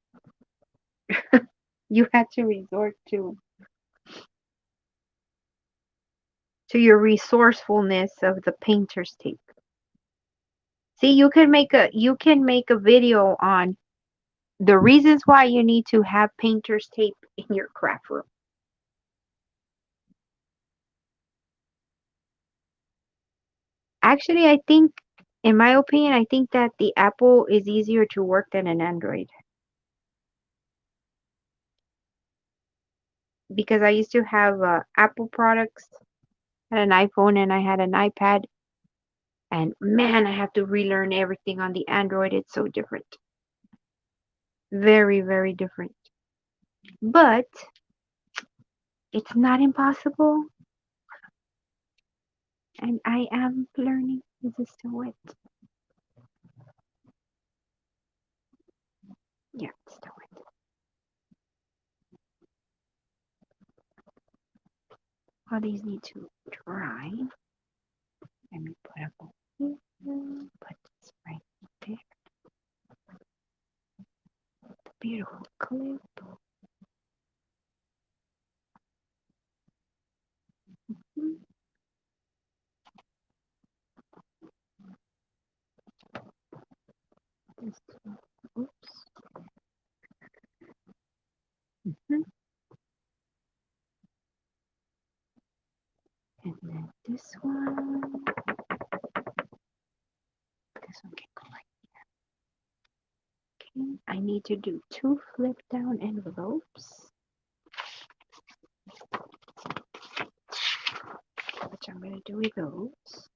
You had to resort to your resourcefulness of the painter's tape. See, you can make a video on the reasons why you need to have painter's tape in your craft room. Actually, I think, in my opinion, I think that the Apple is easier to work than an Android because I used to have Apple products, had an iPhone, and I had an iPad, and man, I have to relearn everything on the Android. It's so different, very, very different. But it's not impossible, and I am learning. Is this still wet? Yeah, it's still wet. All these need to dry. Let me put them Beautiful clip. This one. Oops. Mhm. And then this one. This one can go like, okay. I need to do 2 flip down envelopes, which I'm going to do with those.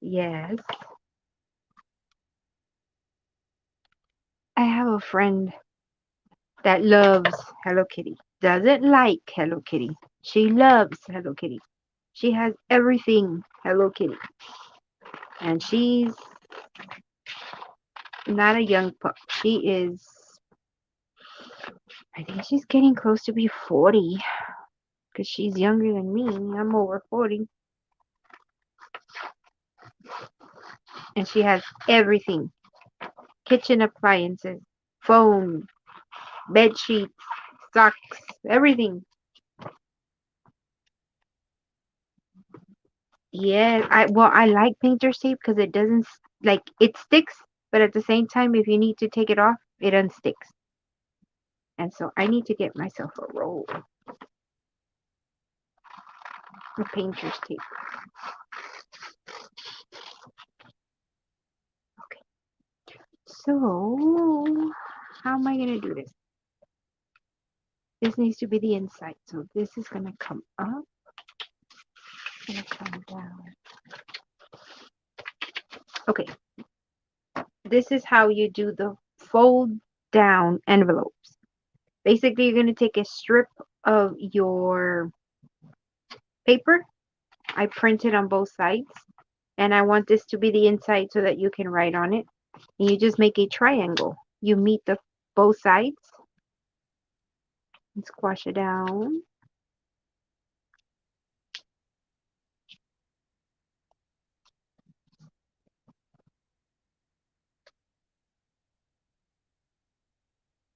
Yes. I have a friend that loves Hello Kitty. Doesn't like Hello Kitty. She loves Hello Kitty. She has everything Hello Kitty. And she's not a young pup. She is, I think she's getting close to be 40 because she's younger than me. I'm over 40. And she has everything. Kitchen appliances, phone, bed sheets, socks, everything. Yeah, I like painter's tape because it doesn't like it sticks, but at the same time, if you need to take it off, it unsticks. And so I need to get myself a roll of painter's tape. Okay, so how am I gonna do this? This needs to be the inside, so this is gonna come up, gonna come down. Okay, this is how you do the fold down envelopes. Basically, you're gonna take a strip of your paper. I printed on both sides, and I want this to be the inside so that you can write on it. And you just make a triangle. You meet the both sides and squash it down.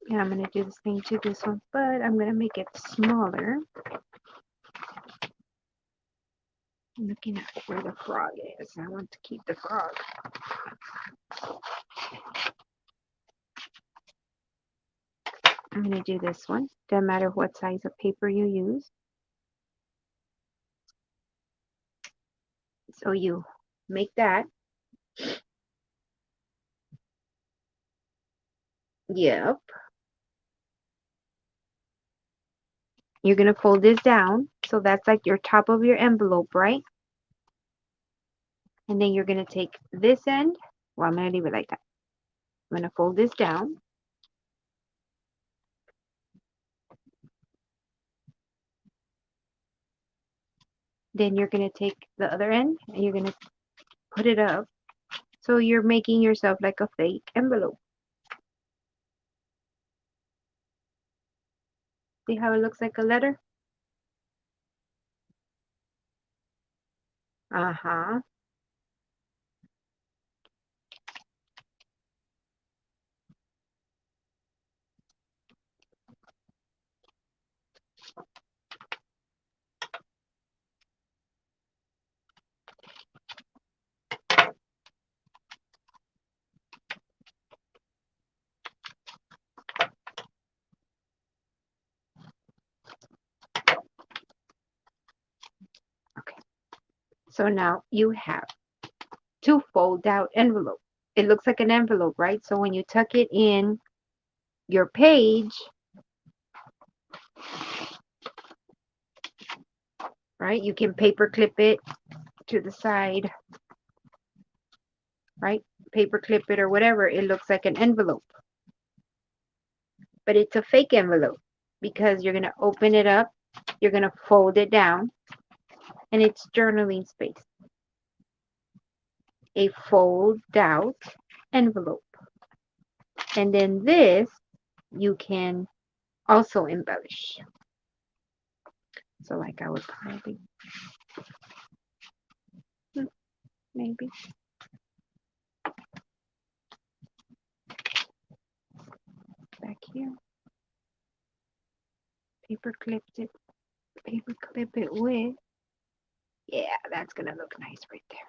And I'm going to do the same to this one, but I'm going to make it smaller. I'm looking at where the frog is. I want to keep the frog. I'm going to do this one. Doesn't matter what size of paper you use. So you make that. Yep. You're going to fold this down. So that's like your top of your envelope, right? And then you're going to take this end. Well, I'm going to leave it like that. I'm going to fold this down. Then you're going to take the other end and you're going to put it up. So you're making yourself like a fake envelope. See how it looks like a letter? Uh-huh. Okay. So now you have two fold out envelopes. It looks like an envelope, right? So when you tuck it in your page, right, you can paper clip it to the side, right? Paper clip it or whatever. It looks like an envelope. But it's a fake envelope because you're going to open it up, you're going to fold it down, and it's journaling space. a fold out envelope. And then this you can also embellish. So like I would probably, maybe. Back here. Paper clip it with, yeah, that's gonna look nice right there.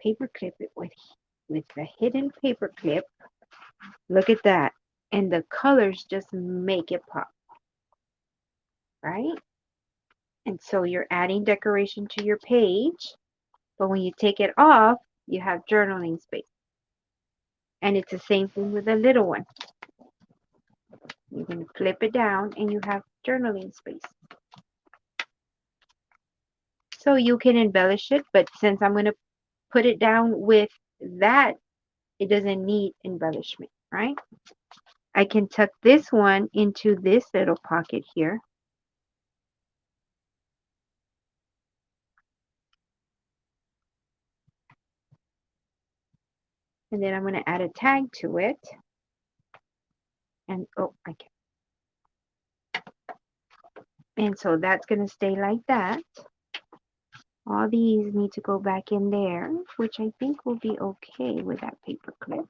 Paper clip it with the hidden paper clip. Look at that. And the colors just make it pop, right? And so you're adding decoration to your page, but when you take it off, you have journaling space. And it's the same thing with the little one. You can flip it down and you have journaling space. So you can embellish it, but since I'm going to put it down with that, it doesn't need embellishment, right? I can tuck this one into this little pocket here. And then I'm going to add a tag to it. And, oh, I can't. And so that's going to stay like that. All these need to go back in there, which I think will be okay with that paper clip.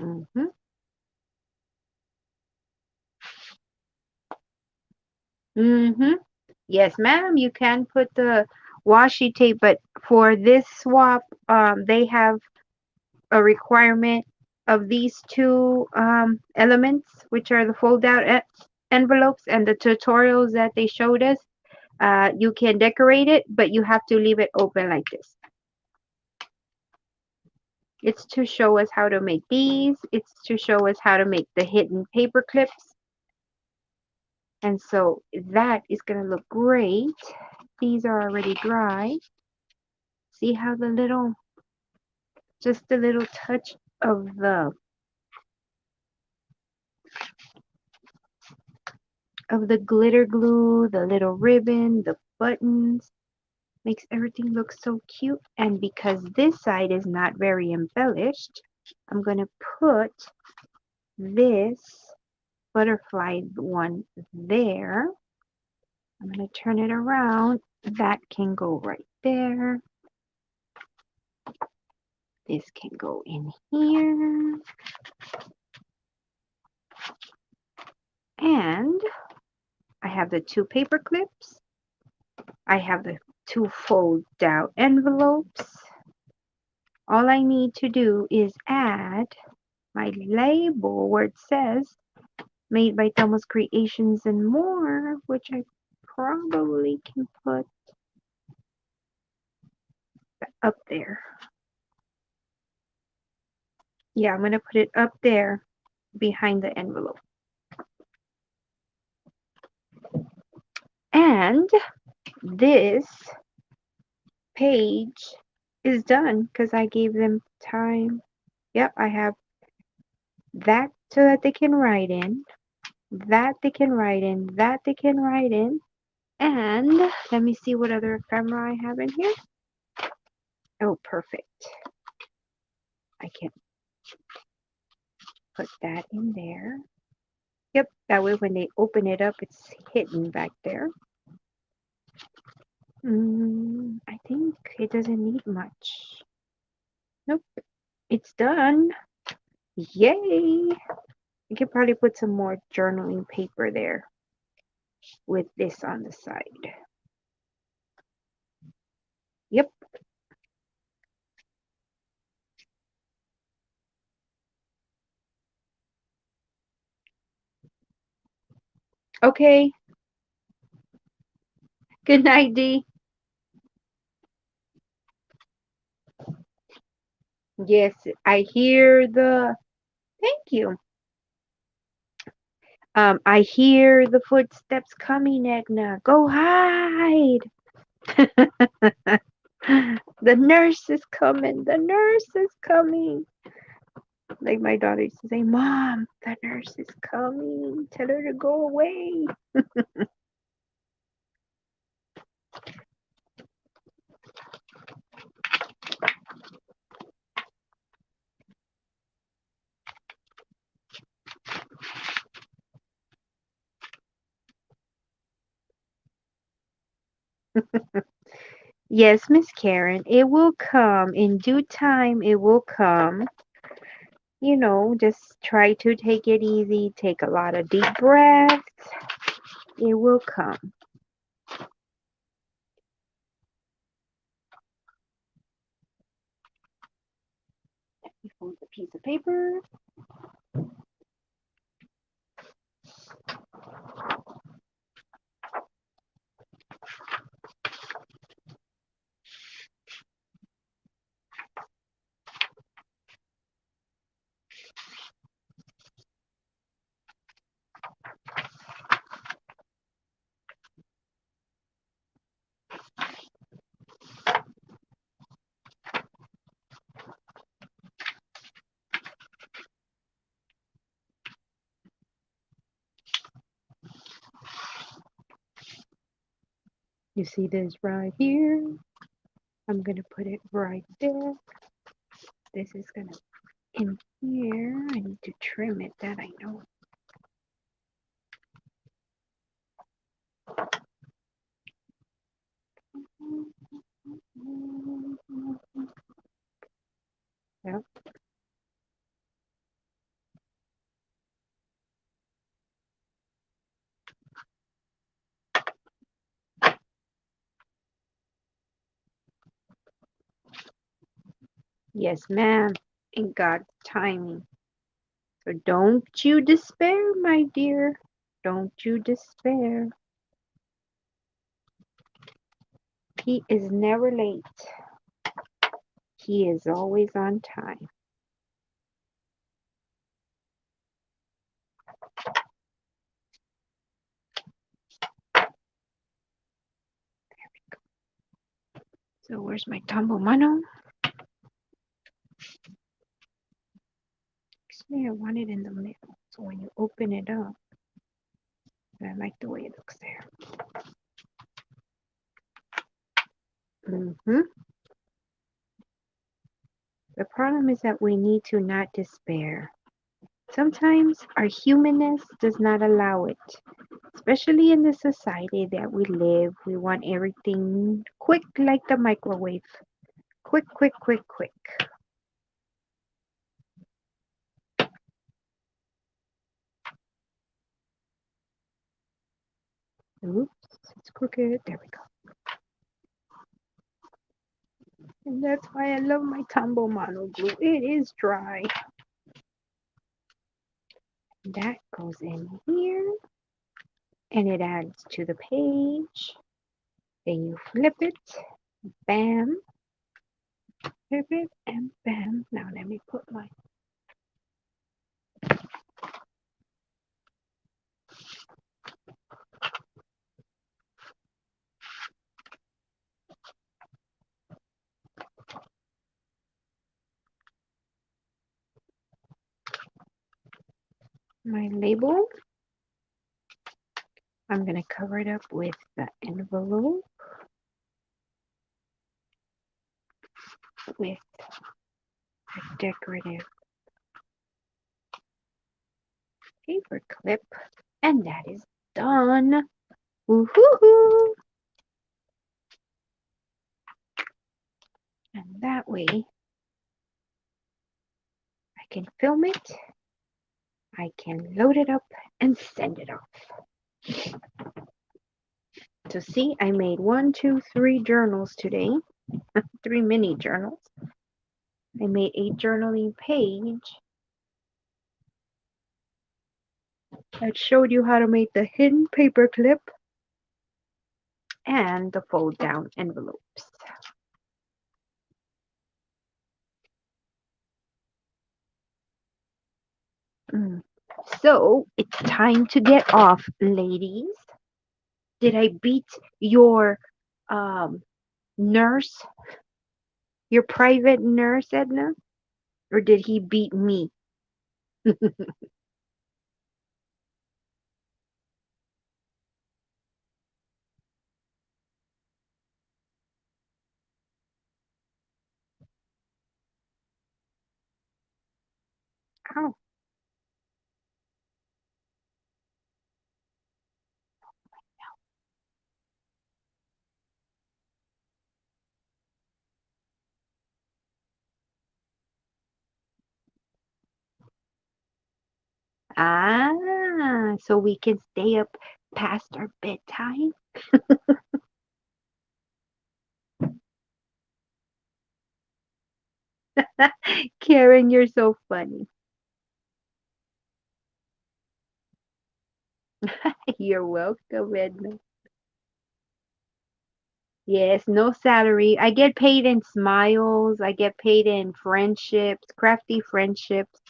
Mm-hmm. Mm-hmm. Yes, ma'am. You can put the washi tape, but for this swap, they have a requirement of these two elements, which are the fold-out envelopes and the tutorials that they showed us. You can decorate it, but you have to leave it open like this. It's to show us how to make these. It's to show us how to make the hidden paper clips. And so that is going to look great. These are already dry. See how the little, just a little touch of the glitter glue, the little ribbon, the buttons, makes everything look so cute. And because this side is not very embellished, I'm going to put this butterfly one there. I'm going to turn it around. That can go right there. This can go in here. And I have the two paper clips. I have the two fold out envelopes. All I need to do is add my label where it says made by Thelma's Creations and More, which I probably can put up there. Yeah, I'm going to put it up there behind the envelope. And this page is done because I gave them time. Yep, I have that so that they can write in, that they can write in, that they can write in. And let me see what other ephemera I have in here. Oh, perfect. I can put that in there. Yep, that way when they open it up, it's hidden back there. I think it doesn't need much. Nope, it's done. Yay! I could probably put some more journaling paper there with this on the side. Yep. Okay. Good night, Dee. Yes, I hear the, thank you. I hear the footsteps coming, Edna. Go hide. The nurse is coming. The nurse is coming. Like my daughter used to say, Mom, the nurse is coming. Tell her to go away. Yes, Miss Karen, it will come. In due time, it will come. Just try to take it easy. Take a lot of deep breaths. It will come. You fold the piece of paper. You see this right here? I'm going to put it right there. This is going to in here. I need to trim it, that I know. Yep. Yes, ma'am. In God's timing. So don't you despair, my dear. Don't you despair. He is never late. He is always on time. So where's my tambo mano? Actually, I want it in the middle. So when you open it up, I like the way it looks there. The problem is that we need to not despair. Sometimes our humanness does not allow it, especially in the society that we live. We want everything quick like the microwave. Quick, quick, quick, quick. Oops, it's crooked. There we go. And that's why I love my Tombow Mono glue. It is dry. That goes in here. And it adds to the page. Then you flip it. Bam. Flip it and bam. Now let me put my label. I'm going to cover it up with the envelope with a decorative paper clip. And that is done. Woohoo! And that way I can film it, I can load it up and send it off. So see, I made 1, 2, 3 journals today. 3 mini journals. I made a journaling page that showed you how to make the hidden paper clip and the fold down envelopes. So it's time to get off, ladies. Did I beat your nurse, your private nurse, Edna? Or did he beat me? Oh, so we can stay up past our bedtime. Karen, you're so funny. You're welcome, Edna. Yes, no salary. I get paid in smiles. I get paid in friendships, crafty friendships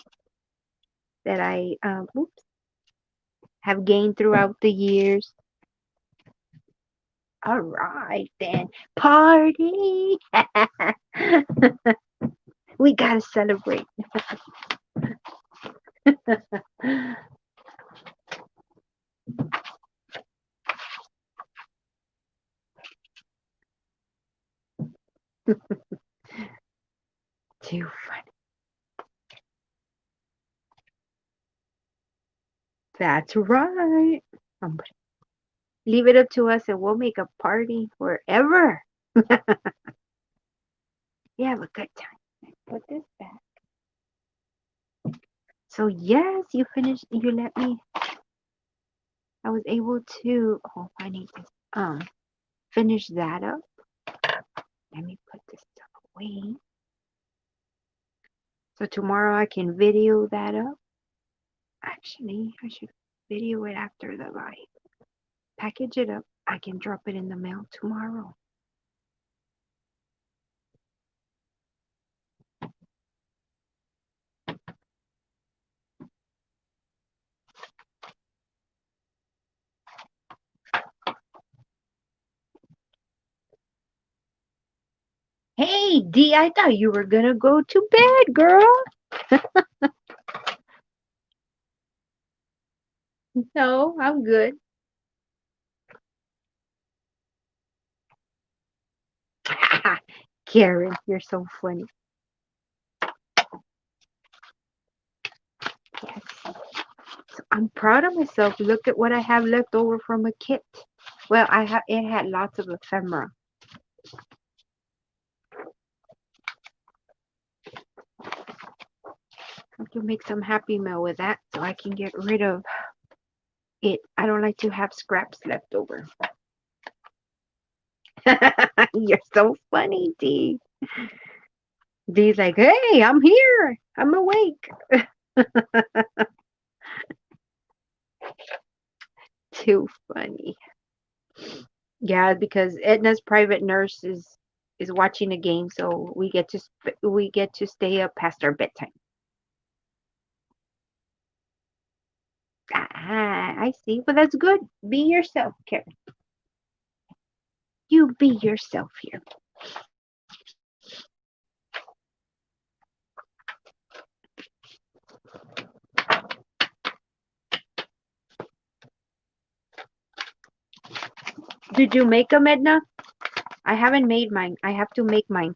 that I have gained throughout the years. All right, then. Party! We gotta celebrate. Too funny. That's right. Um, Leave it up to us and we'll make a party forever. You have a good time. Put this back. So yes, you finished. You let me. I was able to. Oh, I need to finish that up. Let me put this stuff away. So tomorrow I can video that up. Actually, I should video it after the live. Package it up. I can drop it in the mail tomorrow. Hey, D, I thought you were gonna go to bed, girl. No, I'm good. Karen, you're so funny. Yes. So I'm proud of myself. Look at what I have left over from a kit. Well, it had lots of ephemera. I can make some Happy Meal with that so I can get rid of it. I don't like to have scraps left over. You're so funny, D. D's like, hey, I'm here. I'm awake. Too funny. Yeah, because Edna's private nurse is watching a game, so we get to stay up past our bedtime. Ah, I see. But that's good. Be yourself, Karen. You be yourself here. Did you make them, Edna? I haven't made mine. I have to make mine.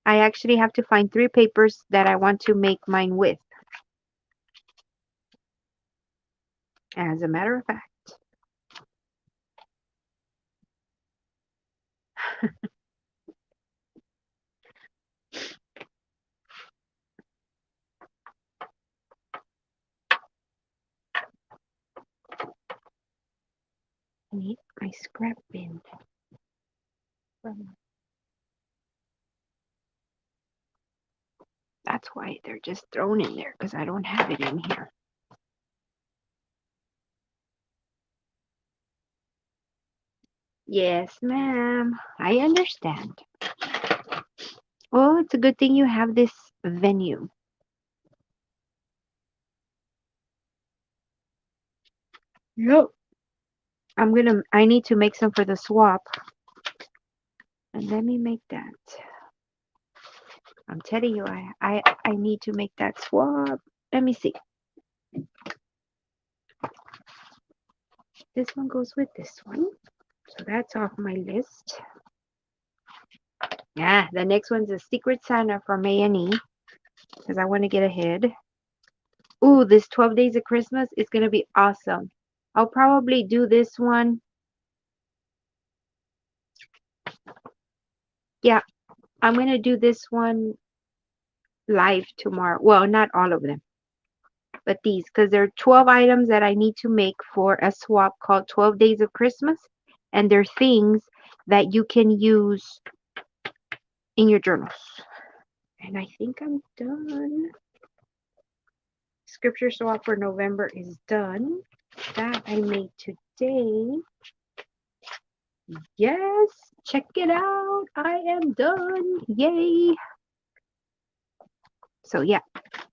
I actually have to find 3 papers that I want to make mine with. As a matter of fact. I need my scrap bin. That's why they're just thrown in there, because I don't have it in here. Yes, ma'am. I understand. Well, it's a good thing you have this venue. Yep. I need to make some for the swap. And let me make that. I'm telling you, I need to make that swap. let me see. This one goes with this one. So that's off my list. Yeah, the next one's a Secret Santa from A&E because I want to get ahead. Ooh, this 12 Days of Christmas is going to be awesome. I'll probably do this one. Yeah, I'm going to do this one live tomorrow. Well, not all of them, but these because there are 12 items that I need to make for a swap called 12 Days of Christmas. And they're things that you can use in your journals. And I think I'm done. Scripture swap for November is done. That I made today. Yes, check it out. I am done. Yay. So yeah,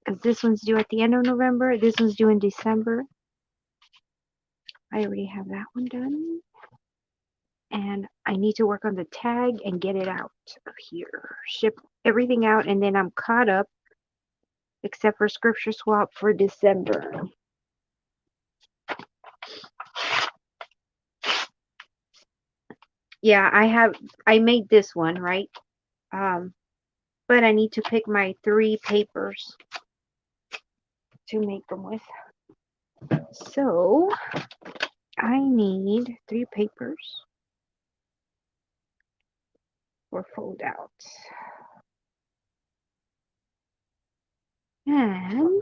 because this one's due at the end of November. This one's due in December. I already have that one done. And I need to work on the tag and get it out of here. Ship everything out and then I'm caught up except for scripture swap for December. Yeah, I made this one, right? But I need to pick my 3 papers to make them with. So I need 3 papers for fold out. And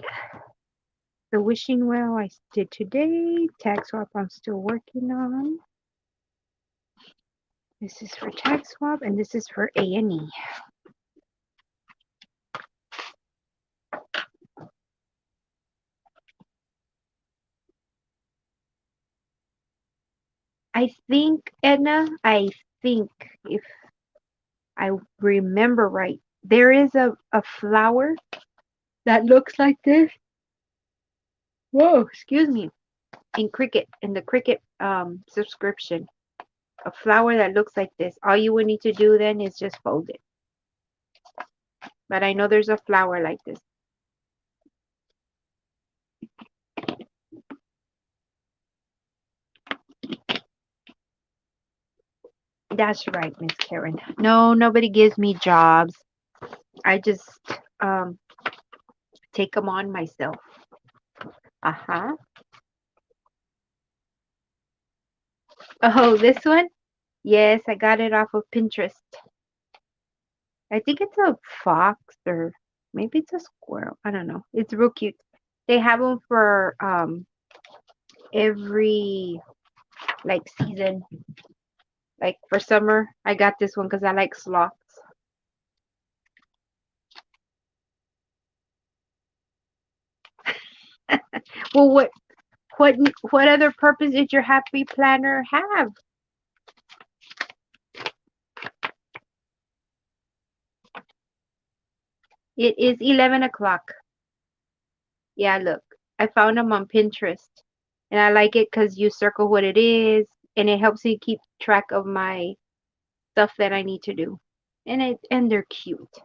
the wishing well I did today. Tag swap I'm still working on. This is for tag swap and this is for A&E. I think, Edna, if I remember right, there is a flower that looks like this. Whoa, excuse me. In the Cricut subscription. A flower that looks like this. All you would need to do then is just fold it. But I know there's a flower like this. That's right, Miss Karen. No, nobody gives me jobs. I just take them on myself. Uh-huh. Oh, this one? Yes, I got it off of Pinterest. I think it's a fox or maybe it's a squirrel. I don't know. It's real cute. They have them for every like season. Like for summer, I got this one because I like sloths. Well, what other purpose did your happy planner have? It is 11 o'clock. Yeah, look, I found them on Pinterest, and I like it because you circle what it is, and it helps me keep track of my stuff that I need to do, and they're cute,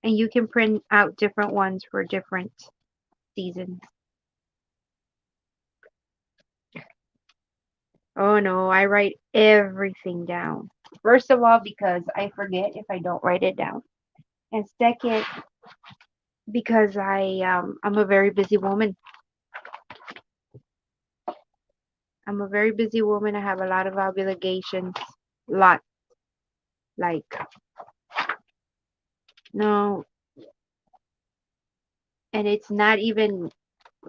and you can print out different ones for different seasons. Oh no, I write everything down. First of all, because I forget if I don't write it down. And second, because I'm a very busy woman. I'm a very busy woman. I have a lot of obligations. Lot. Like no, and it's not even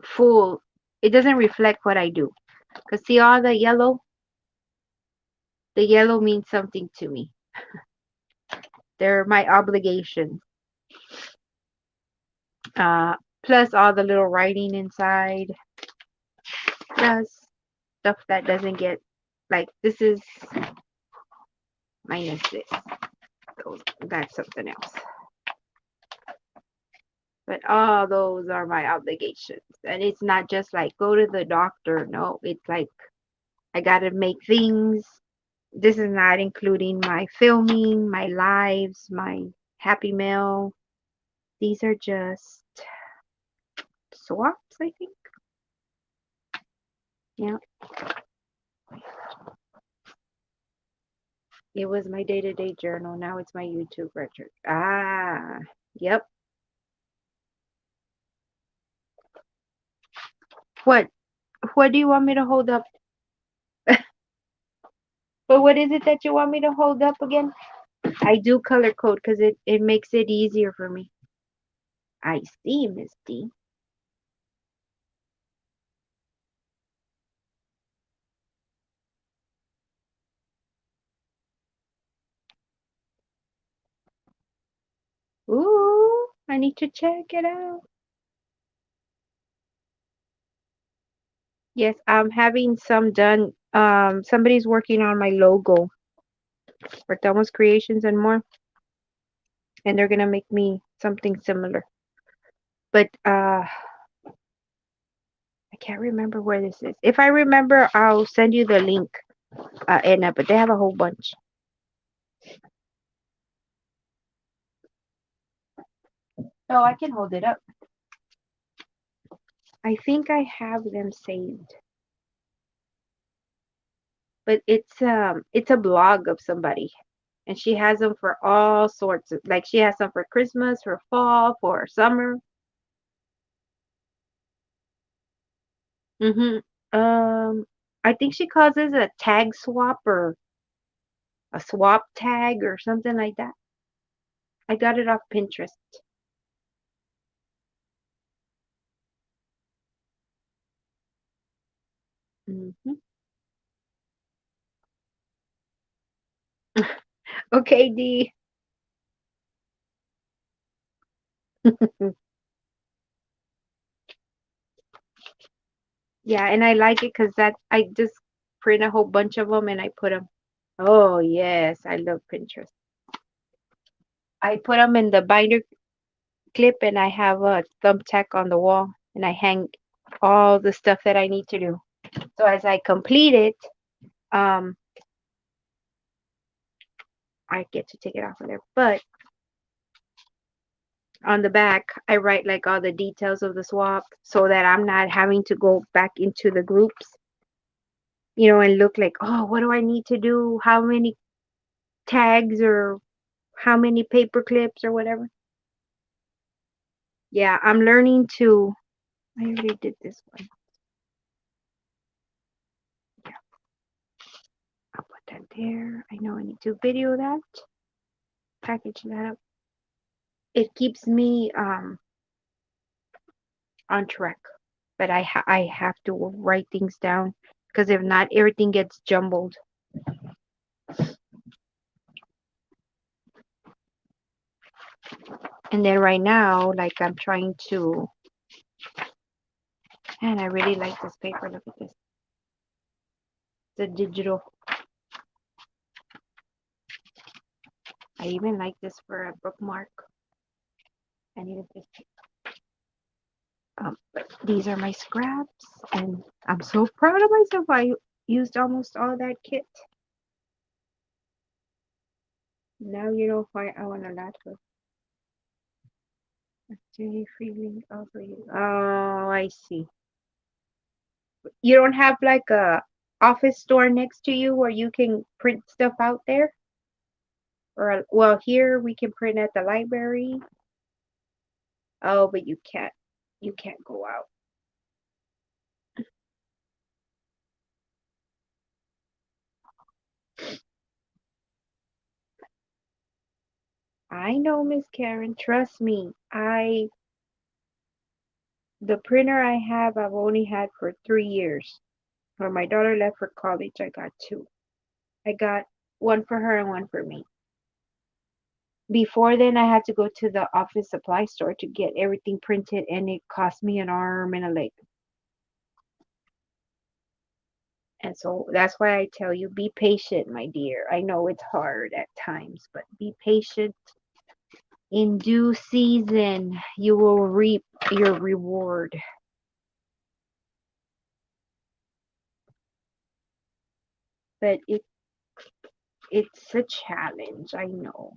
full. It doesn't reflect what I do. Cause see all the yellow? The yellow means something to me. They're my obligations. Uh, plus all the little writing inside. Plus stuff that doesn't get like this is minus this. So that's something else. But all those are my obligations. And it's not just like go to the doctor. No, it's like I gotta make things. This is not including my filming, my lives, my happy mail. These are just swaps, I think. Yeah, it was my day-to-day journal. Now it's my YouTube record. Ah, yep. What? What do you want me to hold up? But what is it that you want me to hold up again? I do color code because it makes it easier for me. I see, Miss D. Ooh, I need to check it out. Yes, I'm having some done. Somebody's working on my logo for Thomas Creations and more, and they're gonna make me something similar. But I can't remember where this is. If I remember, I'll send you the link. Edna, but they have a whole bunch. Oh, I can hold it up. I think I have them saved. But it's a blog of somebody, and she has them for all sorts of, like, she has some for Christmas, for fall, for summer. Mhm. I think she calls it a tag swap or a swap tag or something like that. I got it off Pinterest. Mhm. Okay, D. Yeah, and I like it because that I just print a whole bunch of them and I put them. Oh yes, I love Pinterest. I put them in the binder clip and I have a thumbtack on the wall and I hang all the stuff that I need to do. So as I complete it, um, I get to take it off of there. But on the back, I write like all the details of the swap so that I'm not having to go back into the groups, and look like, oh, what do I need to do? How many tags or how many paper clips or whatever. Yeah, I'm learning to. I already did this one. Yeah, I'll put that there. I know I need to video that, package that up. It keeps me on track, but I have to write things down because if not, everything gets jumbled. And then right now, like I'm trying to, and I really like this paper. Look at this, the digital. I even like this for a bookmark. I needed this. But these are my scraps, and I'm so proud of myself. I used almost all that kit. Now you know why I want a laptop. Actually, freely offer you. Oh, I see. You don't have like a office store next to you where you can print stuff out there? Or well, here we can print at the library. Oh, but you can't go out. I know, Miss Karen, trust me. The printer I have I've only had for 3 years. When my daughter left for college, I got two. I got one for her and one for me. Before then, I had to go to the office supply store to get everything printed, and it cost me an arm and a leg. And so that's why I tell you, be patient, my dear. I know it's hard at times, but be patient. In due season, you will reap your reward. But it's a challenge, I know.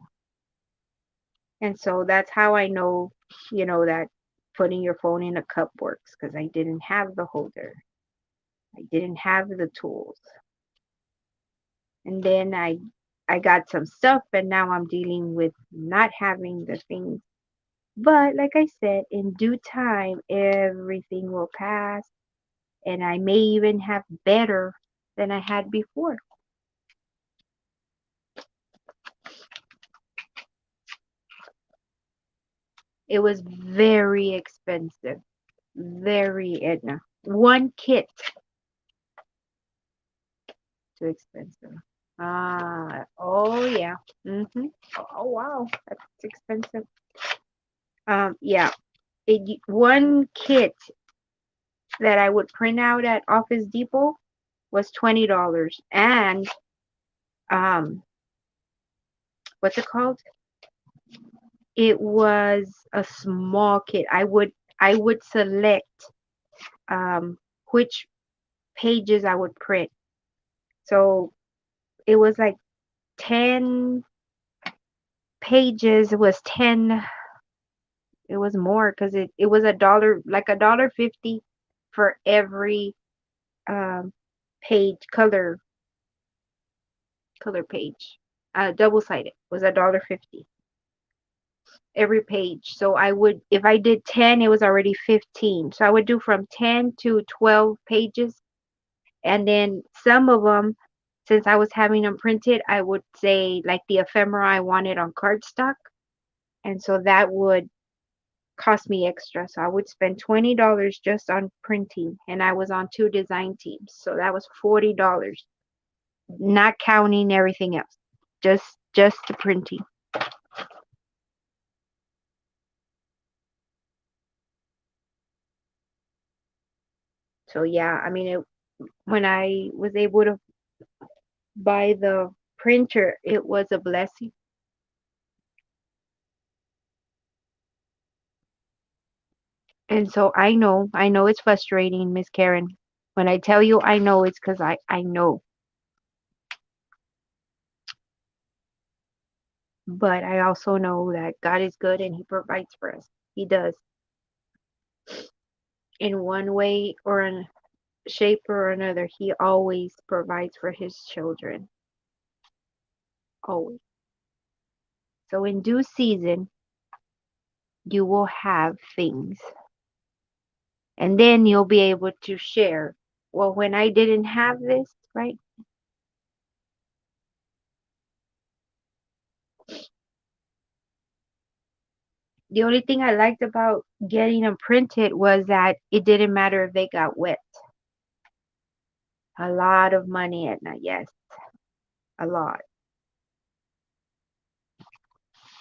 And so that's how I know, that putting your phone in a cup works because I didn't have the holder. I didn't have the tools. And then I got some stuff and now I'm dealing with not having the things. But like I said, in due time everything will pass and I may even have better than I had before. It was very expensive. Very, Edna. One kit, too expensive. Oh yeah. Oh wow, that's expensive. Yeah. One kit that I would print out at Office Depot was $20, and um, what's it called? It was a small kit. I would select which pages I would print. So it was like 10 pages. It was 10. It was more because it was $1, like $1.50 for every um page, color page. Double-sided was $1.50 every page. So I would, if I did 10, it was already 15. So I would do from 10 to 12 pages. And then some of them, since I was having them printed, I would say like the ephemera I wanted on cardstock. And so that would cost me extra. So I would spend $20 just on printing. And I was on 2 design teams. So that was $40, not counting everything else. Just the printing. So yeah, I mean, when I was able to buy the printer, it was a blessing. And so I know it's frustrating, Miss Karen. When I tell you I know, it's because I know. But I also know that God is good and He provides for us. He does. In one way or in shape or another, He always provides for His children. Always. So in due season, you will have things. And then you'll be able to share. Well, when I didn't have this, right? The only thing I liked about getting them printed was that it didn't matter if they got wet. A lot of money, Edna, yes, a lot.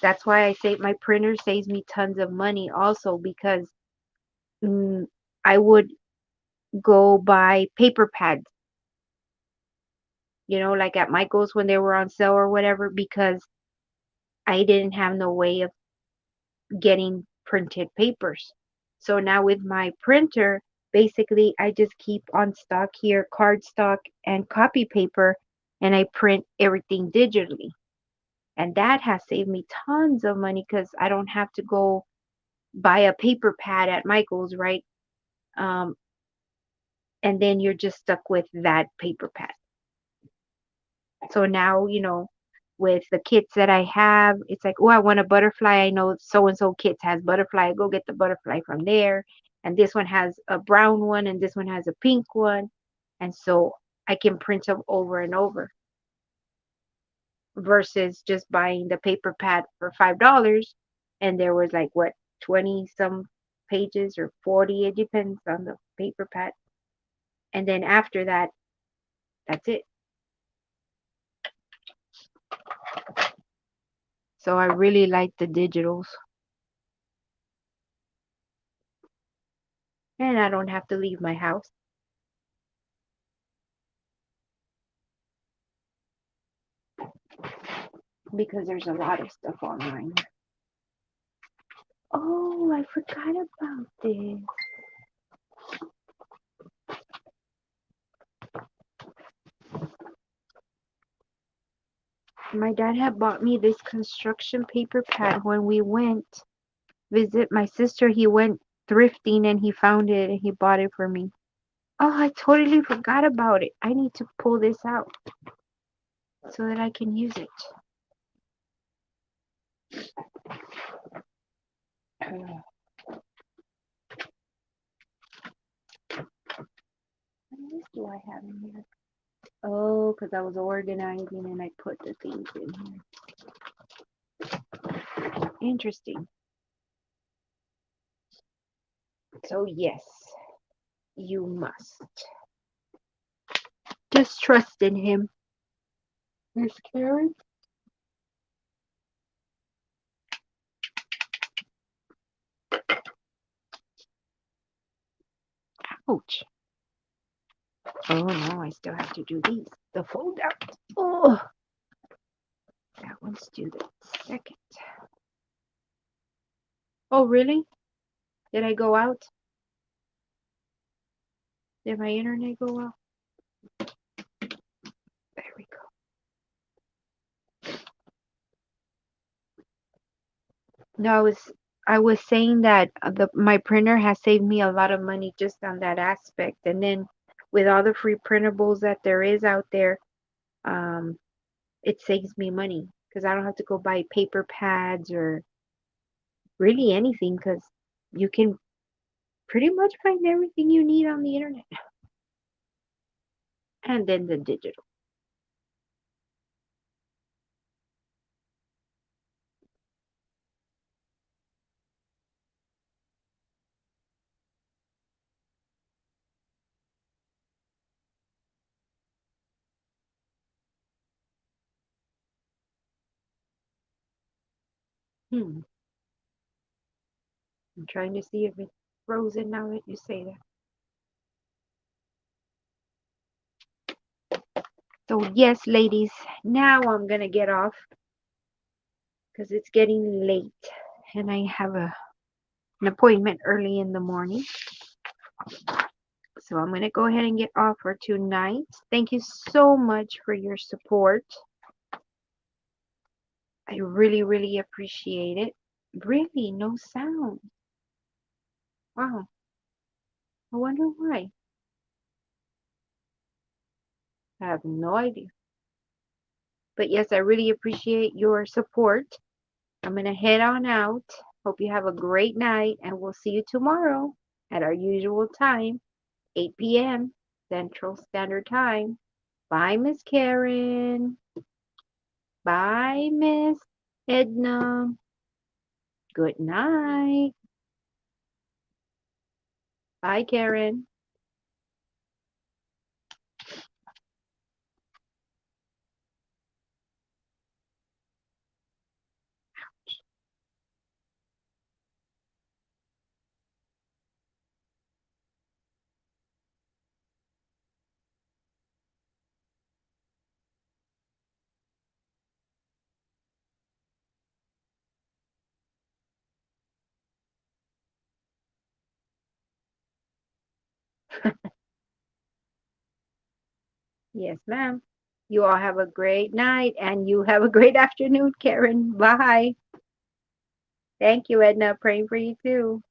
That's why I say my printer saves me tons of money also because mm, I would go buy paper pads, like at Michael's when they were on sale or whatever, because I didn't have no way of getting printed papers. So now with my printer, basically I just keep on stock here cardstock and copy paper and I print everything digitally. And that has saved me tons of money because I don't have to go buy a paper pad at Michael's, right? Um, and then you're just stuck with that paper pad. So now, with the kits that I have, it's like, oh, I want a butterfly. I know so and so kits has butterfly. I go get the butterfly from there. And this one has a brown one, and this one has a pink one. And so I can print them over and over versus just buying the paper pad for $5. And there was like, what, 20 some pages or 40? It depends on the paper pad. And then after that, that's it. So I really like the digitals. And I don't have to leave my house because there's a lot of stuff online. Oh, I forgot about this. My dad had bought me this construction paper pad when we went visit my sister. He went thrifting and he found it and he bought it for me. Oh, I totally forgot about it. I need to pull this out so that I can use it. What else do I have in here? Oh, because I was organizing and I put the things in here. Interesting. So, yes, you must just trust in him. Miss Karen? Ouch. Oh no, I still have to do these. The fold out. Oh, that one's due the second. Oh, really? Did I go out? Did my internet go out? There we go. No, I was saying that my printer has saved me a lot of money just on that aspect. And then with all the free printables that there is out there, um, it saves me money because I don't have to go buy paper pads or really anything because you can pretty much find everything you need on the internet. And then the digital. Hmm. I'm trying to see if it's frozen now that you say that. So yes, ladies, now I'm gonna get off because it's getting late and I have an appointment early in the morning. So I'm gonna go ahead and get off for tonight. Thank you so much for your support. I really, really appreciate it. Really, no sound. Wow. I wonder why. I have no idea. But yes, I really appreciate your support. I'm going to head on out. Hope you have a great night, and we'll see you tomorrow at our usual time, 8 p.m. Central Standard Time. Bye, Miss Karen. Bye, Miss Edna. Good night. Bye, Karen. Yes, ma'am. You all have a great night, and you have a great afternoon, Karen. Bye. Thank you, Edna. Praying for you too.